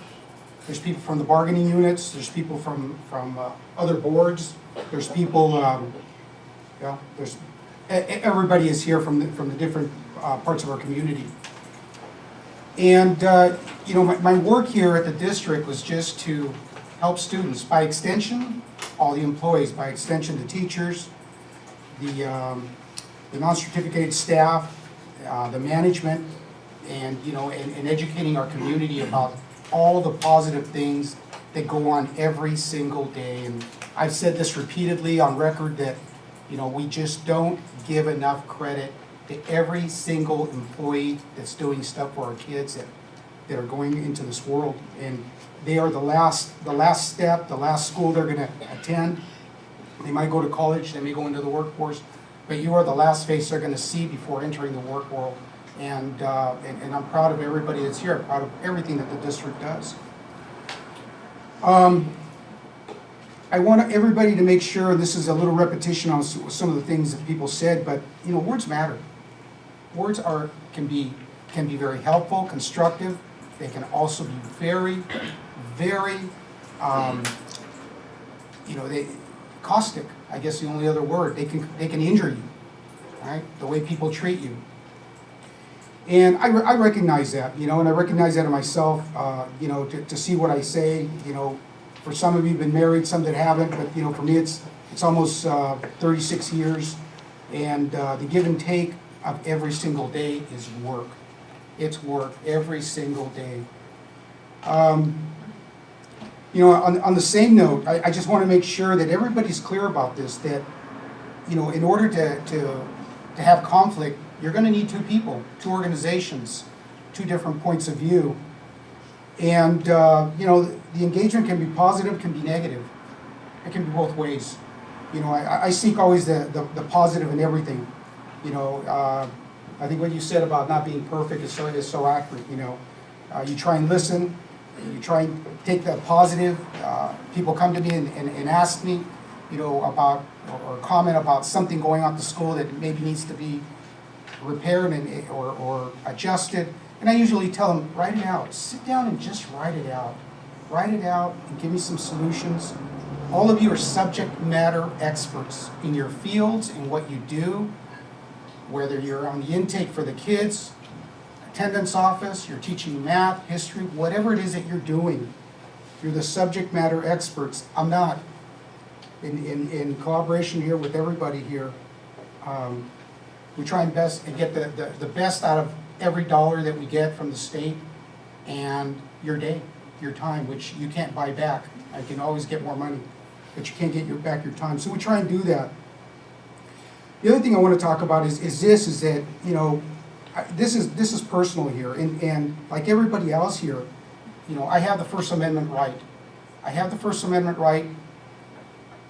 There's people from the bargaining units. There's people from other boards. There's people, everybody is here from the different parts of our community. And you know, my work here at the district was just to help students, by extension, all the employees, by extension, the teachers, the non-certificated staff, the management, and you know, and educating our community about all the positive things that go on every single day. And I've said this repeatedly on record that, you know, we just don't give enough credit to every single employee that's doing stuff for our kids that are going into this world. And they are the last step, the last school they're gonna attend. They might go to college, they may go into the workforce, but you are the last face they're gonna see before entering the work world. And I'm proud of everybody that's here. I'm proud of everything that the district does. I want everybody to make sure, this is a little repetition on some of the things that people said, but you know, words matter. Words can be very helpful, constructive. They can also be very, very, caustic. I guess the only other word. They can injure you, right? The way people treat you. And I recognize that, and I recognize that in myself, to see what I say, for some of you have been married, some that haven't, but, for me it's almost 36 years, and the give and take of every single day is work. It's work every single day. On the same note, I just want to make sure that everybody's clear about this, that, in order to have conflict, you're going to need two people, two organizations, two different points of view. And, the engagement can be positive, can be negative. It can be both ways. I seek always the positive in everything. I think what you said about not being perfect is so accurate. You try and listen, you try and take the positive. People come to me and ask me, about or comment about something going on at the school that maybe needs to be repaired or adjusted. And I usually tell them, write it out. Sit down and just write it out. Write it out and give me some solutions. All of you are subject matter experts in your fields, in what you do, whether you're on the intake for the kids, attendance office, you're teaching math, history, whatever it is that you're doing. You're the subject matter experts. I'm not. In collaboration here with everybody here, we try and get the best out of every dollar that we get from the state and your day, your time, which you can't buy back. I can always get more money, but you can't get back your time. So we try and do that. The other thing I want to talk about is that, this is personal here, and like everybody else here, I have the First Amendment right. I have the First Amendment right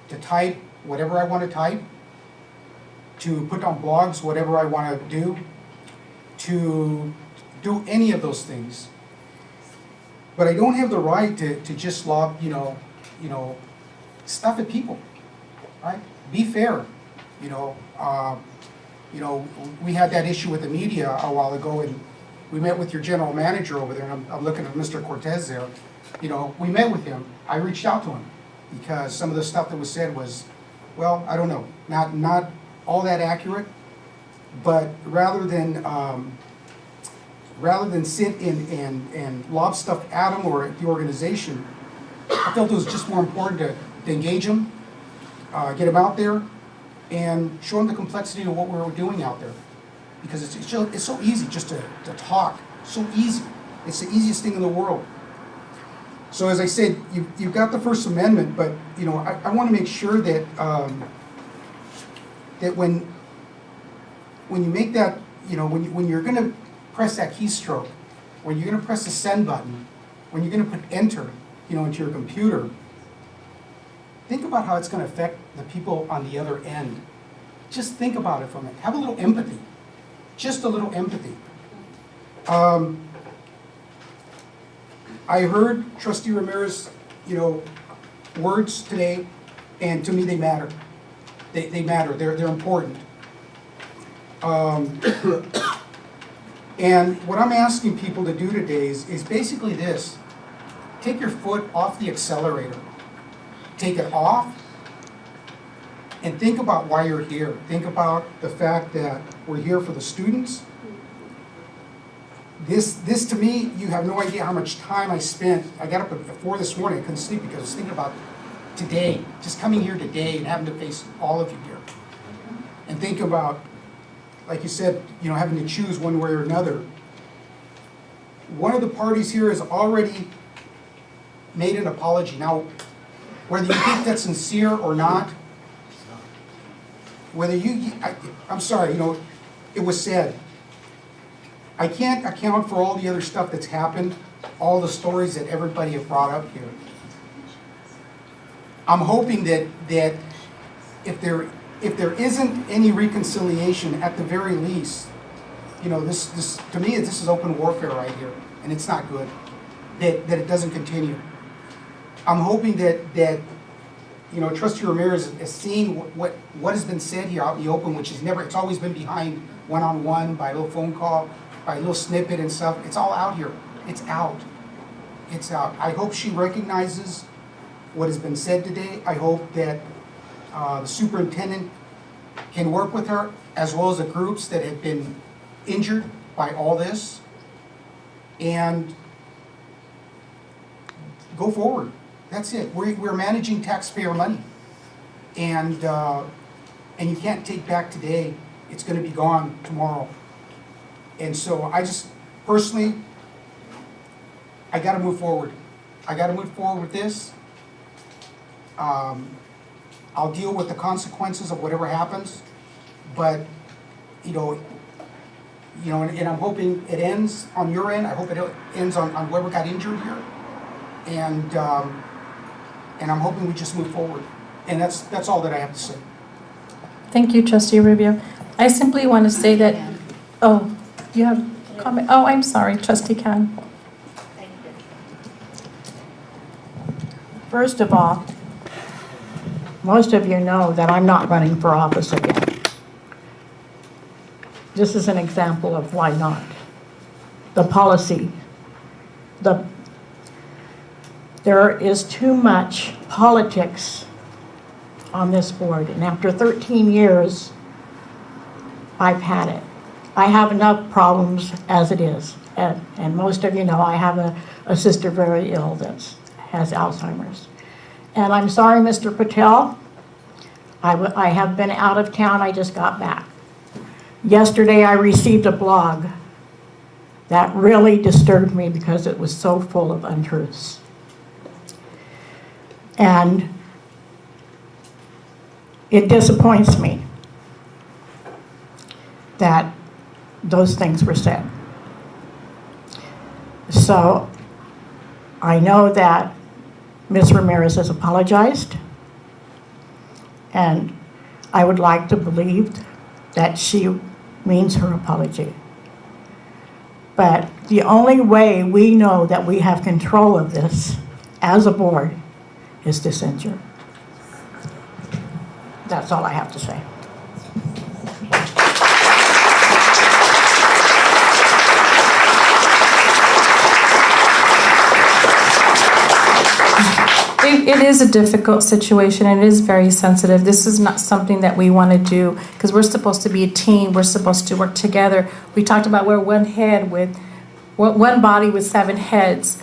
to type whatever I want to type, to put on blogs whatever I want to do any of those things. But I don't have the right to just lob, stuff at people, right? Be fair, we had that issue with the media a while ago, and we met with your general manager over there, and I'm looking at Mr. Cortez there. We met with him. I reached out to him because some of the stuff that was said was, well, I don't know, not all that accurate. But rather than sit and lob stuff at him or at the organization, I felt it was just more important to engage him, get him out there, and show him the complexity of what we're doing out there. Because it's so easy just to talk, so easy. It's the easiest thing in the world. So as I said, you've got the First Amendment, but I want to make sure that that when you make that, when you're going to press that keystroke, when you're going to press the send button, when you're going to put enter, into your computer, think about how it's going to affect the people on the other end. Just think about it for a minute. Have a little empathy. Just a little empathy. I heard Trustee Ramirez, words today, and to me they matter. They matter. They're important. And what I'm asking people to do today is basically this. Take your foot off the accelerator. Take it off and think about why you're here. Think about the fact that we're here for the students. This to me, you have no idea how much time I spent. I got up at 4 this morning. I couldn't sleep because I was thinking about today, just coming here today and having to face all of you here. And think about, like you said, having to choose one way or another. One of the parties here has already made an apology. Now, whether you think that's sincere or not, I'm sorry, it was said. I can't account for all the other stuff that's happened all the stories that everybody have brought up here. I'm hoping that if there isn't any reconciliation, at the very least, you know, this to me, this is open warfare right here, and it's not good. That it doesn't continue. I'm hoping that you know, Trustee Ramirez is seeing what has been said here out in the open, which is never, it's always been behind one-on-one, by a little phone call, by a little snippet and stuff. It's all out here. It's out. It's out. I hope she recognizes what has been said today. I hope that the superintendent can work with her, as well as the groups that have been injured by all this, and go forward. That's it. We're managing taxpayer money, and you can't take back today. It's going to be gone tomorrow. And so I just personally, I got to move forward. I got to move forward with this. I'll deal with the consequences of whatever happens, but you know, and I'm hoping it ends on your end. I hope it ends on whoever got injured here, and I'm hoping we just move forward. And that's all that I have to say. Thank you, Trustee Rubio. I simply want to say that, oh, you have a comment? Oh, I'm sorry, Trustee Khan. First of all, most of you know that I'm not running for office again. This is an example of why not. The policy, there is too much politics on this board, and after 13 years, I've had it. I have enough problems as it is, and most of you know I have a sister very ill that has Alzheimer's. And I'm sorry, Mr. Patel, I have been out of town, I just got back. Yesterday I received a blog that really disturbed me because it was so full of untruths. And it disappoints me that those things were said. So I know that Ms. Ramirez has apologized, and I would like to believe that she means her apology. But the only way we know that we have control of this as a board is to censure. That's all I have to say. It is a difficult situation, and it is very sensitive. This is not something that we want to do, because we're supposed to be a team. We're supposed to work together. We talked about we're one body with 7 heads.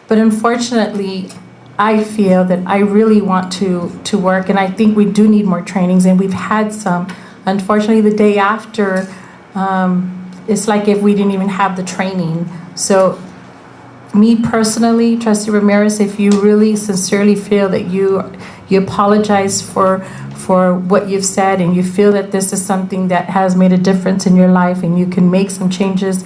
But unfortunately, I feel that I really want to work, and I think we do need more trainings, and we've had some. Unfortunately, the day after, it's like if we didn't even have the training. So me personally, Trustee Ramirez, if you really sincerely feel that you apologize for what you've said, and you feel that this is something that has made a difference in your life and you can make some changes,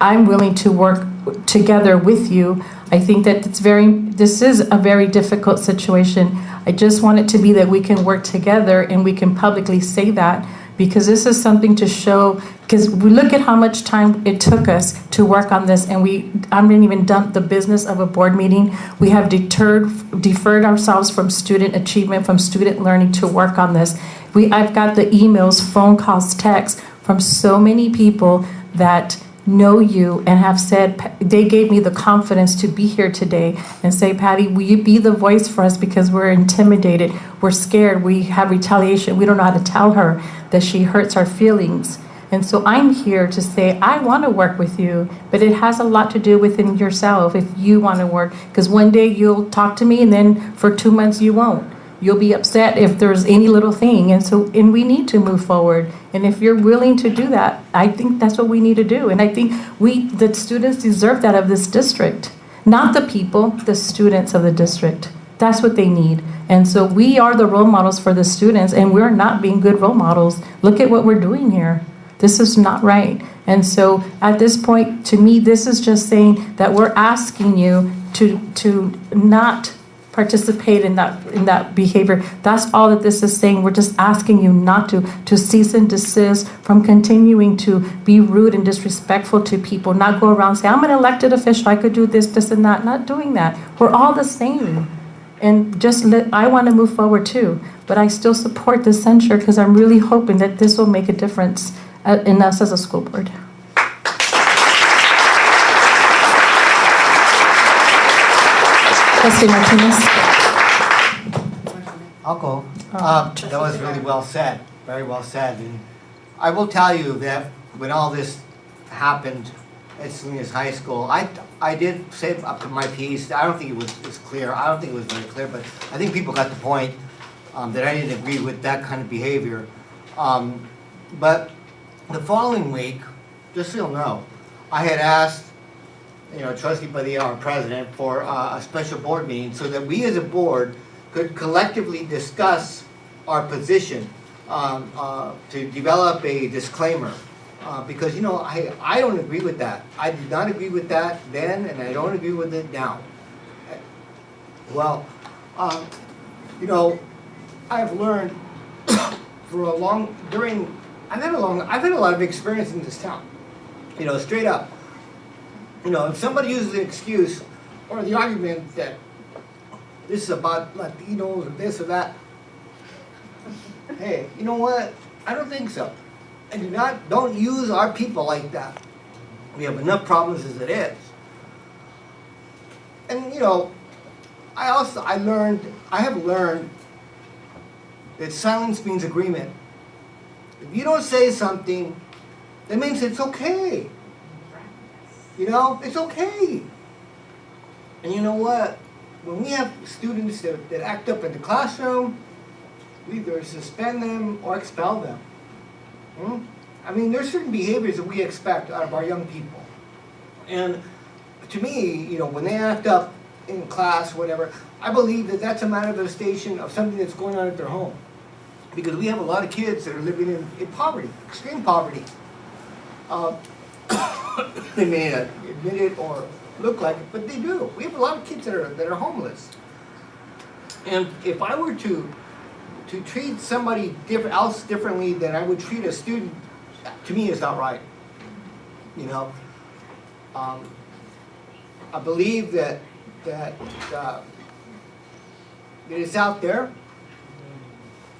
I'm willing to work together with you. I think that this is a very difficult situation. I just want it to be that we can work together and we can publicly say that, because this is something to show, because we look at how much time it took us to work on this, and I haven't even done the business of a board meeting. We have deferred ourselves from student achievement, from student learning to work on this. I've got the emails, phone calls, texts from so many people that know you and have said, they gave me the confidence to be here today and say, Patty, will you be the voice for us, because we're intimidated, we're scared, we have retaliation, we don't know how to tell her that she hurts our feelings. And so I'm here to say, I want to work with you, but it has a lot to do within yourself if you want to work, because one day you'll talk to me and then for 2 months you won't. You'll be upset if there's any little thing. And we need to move forward. And if you're willing to do that, I think that's what we need to do. And I think the students deserve that of this district. Not the people, the students of the district. That's what they need. And so we are the role models for the students, and we're not being good role models. Look at what we're doing here. This is not right. And so at this point, to me, this is just saying that we're asking you to not participate in that behavior. That's all that this is saying. We're just asking you not to cease and desist from continuing to be rude and disrespectful to people, not go around saying, I'm an elected official, I could do this, this, and that. Not doing that. We're all the same. And I want to move forward too, but I still support this censure because I'm really hoping that this will make a difference in us as a school board. Trustee Martinez. I'll go. That was really well said, very well said. And I will tell you that when all this happened at Salinas High School, I did say up to my piece. I don't think it was clear. I don't think it was very clear, but I think people got the point that I didn't agree with that kind of behavior. But the following week, just so you'll know, I had asked, Trustee Padilla, our president, for a special board meeting so that we as a board could collectively discuss our position to develop a disclaimer. Because, I don't agree with that. I did not agree with that then, and I don't agree with it now. Well, I've learned I've had a lot of experience in this town. Straight up. If somebody uses an excuse or the argument that this is about Latinos or this or that, hey, you know what? I don't think so. And don't use our people like that. We have enough problems as it is. And I have learned that silence means agreement. If you don't say something, that means it's okay. It's okay. And you know what? When we have students that act up in the classroom, we either suspend them or expel them. I mean, there's certain behaviors that we expect out of our young people. And to me, when they act up in class, whatever, I believe that that's a manifestation of something that's going on at their home. Because we have a lot of kids that are living in poverty, extreme poverty. They may not admit it or look like it, but they do. We have a lot of kids that are homeless. And if I were to treat somebody else differently than I would treat a student, to me is not right. I believe that it's out there.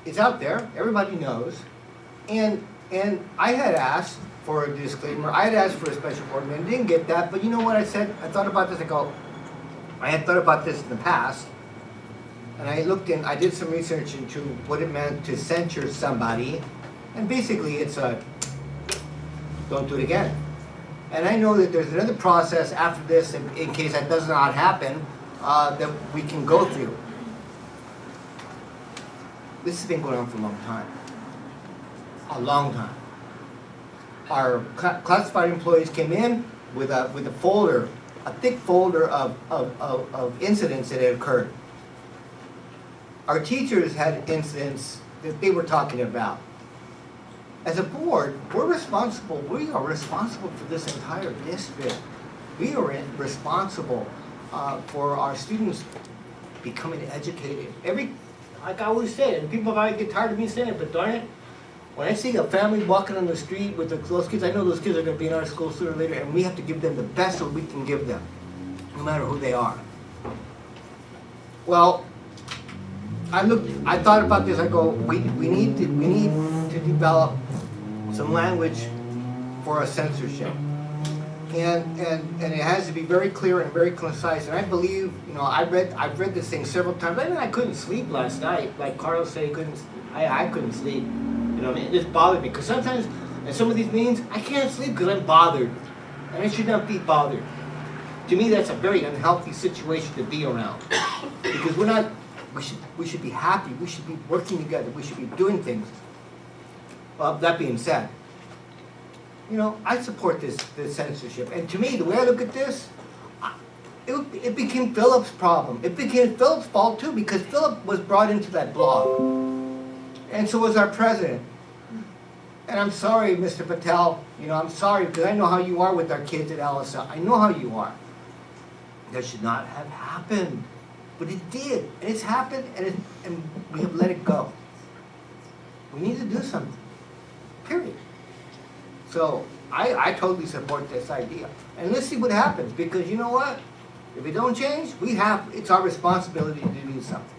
It's out there. Everybody knows. And I had asked for a disclaimer. I had asked for a special board meeting. Didn't get that. But you know what I said? I thought about this. I had thought about this in the past. And I did some research into what it meant to censure somebody. And basically it's don't do it again. And I know that there's another process after this in case that does not happen that we can go through. This has been going on for a long time. A long time. Our classified employees came in with a folder, a thick folder of incidents that had occurred. Our teachers had incidents that they were talking about. As a board, we are responsible for this entire district. We are responsible for our students becoming educated. Like I always say, and people might get tired of me saying it, but darn it, when I see a family walking on the street with those kids, I know those kids are going to be in our school sooner or later, and we have to give them the best that we can give them, no matter who they are. Well, I thought about this. I go, we need to develop some language for a censorship, and it has to be very clear and very concise. And I believe, I've read this thing several times. I mean, I couldn't sleep last night. Like Carlos said, I couldn't sleep. It just bothered me because sometimes in some of these meetings I can't sleep because I'm bothered, and I should not be bothered. To me, that's a very unhealthy situation to be around because we should be happy. We should be working together. We should be doing things. Well, that being said, I support this censorship. And to me, the way I look at this, it became Philip's problem. It became Philip's fault too because Philip was brought into that blog. And so was our president. And I'm sorry, Mr. Patel, I'm sorry, because I know how you are with our kids at LSL. I know how you are. That should not have happened. But it did, and it's happened, and we have let it go. We need to do something, period. So I totally support this idea. And let's see what happens, because you know what? If it don't change, it's our responsibility to do something.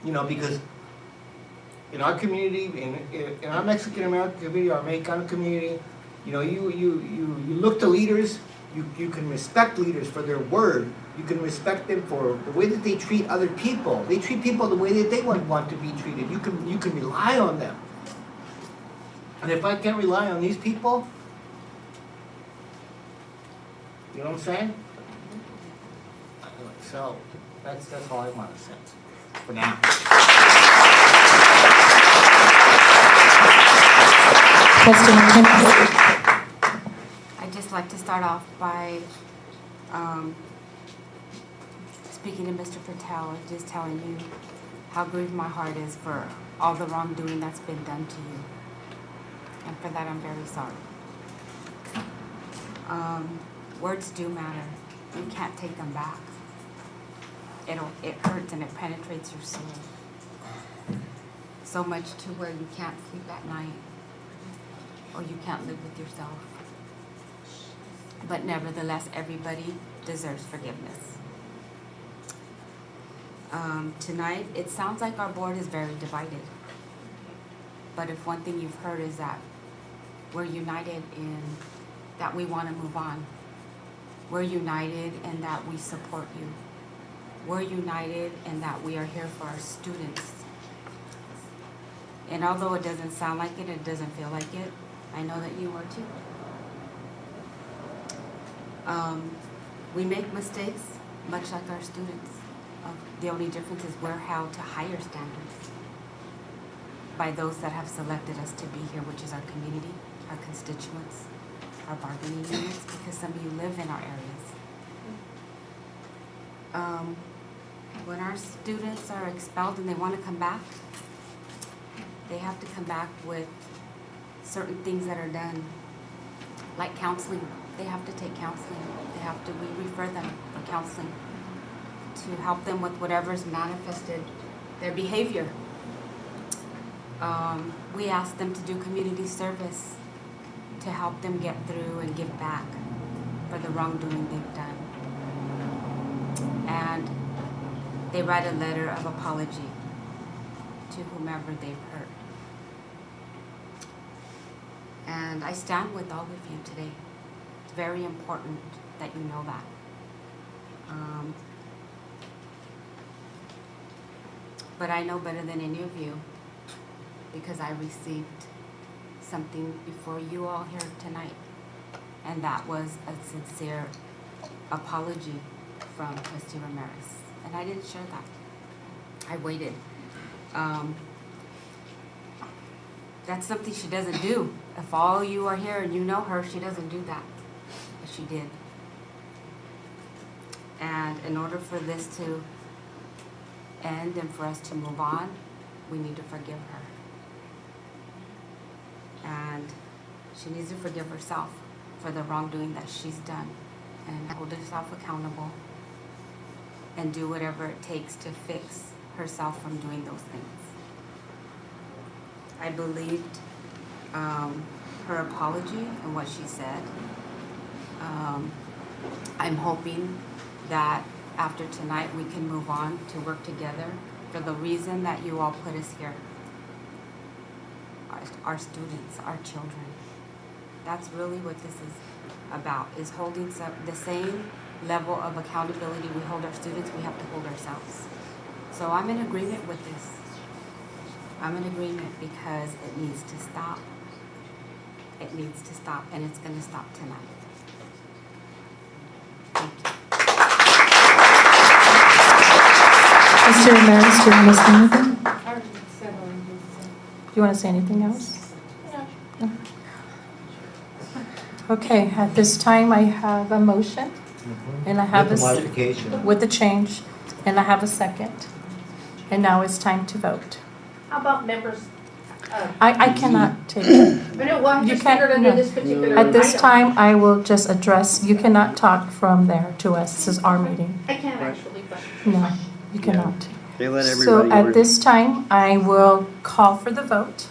Because in our community, in our Mexican American community, our Mexicano community, you look to leaders, you can respect leaders for their word. You can respect them for the way that they treat other people. They treat people the way that they want to be treated. You can rely on them. And if I can't rely on these people, you know what I'm saying? So that's all I want to say for now. I'd just like to start off by speaking to Mr. Patel and just telling you how grieved my heart is for all the wrongdoing that's been done to you. And for that, I'm very sorry. Words do matter. You can't take them back. It hurts and it penetrates your soul. So much to where you can't sleep at night or you can't live with yourself. But nevertheless, everybody deserves forgiveness. Tonight, it sounds like our board is very divided. But if one thing you've heard is that we're united in that we want to move on. We're united in that we support you. We're united in that we are here for our students. And although it doesn't sound like it, it doesn't feel like it, I know that you are too. We make mistakes, much like our students. The only difference is we're held to higher standards by those that have selected us to be here, which is our community, our constituents, our bargaining units, because some of you live in our areas. When our students are expelled and they want to come back, they have to come back with certain things that are done, like counseling. They have to take counseling. We refer them for counseling to help them with whatever's manifested their behavior. We ask them to do community service to help them get through and give back for the wrongdoing they've done. And they write a letter of apology to whomever they've hurt. And I stand with all of you today. It's very important that you know that. But I know better than any of you because I received something before you all here tonight. And that was a sincere apology from Trustee Ramirez. And I didn't share that. I waited. That's something she doesn't do. If all you are here and you know her, she doesn't do that. But she did. And in order for this to end and for us to move on, we need to forgive her. And she needs to forgive herself for the wrongdoing that she's done and hold herself accountable and do whatever it takes to fix herself from doing those things. I believed her apology and what she said. I'm hoping that after tonight we can move on to work together for the reason that you all put us here. Our students, our children. That's really what this is about, is holding the same level of accountability we hold our students, we have to hold ourselves. So I'm in agreement with this. I'm in agreement because it needs to stop. It needs to stop, and it's going to stop tonight. Thank you. Mr. Ramirez, do you want to say anything? Do you want to say anything else? No. Okay, at this time I have a motion, and I have With the modification. with the change, and I have a second. And now it's time to vote. How about members I cannot take it. But no, well, I'm You just can't- figured under no. this particular At this item. time, I will just address, you cannot talk from there to us. This is our meeting. I can actually, but. No, you cannot. They let So everybody. at this time, I will call for the vote.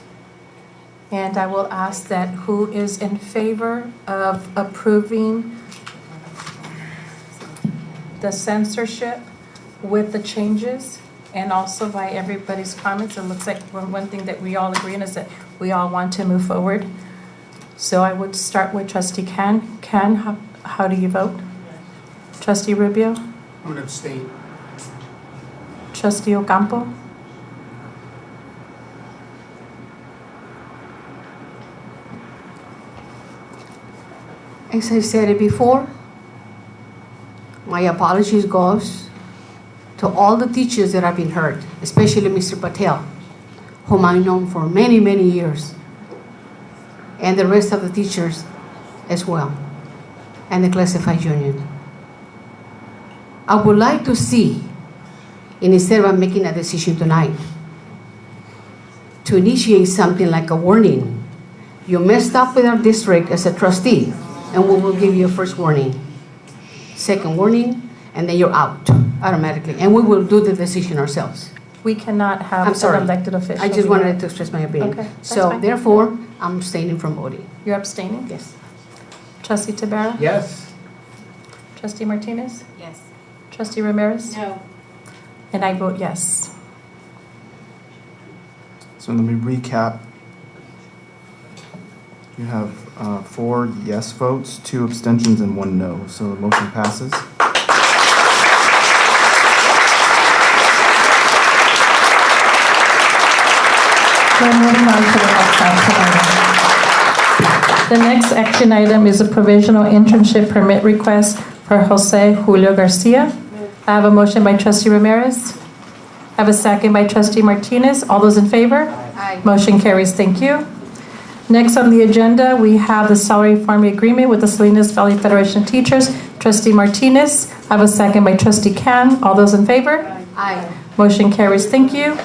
And I will ask that who is in favor of approving the censorship with the changes and also by everybody's comments. It looks like one thing that we all agree on is that we all want to move forward. So I would start with Trustee Can. Can, how do you vote? Trustee Rubio? I'm going to abstain. Trustee Ocampo? As I said it before, my apologies goes to all the teachers that have been hurt, especially Mr. Patel, whom I've known for many, many years, and the rest of the teachers as well, and the classified union. I would like to see, and instead of making a decision tonight, to initiate something like a warning. You messed up with our district as a trustee, and we will give you a first warning, second warning, and then you're out automatically. And we will do the decision ourselves. We cannot have I'm sorry. an elected official. I just wanted to express my opinion. Okay, that's So fine. therefore, I'm abstaining from voting. You're abstaining? Yes. Trustee Tabara? Yes. Trustee Martinez? Yes. Trustee Ramirez? No. And I vote yes. So let me recap. You have 4 yes votes, 2 abstentions, and 1 no. So the motion passes. We're moving on to the next action item. The next action item is a provisional internship permit request for Jose Julio Garcia. I have a motion by Trustee Ramirez. I have a second by Trustee Martinez. All those in favor? Aye. Motion carries. Thank you. Next on the agenda, we have the salary farming agreement with the Salinas Valley Federation of Teachers. Trustee Martinez. I have a second by Trustee Can. All those in favor? Aye. Motion carries. Thank you.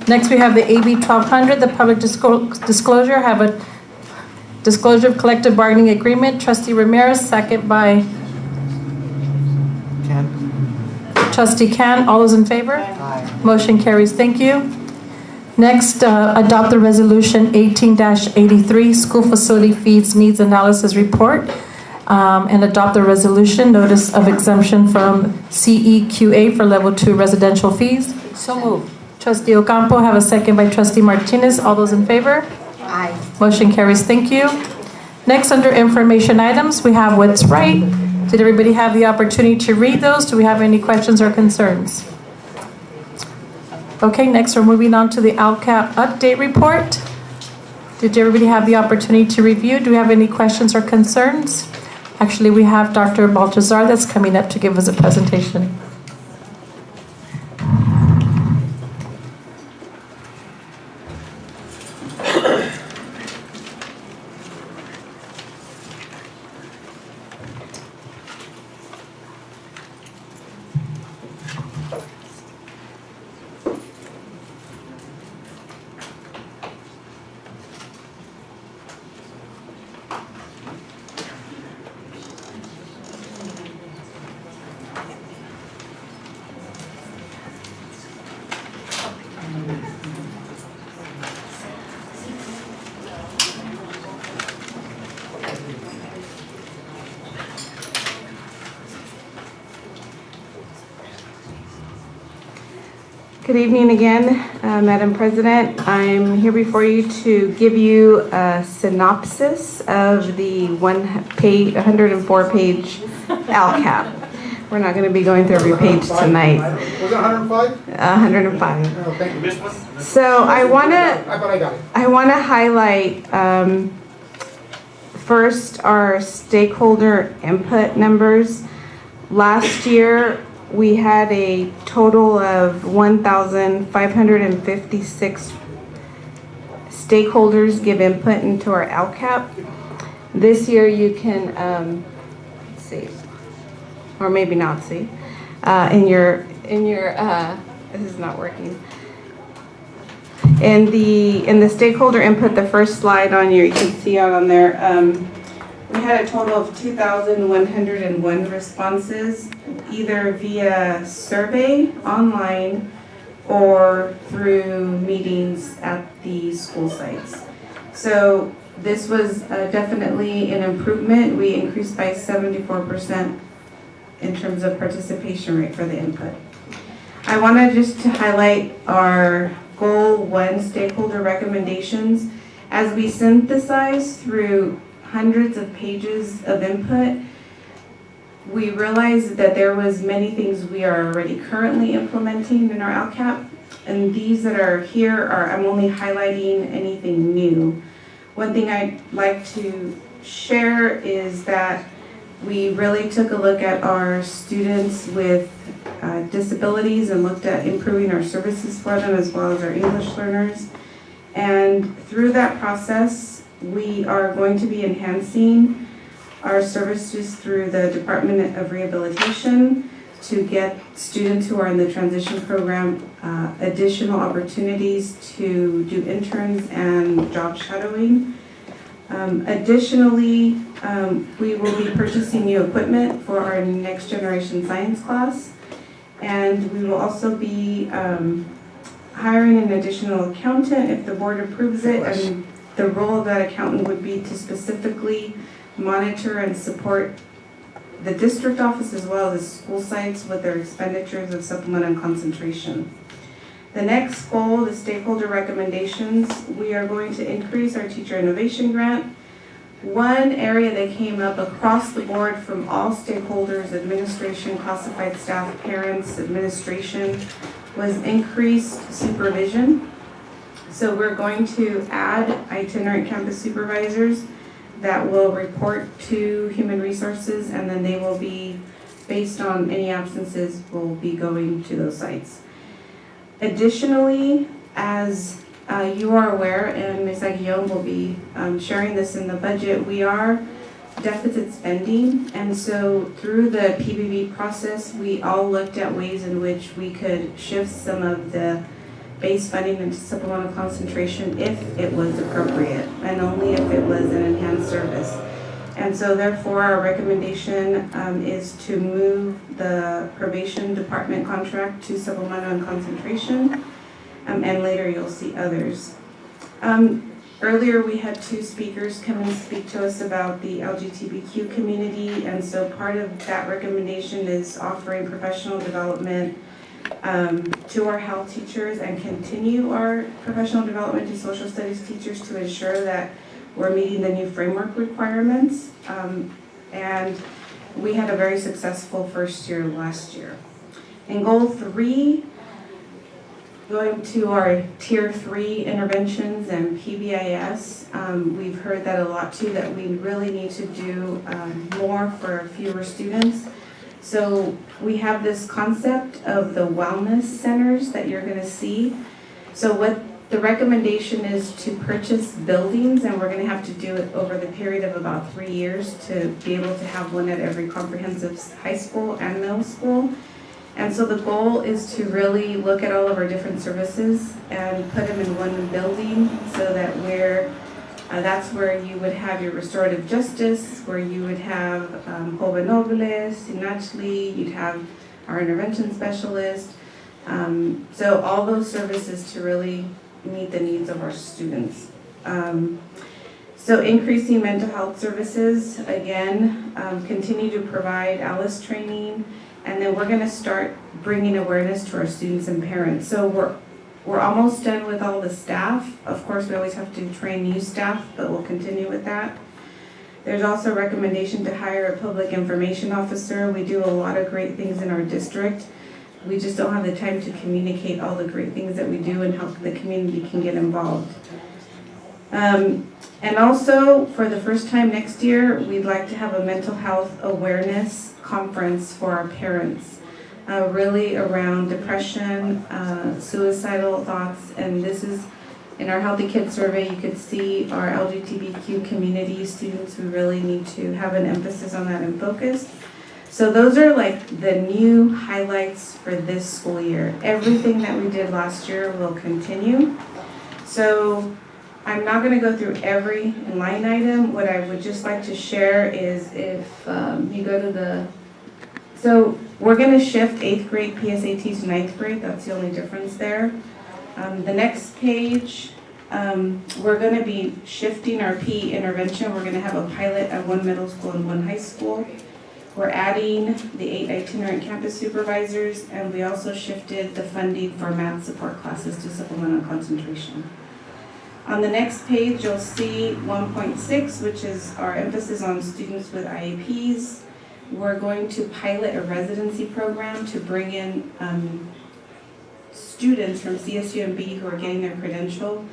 Next, we have the AB 1200, the public disclosure. I have a disclosure of collective bargaining agreement. Trustee Ramirez, second by Can? Trustee Can. All those in favor? Aye. Motion carries. Thank you. Next, adopt the resolution 18-83, school facility fees needs analysis report, and adopt the resolution notice of exemption from CEQA for level 2 residential fees. So moved. Trustee Ocampo, have a second by Trustee Martinez. All those in favor? Aye. Motion carries. Thank you. Next, under information items, we have what's right. Did everybody have the opportunity to read those? Do we have any questions or concerns? Okay, next we're moving on to the LCAP update report. Did everybody have the opportunity to review? Do we have any questions or concerns? Actually, we have Dr. Baltazar that's coming up to give us a presentation. Good evening again, Madam President. I'm here before you to give you a synopsis of the 104-page LCAP. We're not going to be going through every page tonight. Was it 105? 105. Oh, thank you. Missed one? So I want I thought I got it. to highlight first our stakeholder input numbers. Last year, we had a total of 1,556 stakeholders give input into our LCAP. This year you can see, or maybe not see, in your this is not working. In the stakeholder input, the first slide on you can see out on there, we had a total of 2,101 responses, either via survey, online, or through meetings at the school sites. So this was definitely an improvement. We increased by 74% in terms of participation rate for the input. I wanted just to highlight our Goal 1 stakeholder recommendations. As we synthesize through hundreds of pages of input, we realized that there was many things we are already currently implementing in our LCAP, and these that are here I'm only highlighting anything new. One thing I'd like to share is that we really took a look at our students with disabilities and looked at improving our services for them as well as our English learners. And through that process, we are going to be enhancing our services through the Department of Rehabilitation to get students who are in the transition program additional opportunities to do interns and job shadowing. Additionally, we will be purchasing new equipment for our next generation science class, and we will also be hiring an additional accountant if the board approves it, and the role of that accountant would be to specifically monitor and support the district office as well as the school sites with their expenditures of supplement and concentration. The next goal, the stakeholder recommendations, we are going to increase our teacher innovation grant. One area that came up across the board from all stakeholders, administration, classified staff, parents, administration, was increased supervision. So we're going to add itinerant campus supervisors that will report to human resources, and then they will be, based on any absences, will be going to those sites. Additionally, as you are aware, and Ms. Aguillon will be sharing this in the budget, we are deficit spending, and so through the PBB process, we all looked at ways in which we could shift some of the base funding into supplemental concentration if it was appropriate, and only if it was an enhanced service. And so therefore, our recommendation is to move the probation department contract to supplemental and concentration, and later you'll see others. Earlier, we had two speakers come and speak to us about the LGBTQ community, and so part of that recommendation is offering professional development to our health teachers and continue our professional development to social studies teachers to ensure that we're meeting the new framework requirements. And we had a very successful first year last year. In goal 3, going to our tier 3 interventions and PBIS, we've heard that a lot too, that we really need to do more for fewer students. So we have this concept of the wellness centers that you're going to see. So what the recommendation is to purchase buildings, and we're going to have to do it over the period of about 3 years to be able to have one at every comprehensive high school and middle school. And so the goal is to really look at all of our different services and put them in one building so that that's where you would have your restorative justice, where you would have Joven Nobles, Sinachli, you'd have our intervention specialist. So all those services to really meet the needs of our students. So increasing mental health services, again, continue to provide ALICE training, and then we're going to start bringing awareness to our students and parents. So we're almost done with all the staff. Of course, we always have to train new staff, but we'll continue with that. There's also a recommendation to hire a public information officer. We do a lot of great things in our district. We just don't have the time to communicate all the great things that we do and how the community can get involved. And also, for the first time next year, we'd like to have a mental health awareness conference for our parents, really around depression, suicidal thoughts, and this is in our Healthy Kids survey. You could see our LGBTQ community students who really need to have an emphasis on that and focus. So those are like the new highlights for this school year. Everything that we did last year will continue. So I'm not going to go through every line item. What I would just like to share is if you go to the, so we're going to shift 8th grade PSAT to 9th grade. That's the only difference there. The next page, we're going to be shifting our PE intervention. We're going to have a pilot at one middle school and one high school. We're adding the 8 itinerant campus supervisors, and we also shifted the funding for math support classes to supplemental concentration. On the next page, you'll see 1.6, which is our emphasis on students with IEPs. We're going to pilot a residency program to bring in students from CSU and B who are getting their credential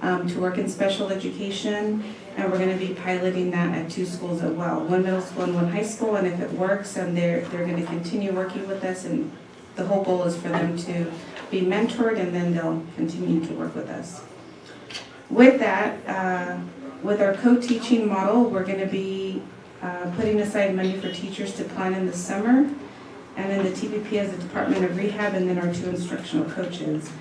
to work in special education, and we're going to be piloting that at 2 schools as well, one middle school and one high school, and if it works, and they're going to continue working with us, and the whole goal is for them to be mentored, and then they'll continue to work with us. With that, with our co-teaching model, we're going to be putting aside money for teachers to plan in the summer, and then the TPP as the Department of Rehab, and then our 2 instructional coaches.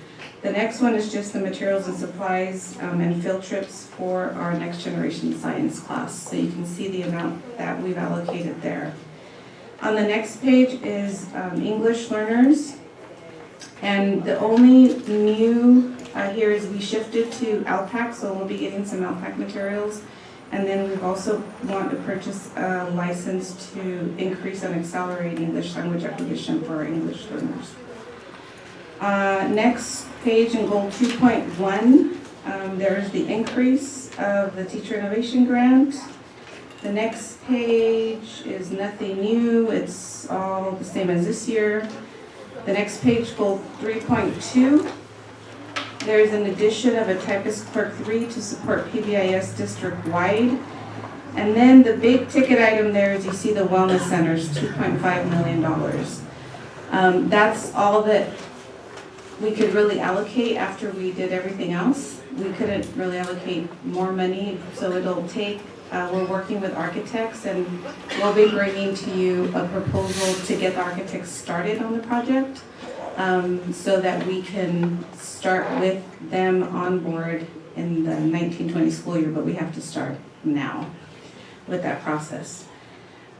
The next one is just the materials and supplies and field trips for our next generation science class. So you can see the amount that we've allocated there. On the next page is English learners. And the only new here is we shifted to LPAC, so we'll be getting some LPAC materials. And then we've also want to purchase a license to increase and accelerate English language acquisition for our English learners. Next page in goal 2.1, there's the increase of the teacher innovation grant. The next page is nothing new, it's all the same as this year. The next page, goal 3.2, there's an addition of a typist clerk 3 to support PBIS district-wide. And then the big ticket item there is you see the wellness centers, $2.5 million. That's all that we could really allocate after we did everything else. We couldn't really allocate more money, so it'll take, we're working with architects, and we'll be bringing to you a proposal to get the architects started on the project so that we can start with them on board in the 1920 school year, but we have to start now with that process.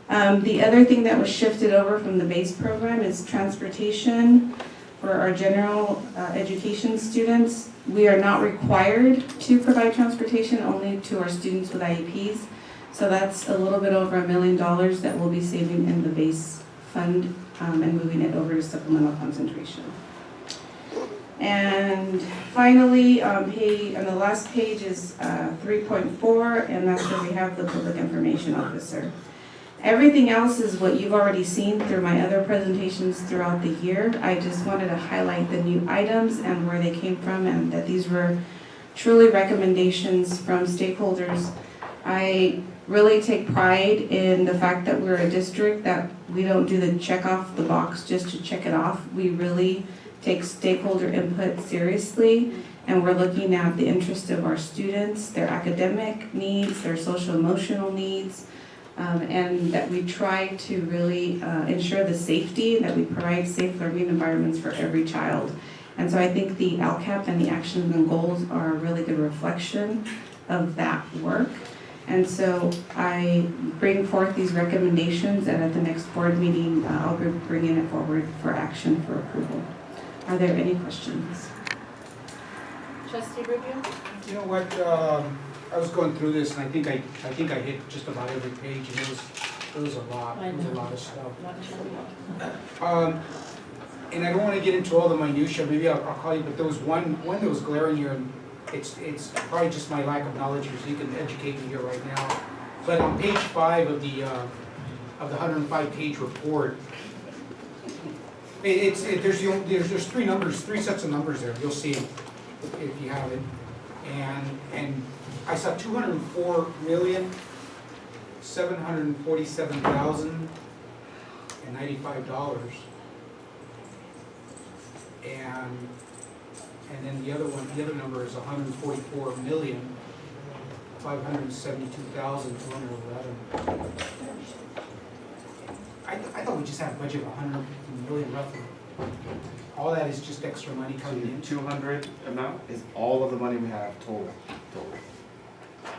The other thing that was shifted over from the base program is transportation. For our general education students, we are not required to provide transportation, only to our students with IEPs. So that's a little bit over $1 million that we'll be saving in the base fund and moving it over to supplemental concentration. And finally, on the last page is 3.4, and that's where we have the public information officer. Everything else is what you've already seen through my other presentations throughout the year. I just wanted to highlight the new items and where they came from, and that these were truly recommendations from stakeholders. I really take pride in the fact that we're a district that we don't do the check off the box just to check it off. We really take stakeholder input seriously, and we're looking at the interest of our students, their academic needs, their social emotional needs, and that we try to really ensure the safety, that we provide safe learning environments for every child. And so I think the LCAP and the actions and goals are a really good reflection of that work. And so I bring forth these recommendations, and at the next board meeting, I'll be bringing it forward for action for approval. Are there any questions? Trustee Rubio? You know what, I was going through this, and I think I hit just about every page, and it was a lot. It was a lot of stuff. And I don't want to get into all the minutia. Maybe I'll call you, but there was one that was glaring here, and it's probably just my lack of knowledge, so you can educate me here right now. But on page 5 of the 105-page report, there's 3 numbers, 3 sets of numbers there. You'll see if you have it, and I saw $204,747,095, and then the other number is $144,572,211. I thought we just had a budget of $100 million roughly. All that is just extra money coming in? 200 amount is all of the money we have total.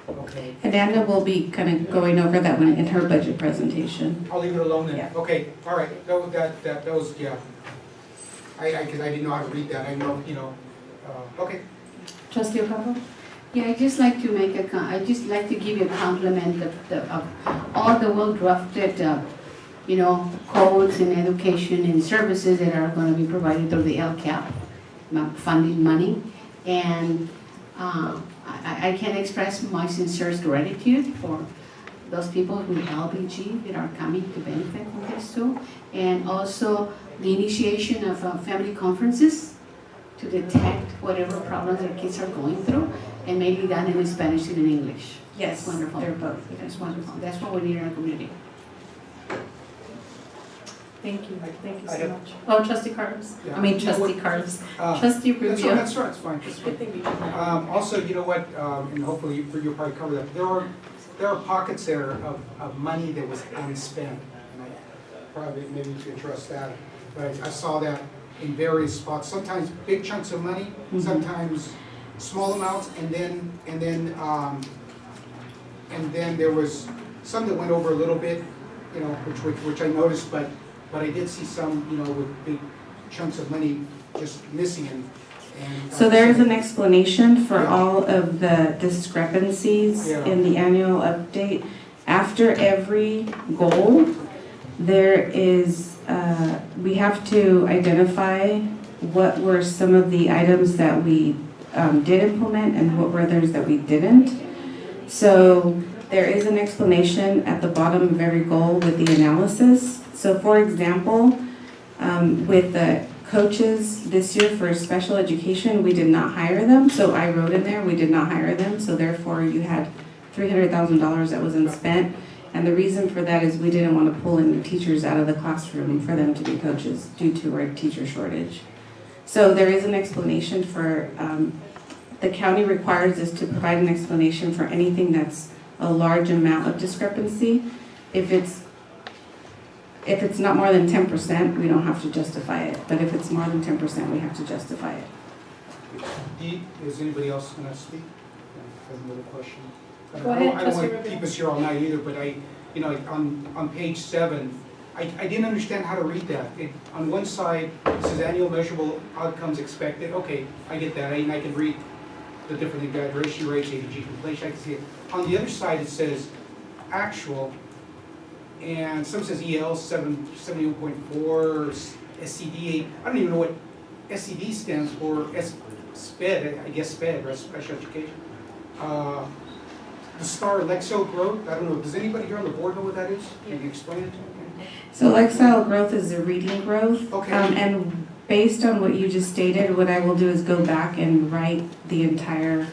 Okay. And Anna will be kind of going over that one in her budget presentation. I'll leave it alone then. Yeah. Okay, all right, that was, yeah. Because I didn't know how to read that, I know, okay. Trustee Ocampo? Yeah, I just like to make I just like to give you a compliment of all the well-drafted, codes and education and services that are going to be provided through the LCAP funding money. And I can express my sincere gratitude for those people who LBG that are coming to benefit from this too. And also the initiation of family conferences to detect whatever problems their kids are going through, and maybe done in Spanish and in English. Yes, That's wonderful. they're both. That's wonderful. That's what we need in our community. Thank you I so have- much. Oh, trustee Carves. Yeah. I mean, You know trustee what? Carves. Trustee Rubio. That's right, it's fine. It's fine. Also, you know what, and hopefully you'll probably cover that, there are pockets there of money that was unspent. And I probably, maybe you can trust that, but I saw that in various spots, sometimes big chunks of money, sometimes small amounts, and then there was some that went over a little bit, which I noticed, but I did see some, with big chunks of money just missing. And So there is an explanation for all of the discrepancies in the annual update. After every goal, there is, we have to identify what were some of the items that we did implement and what were others that we didn't. So there is an explanation at the bottom of every goal with the analysis. So for example, with the coaches this year for special education, we did not hire them. So I wrote in there, we did not hire them. So therefore you had $300,000 that was unspent. And the reason for that is we didn't want to pull in the teachers out of the classroom for them to be coaches due to our teacher shortage. So there is an explanation for, the county requires us to provide an explanation for anything that's a large amount of discrepancy. If it's not more than 10%, we don't have to justify it. But if it's more than 10%, we have to justify it. Is anybody else going to speak? Has another question? Go ahead, I don't want Trustee to keep us here all night either, but on page 7, I didn't understand how to read that. On one side, it says annual measurable outcomes expected. Okay, I get that, and I can read the different exaggeration rates, ADG completion, I can see it. On the other side, it says actual, and some says EL 71.4, SCD 8. I don't even know what SCD stands for. SPED, I guess SPED, right? Special education. The star Lexo growth, I don't know, does anybody here on the board know what that is? Can you explain it to me? So lifestyle growth is the reading growth. Okay. And based on what you just stated, what I will do is go back and write the entire,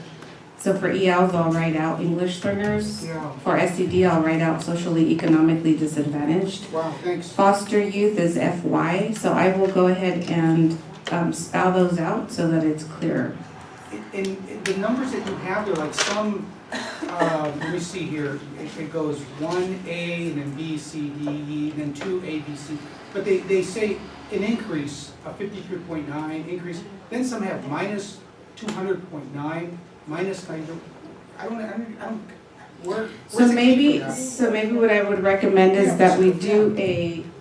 so for ELs, I'll write out English learners. Yeah. For SED, I'll write out socially, economically disadvantaged. Wow, thanks. Foster youth is FY, so I will go ahead and spell those out so that it's clearer. In the numbers that you have, they're like some, let me see here, it goes 1A and then B, C, D, E, and then 2A, B, C. But they say an increase of 53.9, increase, then some have minus 200.9, minus 90. I don't, where's So the key for that? maybe what I would recommend is that we do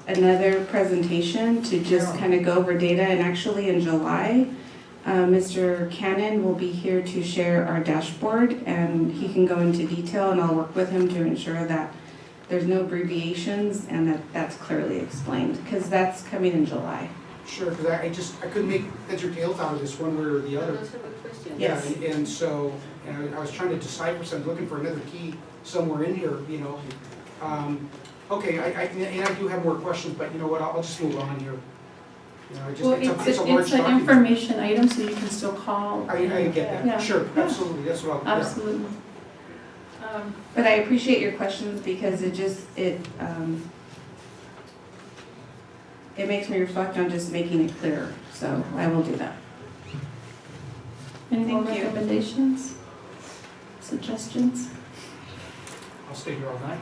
another presentation to just kind of go over data, and actually in July, Mr. Cannon will be here to share our dashboard, and he can go into detail, and I'll work with him to ensure that there's no abbreviations and that that's clearly explained, because that's coming in July. Sure, because I couldn't make heads or tails out of this one way or the other. Yes. Yeah, and so, I was trying to decipher something, looking for another key somewhere in here, Okay, and I do have more questions, but you know what, I'll just move on here. It's a large It's an document. information item, so you can still call. I get that, Yeah. sure, absolutely, that's what I'll. Absolutely. But I appreciate your questions because it makes me reflect on just making it clearer, so I will do that. Any more Thank you. recommendations? Suggestions? I'll stay here all night.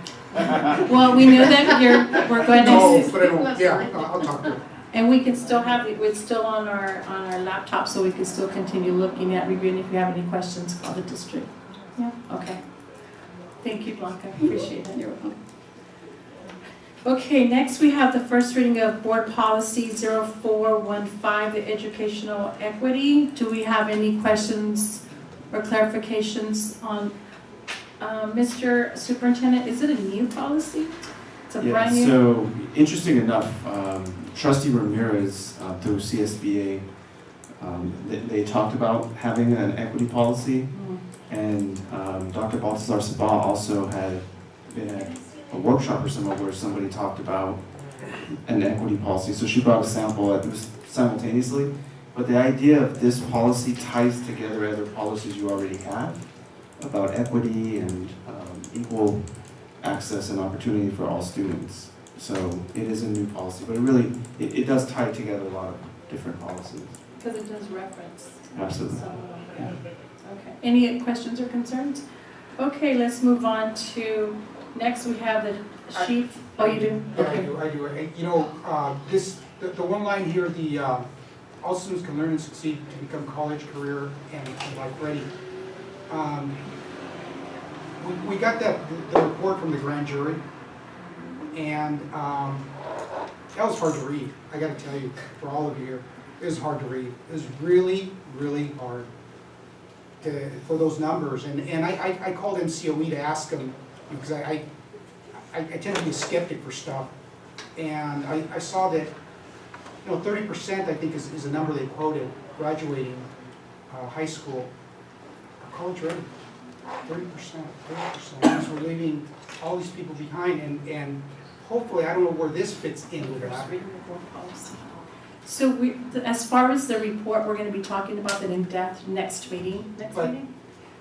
Well, we knew that we're going to. No, but I don't, yeah, I'll talk to her. And we can still have it, it's still on our laptop, so we can still continue looking at reviewing. If you have any questions, call the district. Yeah, okay. Thank you, Blanca, appreciate it. You're welcome. Okay, next we have the first reading of Board Policy 0415, the educational equity. Do we have any questions or clarifications on, Mr. Superintendent, is it a new policy? It's a brand new? So interesting enough, Trustee Ramirez through CSBA, they talked about having an equity policy, and Dr. Baltazar Sabah also had been at a workshop or somewhere where somebody talked about an equity policy. So she brought a sample simultaneously, but the idea of this policy ties together other policies you already have about equity and equal access and opportunity for all students. So it is a new policy, but it does tie together a lot of different policies. Because it does reference. Absolutely. Yeah. Okay. Any questions or concerns? Okay, let's move on to, next we have the sheet. Oh, you do? Yeah, Okay. I do. You know, the one line here, all students can learn and succeed to become college, career, and life ready. We got the report from the grand jury, and that was hard to read. I got to tell you, for all of you here, it was hard to read. It was really, really hard for those numbers. And I called NCOE to ask them, because I tend to be a skeptic for stuff, and I saw that 30% I think is the number they quoted graduating high school are college ready. 30%. Because we're leaving all these people behind, and hopefully, I don't know where this fits in with that. So as far as the report, we're going to be talking about that in depth next meeting.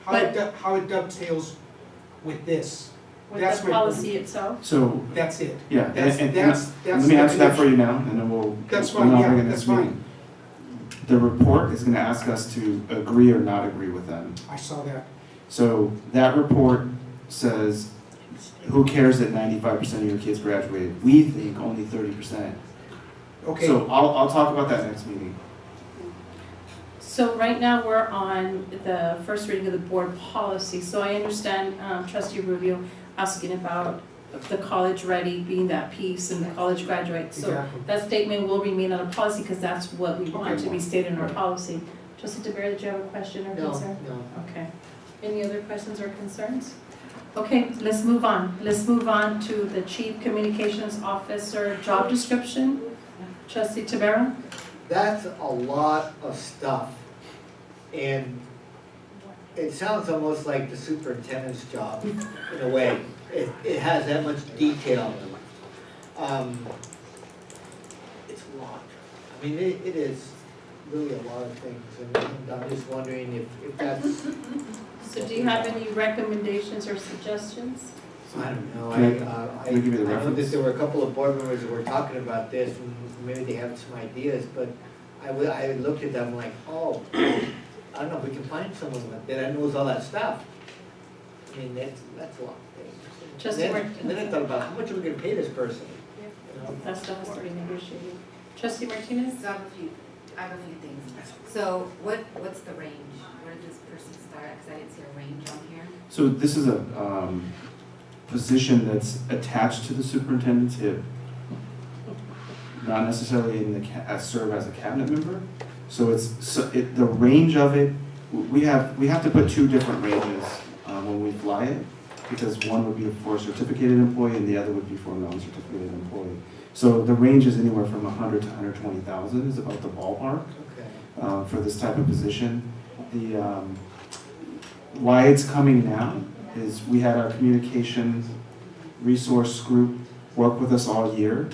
How it dovetails with this. With That's the policy itself? So that's it. Yeah, That's let me answer that for you now, and then we'll. That's fine, we'll yeah, bring it that's next meeting. The report is going to ask us to agree or not agree with them. I saw that. So that report says, who cares that 95% of your kids graduated? We think only 30%. Okay. So I'll talk about that next meeting. So right now, we're on the first reading of the board policy. So I understand Trustee Rubio asking about the college ready being that piece and the college graduate. So Exactly. that statement will remain on a policy because that's what we want to be stated in our policy. Trustee DeBear, did you have a question or concern? No. Okay. Any other questions or concerns? Okay, let's move on. Let's move on to the Chief Communications Officer job description. Trustee Tabera? That's a lot of stuff. And it sounds almost like the superintendent's job in a way. It has that much detail. It's a lot. I mean, it is really a lot of things. And I'm just wondering if that's. So do you have any recommendations or suggestions? I don't know. Can I give you the I know that reference? there were a couple of board members that were talking about this, and maybe they have some ideas, but I looked at them like, oh, I don't know if we can find someone that knows all that stuff. I mean, that's a lot of things. And then I thought about, how much are we gonna pay this person? You know? That stuff has to be negotiated. Trustee Martinez? So I have a few things. So what's the range? Where did this person start? Because I didn't see a range on here. So this is a position that's attached to the superintendent's hip, not necessarily serve as a cabinet member. So the range of it, we have to put two different ranges when we fly it, because one would be for a certificated employee and the other would be for a non-certificated employee. So the range is anywhere from 100 to 120,000 is about the ballpark for this type of position. Why it's coming now is we had our communications resource group work with us all year.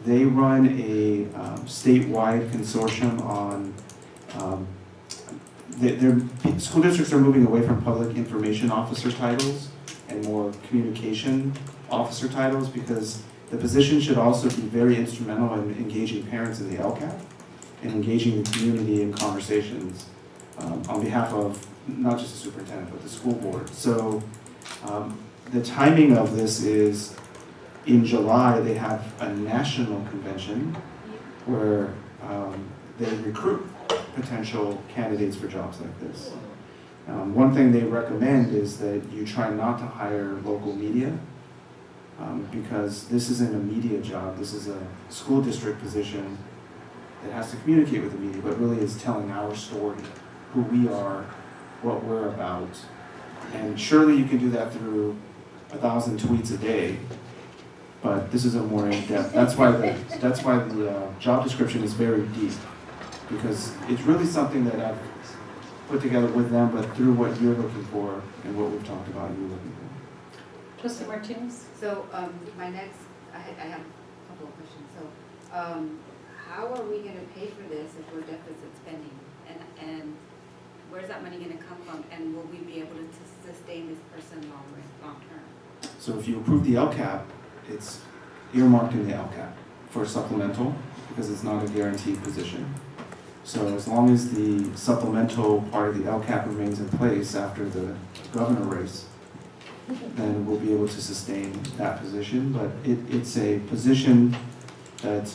They run a statewide consortium on, their school districts are moving away from public information officer titles and more communication officer titles, because the position should also be very instrumental in engaging parents in the LCAP and engaging the community in conversations on behalf of not just the superintendent, but the school board. So the timing of this is in July, they have a national convention where they recruit potential candidates for jobs like this. One thing they recommend is that you try not to hire local media, because this isn't a media job. This is a school district position that has to communicate with the media, but really is telling our story, who we are, what we're about. And surely you can do that through 1,000 tweets a day, but this is a more in-depth. That's why the job description is very deep, because it's really something that I've put together with them, but through what you're looking for and what we've talked about you're looking for. Trustee Martinez? So, I have a couple of questions. So, how are we gonna pay for this if we're deficit spending? And where's that money gonna come from? And will we be able to sustain this person long term? So if you approve the LCAP, it's earmarked in the LCAP for supplemental, because it's not a guaranteed position. So as long as the supplemental part of the LCAP remains in place after the governor race, then we'll be able to sustain that position. But it's a position that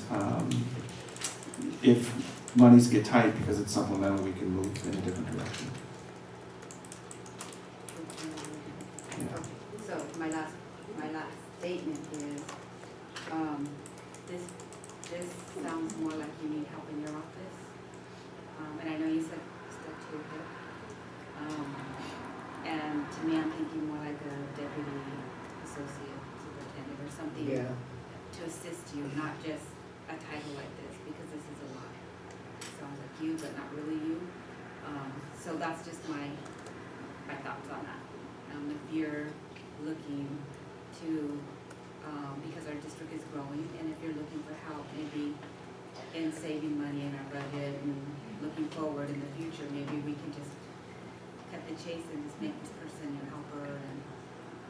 if monies get tight because it's supplemental, we can move in a different direction. Yeah. So my last statement is, this sounds more like you need help in your office. And I know you said stuck to your hip. And to me, I'm thinking more like a deputy associate superintendent or something to assist you, not just a title like this, because this is a lot. It sounds like you, but not really you. So that's just my thoughts on that. If you're looking to, because our district is growing, and if you're looking for help, maybe in saving money in our budget and looking forward in the future, maybe we can just cut the chase and just make this person your helper and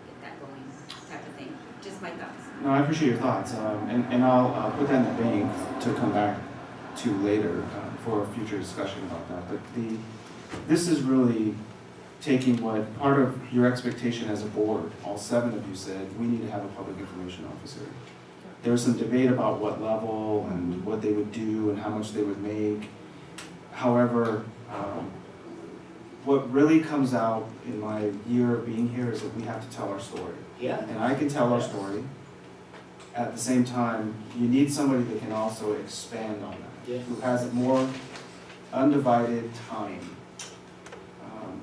get that going, type of thing. Just my thoughts. No, I appreciate your thoughts, and I'll put that in the bank to come back to later for a future discussion about that. But this is really taking what part of your expectation as a board, all 7 of you said, we need to have a public information officer. There was some debate about what level and what they would do and how much they would make. However, what really comes out in my year of being here is that we have to tell our story. Yeah. And I can tell our story. At the same time, you need somebody that can also expand on that, Yeah. who has more undivided time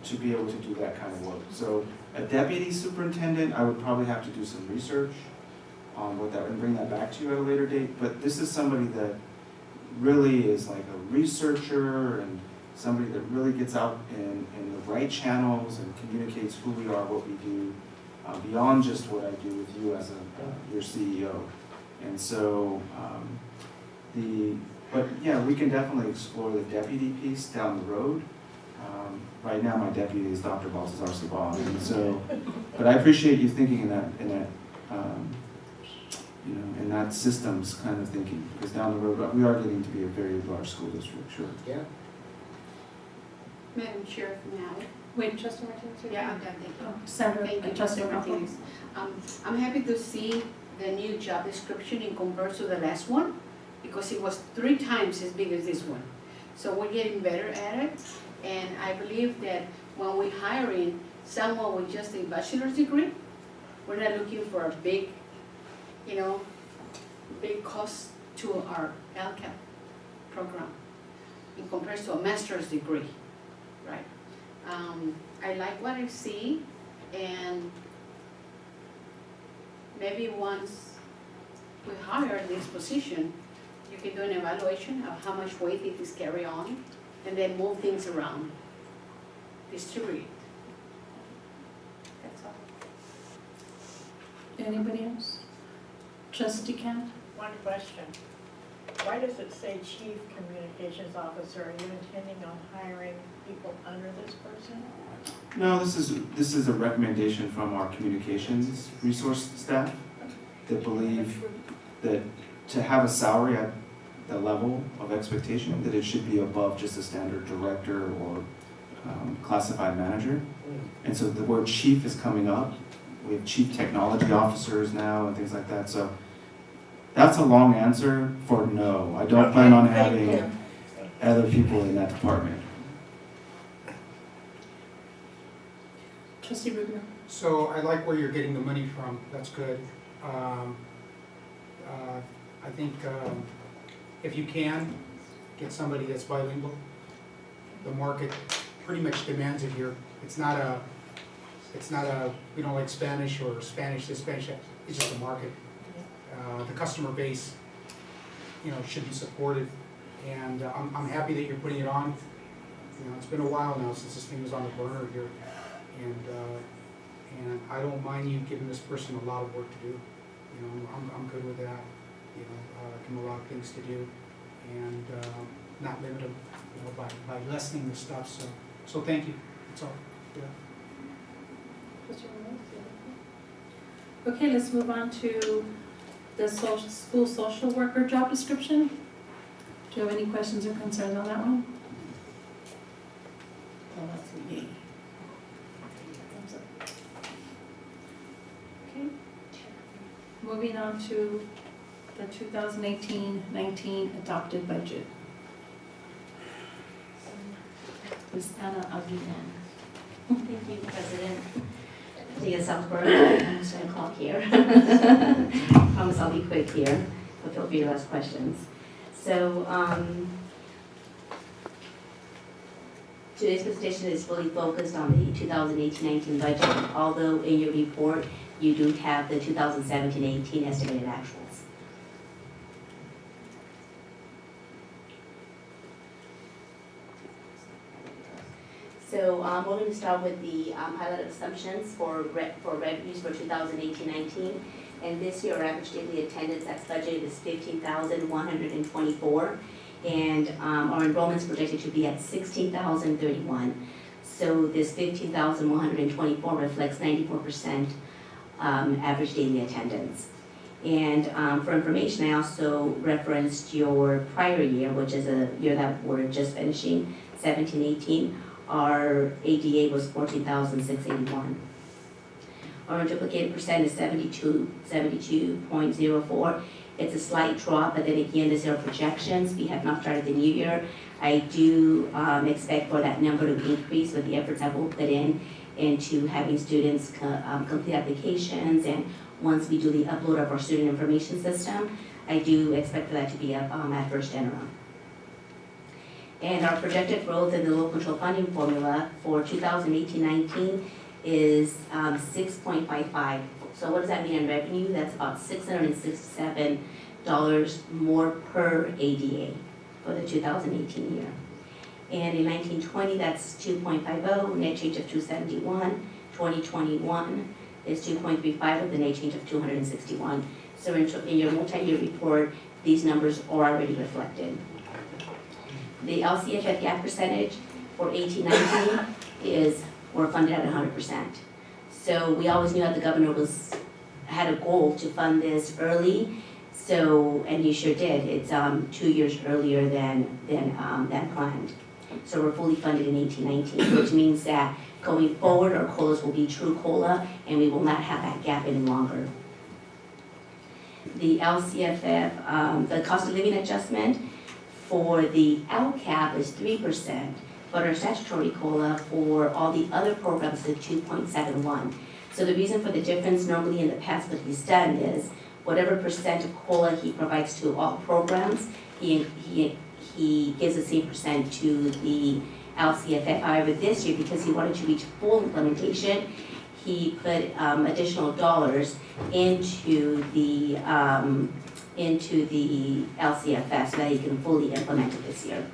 to be able to do that kind of work. So a deputy superintendent, I would probably have to do some research on what that, and bring that back to you at a later date. But this is somebody that really is like a researcher and somebody that really gets out in the right channels and communicates who we are, what we do, beyond just what I do with you as your CEO. And so, but yeah, we can definitely explore the deputy piece down the road. Right now, my deputy is Dr. Baltazar Sabah, and so, but I appreciate you thinking in that, in that systems kind of thinking, because down the road, we are getting to be a very large school district, sure. Yeah. Madam Chair, now. Wait, Trustee Martinez? Yeah, I'm done, thank you. Sandra, Thank you, Trustee Trustee Martinez. I'm happy to see the new job description in comparison to the last one, because it was 3 times as big as this one. So we're getting better at it, and I believe that when we hire in someone with just a bachelor's degree, we're not looking for a big, big cost to our LCAP program in comparison to a master's degree, right? I like what I see, and maybe once we hire this position, you can do an evaluation of how much weight it is carry on, and then move things around, distribute. That's all. Anybody else? Trustee Kent? One question. Why does it say Chief Communications Officer? Are you intending on hiring people under this person? No, this is a recommendation from our communications resource staff that believe that to have a salary at the level of expectation, that it should be above just a standard director or classified manager. And so the word chief is coming up. We have chief technology officers now and things like that. So That's a long answer for no. I don't plan on having other people in that department. Trustee Rubio. So I like where you're getting the money from, that's good. I think if you can, get somebody that's bilingual. The market pretty much demands it here. It's not a, we don't like Spanish or Spanish this, Spanish that. It's just a market. The customer base, should be supported. And I'm happy that you're putting it on. It's been a while now since this thing was on the burner here. And I don't mind you giving this person a lot of work to do. I'm good with that. Give them a lot of things to do, and not limit them, by lessening the stuff. So thank you. That's all. Yeah. Okay, let's move on to the school social worker job description. Do you have any questions or concerns on that one? Oh, that's a yay. Thumbs up. Okay. Moving on to the 2018-19 adopted budget. Ms. Anna Aguilan. Thank you, President. Leah Southborough, I'm just going to clock here. Promise I'll be quick here, but feel free to ask questions. So, today's presentation is fully focused on the 2018-19 budget, although in your report you do have the 2017-18 estimated actuals. So we're going to start with the highlighted assumptions for revenues for 2018-19. And this year, our average daily attendance that's budgeted is 15,124. And our enrollment's projected to be at 16,031. So this 15,124 reflects 94% average daily attendance. And for information, I also referenced your prior year, which is a year that we're just finishing, 17-18. Our ADA was 14,681. Our unduplicated percent is 72.04. It's a slight drop, but then again, these are projections. We have not started the new year. I do expect for that number to increase with the efforts I will put into having students complete applications, and once we do the upload of our student information system, I do expect for that to be up at first interim. And our projected growth in the local control funding formula for 2018-19 is 6.55. So what does that mean in revenue? That's about $667 more per ADA for the 2018 year. And in 1920, that's 2.50, net change of 271. 2021 is 2.35 with a net change of 261. So in your multi-year report, these numbers are already reflected. The LCAP gap percentage for 18-19 is we're funded at 100%. So we always knew that the governor had a goal to fund this early. So, and he sure did. It's 2 years earlier than planned. So we're fully funded in 18-19, which means that going forward, our COLAs will be true COLA, and we will not have that gap any longer. The LCFF, the cost of living adjustment for the LCAP is 3%, but our statutory COLA for all the other programs is 2.71. So the reason for the difference, normally in the past what he's done is whatever percent of COLA he provides to all programs, he gives the same percent to the LCFF. However, this year, because he wanted to reach full implementation, he put additional dollars into the LCFF so that he can fully implement it this year.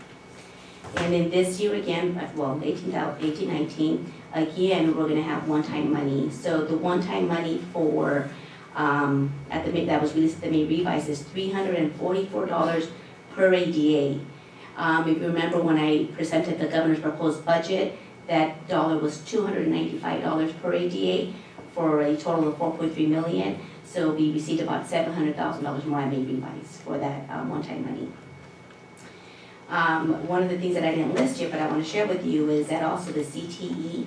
And then this year again, well, 18-19, again, we're gonna have one-time money. So the one-time money for, that was released at the May revise is $344 per ADA. If you remember when I presented the governor's proposed budget, that dollar was $295 per ADA for a total of $4.3 million. So we received about $700,000 more at May revise for that one-time money. One of the things that I didn't list here, but I want to share with you is that also the CTE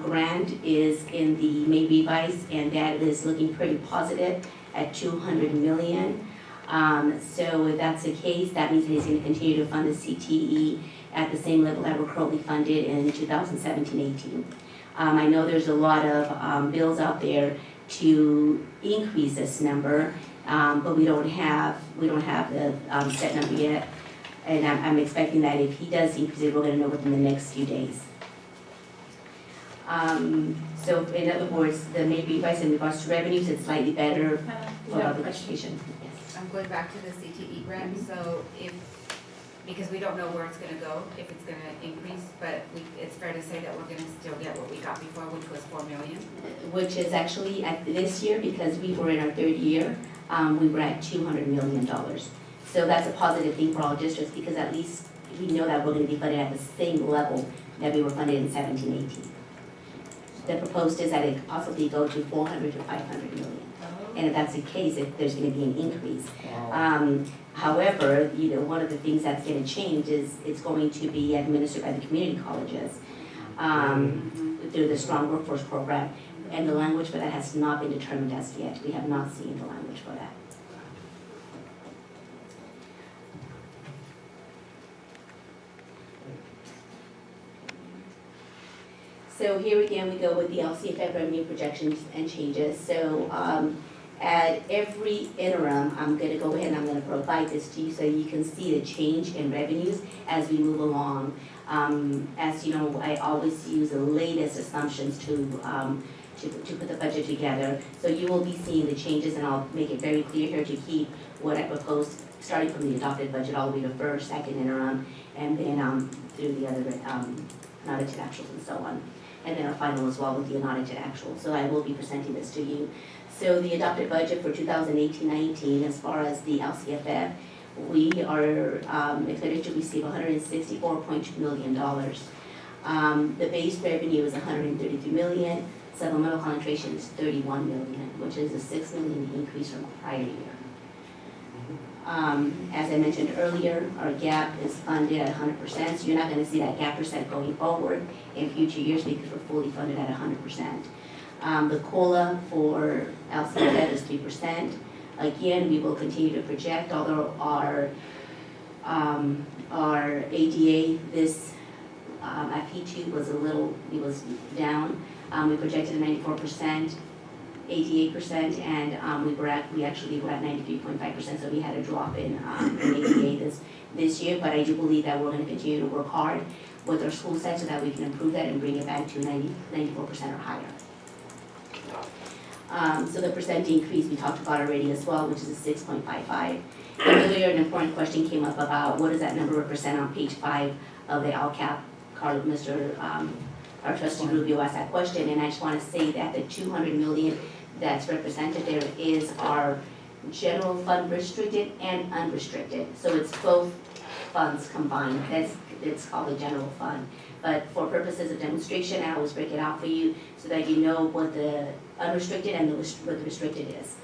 grant is in the May revise, and that is looking pretty positive at $200 million. So if that's the case, that means that he's going to continue to fund the CTE at the same level that we're currently funded in 2017-18. I know there's a lot of bills out there to increase this number, but we don't have the set number yet. And I'm expecting that if he does increase it, we're going to know within the next few days. So in other words, the main request in regards to revenues, it's slightly better for public education. Yes. I'm going back to the CTE grant, so because we don't know where it's gonna go, if it's gonna increase, but it's fair to say that we're gonna still get what we got before, which was 4 million. Which is actually at this year, because we were in our third year, we were at $200 million. So that's a positive thing for all districts, because at least we know that we're gonna be funded at the same level that we were funded in 17-18. The proposed is that it could possibly go to 400 to 500 million. And if that's the case, if there's going to be an increase. However, one of the things that's going to change is it's going to be administered by the community colleges through the Strong Workforce Program. And the language for that has not been determined as yet. We have not seen the language for that. So here again, we go with the LCAP revenue projections and changes. So at every interim, I'm going to go ahead and I'm going to provide this to you so you can see the change in revenues as we move along. As you know, I always use the latest assumptions to put the budget together. So you will be seeing the changes, and I'll make it very clear here to keep what I proposed, starting from the adopted budget all the way to first, second interim, and then through the other unaudited actuals and so on. And then our final as well with the unaudited actual. So I will be presenting this to you. So the adopted budget for 2018-19, as far as the LCFF, we are expected to receive $164.2 million. The base revenue is $133 million. Supplemental concentration is $31 million, which is a $6 million increase from the prior year. As I mentioned earlier, our gap is funded at 100%, so you're not going to see that gap percent going forward in future years because we're fully funded at 100%. The COLA for LCFF is 3%. Again, we will continue to project, although our ADA this at P2 was was down. We projected 94%. 88%, and we actually were at 93.5%, so we had a drop in ADA this year, but I do believe that we're going to continue to work hard with our school site so that we can improve that and bring it back to 94% or higher. So the percent increase we talked about already as well, which is a 6.55. Earlier, an important question came up about what does that number represent on page 5 of the LCAP. Our trustee Rubio asked that question, and I just want to say that the $200 million that's represented there is our general fund restricted and unrestricted. So it's both funds combined. It's called the general fund. But for purposes of demonstration, I always break it out for you so that you know what the unrestricted and what the restricted is.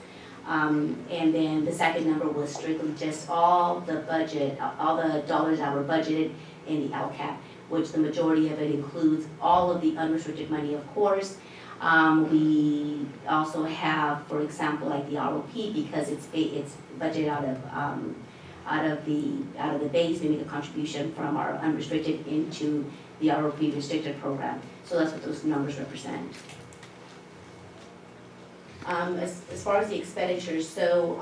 And then the second number was strictly just all the budget, all the dollars that were budgeted in the LCAP, which the majority of it includes all of the unrestricted money, of course. We also have, for example, like the ROP, because it's budgeted out of the base. We make a contribution from our unrestricted into the ROP restricted program. So that's what those numbers represent. As far as the expenditures, so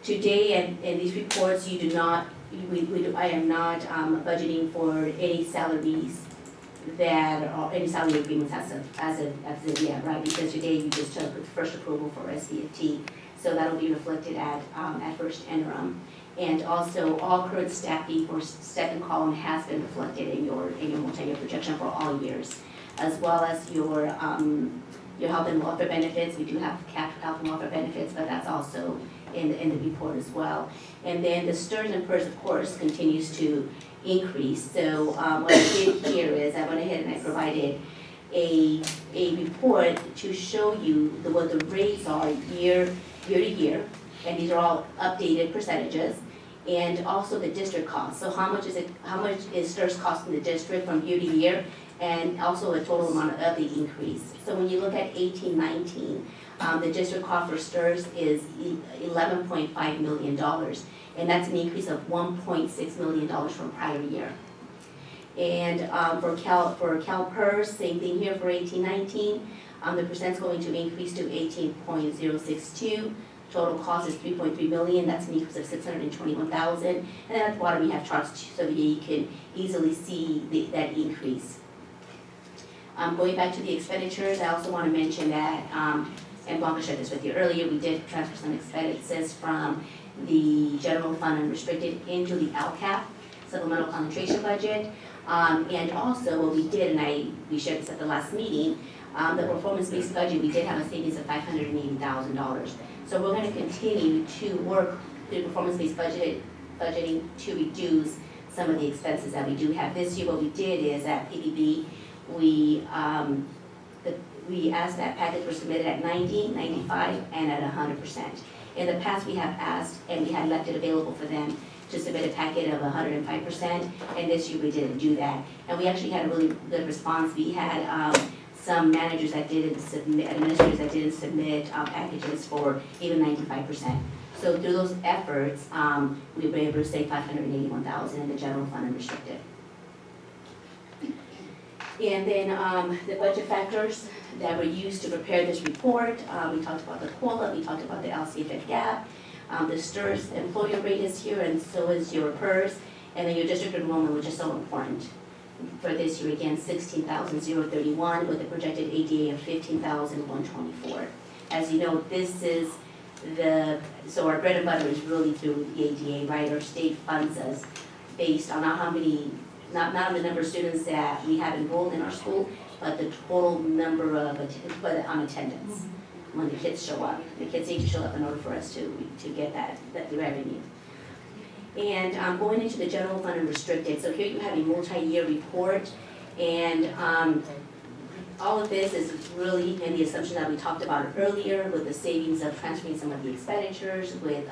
today in these reports, you do not. I am not budgeting for any salaries or any salary agreements as of yet, right? Because today you just took the first approval for SVFT, so that'll be reflected at first interim, and also all current staffing for second column has been reflected in your multi-year projection for all years, as well as your health and welfare benefits. We do have capped health and welfare benefits, but that's also in the report as well. And then the STRS and PERS, of course, continues to increase. So what I did here is I went ahead and I provided a report to show you what the rates are year to year, and these are all updated percentages, and also the district cost. So how much is STRS costing the district from year to year, and also a total amount of the increase. So when you look at 18-19, the district cost for STIRS is $11.5 million, and that's an increase of $1.6 million from prior year. And for CalPERS, same thing here for 18-19, the percent's going to increase to 18.062. Total cost is $3.3 million. That's an increase of $621,000. And then at the bottom we have charts so that you can easily see that increase. Going back to the expenditures, I also want to mention that, and Blanca shared this with you earlier, we did transfer some expenses from the general fund unrestricted into the LCAP, supplemental concentration budget. And also what we did, and we shared this at the last meeting, the performance-based budget, we did have a savings of $580,000. So we're going to continue to work through performance-based budgeting to reduce some of the expenses that we do have. This year, what we did is at PDB, we asked that packets were submitted at 90, 95, and at 100%. In the past, we have asked, and we had left it available for them to submit a packet of 105%, and this year we didn't do that. And we actually had a really good response. We had some managers that didn't submit, administrators that didn't submit packages for even 95%. So through those efforts, we were able to save $581,000 in the general fund unrestricted. And then the budget factors that were used to prepare this report, we talked about the COLA, we talked about the LCAP gap, the STIRS employer rate is here, and so is your PERS, and then your district enrollment, which is so important. For this year, again, 16,031 with a projected ADA of 15,124. As you know, this is so our bread and butter is really through the ADA, right? Our state funds us based on not on the number of students that we have enrolled in our school, but the total number of on attendance when the kids show up. The kids need to show up in order for us to get that revenue. And going into the general fund and restricted, so here you have a multi-year report, and all of this is really in the assumption that we talked about earlier with the savings of transferring some of the expenditures, with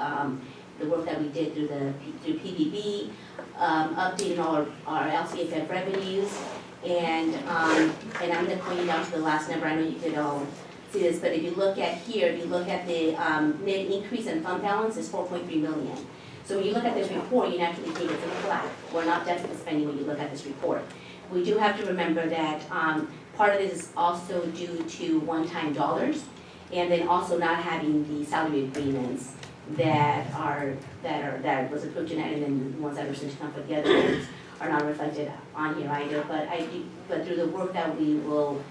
the work that we did through PBB, updating all our LCAP revenues, and I'm going to point you down to the last number. I know you could all see this, but if you look at here, if you look at the net increase in fund balance is $4.3 million. So when you look at this report, you naturally think it's in the black. We're not deficit spending when you look at this report. We do have to remember that part of this is also due to one-time dollars, and then also not having the salary agreements that was approved tonight, and then the ones that are supposed to come for the other ones are not reflected on here either. But through the work that we will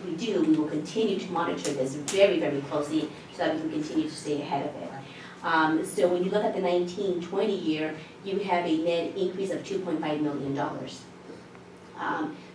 continue to monitor this very, very closely so that we can continue to stay ahead of it. So when you look at the 19-20 year, you have a net increase of $2.5 million.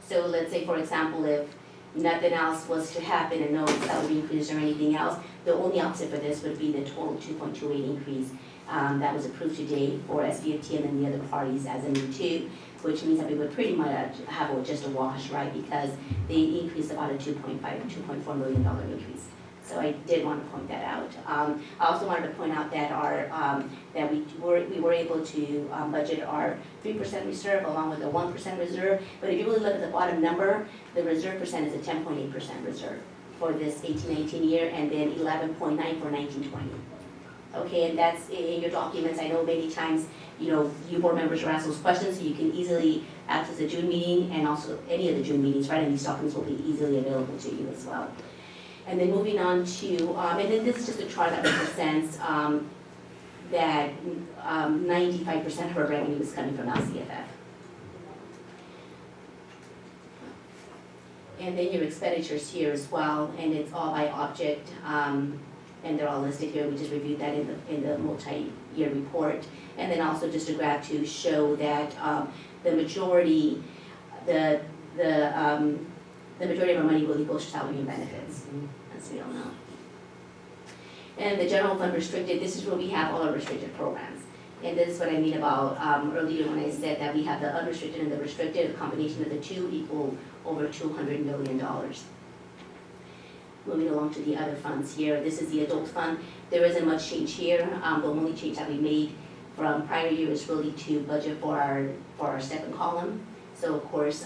So let's say, for example, if nothing else was to happen and no salary increase or anything else, the only opposite for this would be the total 2.28 increase that was approved today for SVFT and then the other parties as a new two, which means that we would pretty much have just a wash, right? Because they increased about a $2.4 million increase. So I did want to point that out. I also wanted to point out that that we were able to budget our 3% reserve along with a 1% reserve. But if you really look at the bottom number, the reserve percent is a 10.8% reserve for this 18-19 year, and then 11.9 for 19-20. Okay, and that's in your documents. I know many times, you board members are asked those questions, so you can easily access the June meeting and also any of the June meetings, right? And these documents will be easily available to you as well. And then moving on to, and then this is just a chart that represents that 95% of our revenue is coming from LCFF. And then your expenditures here as well, and it's all by object, and they're all listed here. We just reviewed that in the multi-year report. And then also just a graph to show that the majority of our money really goes to salary and benefits, as we all know. And the general fund restricted, this is where we have all our restricted programs. And this is what I mean about earlier when I said that we have the unrestricted and the restricted, a combination of the two equal over $200 million. Moving along to the other funds here, this is the adult fund. There isn't much change here. The only change that we made from prior year is really to budget for our second column. So of course,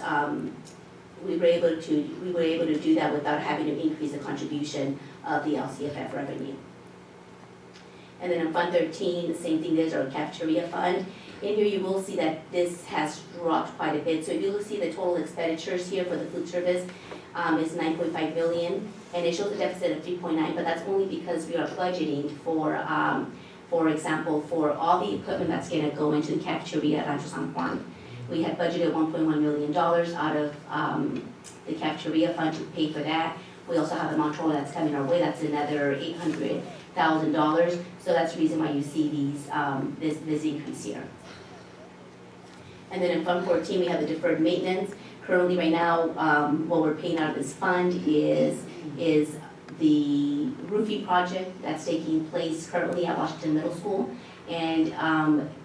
we were able to do that without having to increase the contribution of the LCFF revenue. And then in Fund 13, the same thing, there's our cafeteria fund. In here you will see that this has dropped quite a bit. So if you will see the total expenditures here for the food service is 9.5 million, and it shows a deficit of 3.9, but that's only because we are budgeting for example, for all the equipment that's gonna go into the cafeteria at Rancho San Juan. We had budgeted $1.1 million out of the cafeteria fund to pay for that. We also have the Montreal that's coming our way, that's another $800,000. So that's the reason why you see these this increase here. And then in Fund 14, we have the deferred maintenance. Currently, right now, what we're paying out of this fund is the roofing project that's taking place currently at Washington Middle School. And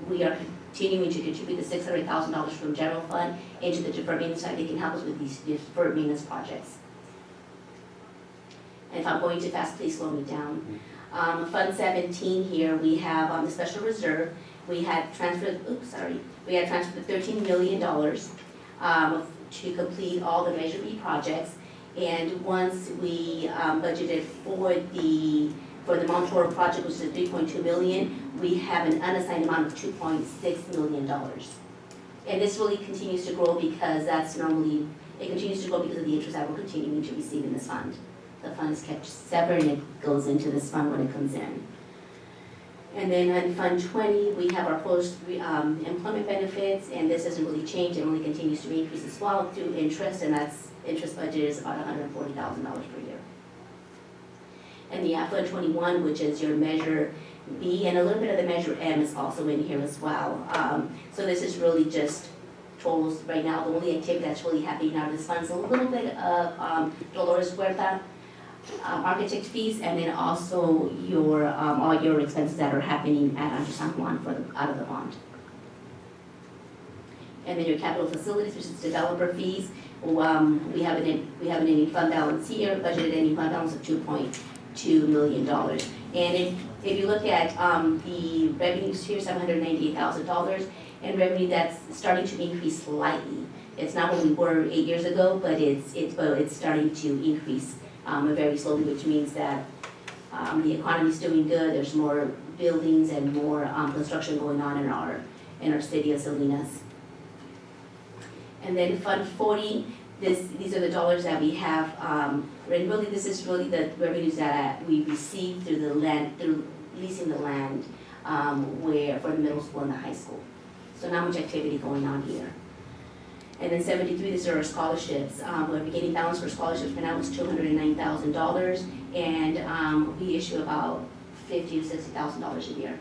we are continuing to contribute the $600,000 from general fund into the deferred maintenance so they can help us with these deferred maintenance projects. And if I'm going too fast, please slow me down. Fund 17 here, we have on the special reserve, we had transferred, we had transferred $13 million to complete all the Measure B projects. And once we budgeted for the Montour project, which is $3.2 million, we have an unassigned amount of $2.6 million. And this really continues to grow because it continues to grow because of the interest that we're continuing to receive in this fund. The fund is kept separate and it goes into this fund when it comes in. And then in Fund 20, we have our post-employment benefits, and this hasn't really changed. It only continues to increase as well through interest, and that's interest budget is about $140,000 per year. And the Fund 21, which is your Measure B, and a little bit of the Measure M is also in here as well. So this is really just totals right now. The only activity that's really happening out of this fund is a little bit of Dolores Huerta architect fees, and then also your all your expenses that are happening at Rancho San Juan out of the bond. And then your capital facilities, which is developer fees. We have an ending fund balance here, budgeted ending fund balance of $2.2 million. And if you look at the revenues here, $798,000, and revenue that's starting to increase slightly. It's not where we were 8 years ago, but it's starting to increase very slowly, which means that the economy is doing good. There's more buildings and more construction going on in our city of Salinas. And then Fund 40, these are the dollars that we have. And really, this is really the revenues that we receive through through leasing the land for the middle school and the high school. So not much activity going on here. And then 73, these are our scholarships. We're beginning balance for scholarships for now is $209,000, and we issue about $50,000 to $60,000 a year.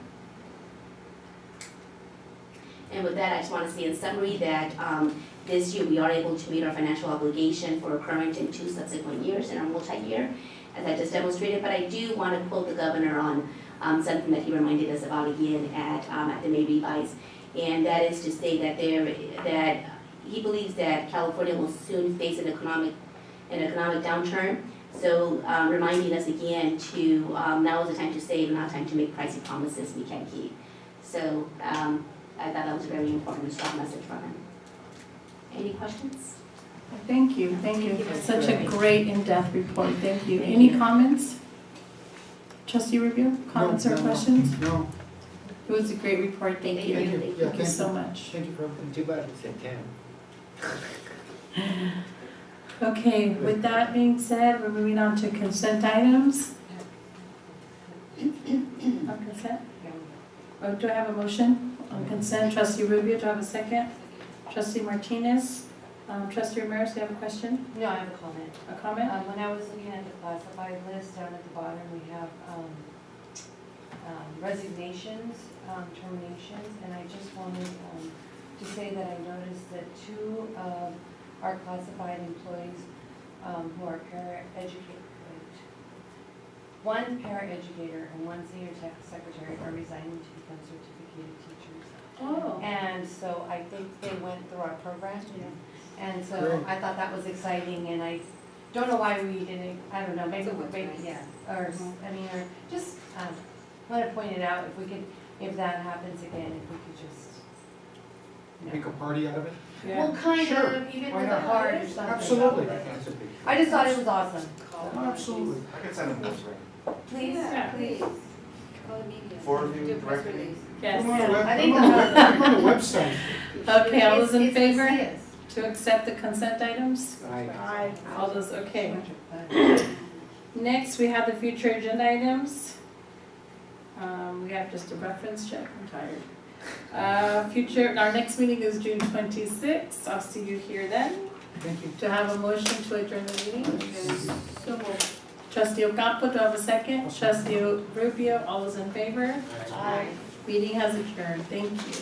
And with that, I just want to say in summary that this year we are able to meet our financial obligation for current and 2 subsequent years in our multi-year, as I just demonstrated. But I do want to quote the governor on something that he reminded us about again at the May revise, and that is to say that he believes that California will soon face an economic downturn. So reminding us again to now is the time to save, not time to make pricey promises we can't keep. So I thought that was a very important and strong message from him. Any questions? Thank you. Such a great in-depth report. Thank you. Any comments? Trustee Rubio, comments or questions? No. It was a great report. Thank you. Yeah, Thank you so much. Thank you for opening. Too bad it's at 10. Okay, with that being said, we're moving on to consent items. On consent? Do I have a motion on consent? Trustee Rubio, do I have a second? Trustee Martinez? Trustee Ramirez, do you have a question? No, I have a comment. A comment? When I was looking at the classified list, down at the bottom, we have resignations, terminations, and I just wanted to say that I noticed that 2 of our classified employees who are one paraeducator and one senior secretary are resigning to become certificated teachers. Oh. And so I think they went through our program. Yeah. And so Great. I thought that was exciting, and I don't know why we didn't, I don't know, maybe, yeah, or, I mean, or just, want to point it out, if that happens again, if we could just, Make a party out of it? Yeah. Well, kind Sure. of, even Why with a not? card or something. Absolutely. I just thought it was awesome. Absolutely. I could send them more. Please, Yeah. please. Four of you directly. Yes. I'm on the web- I think I'm on the website. Okay, all those in It's favor Lucia's. to accept the consent items? Aye. All those, okay. Next, we have the future agenda items. We have just a reference check, I'm tired. Our next meeting is June 26th. I'll see you here then. Thank you. To have a motion to adjourn the meeting. So moved. Trustee Ocampo, do I have a second? Trustee Rubio, all those in favor? Aye. Meeting has adjourned. Thank you.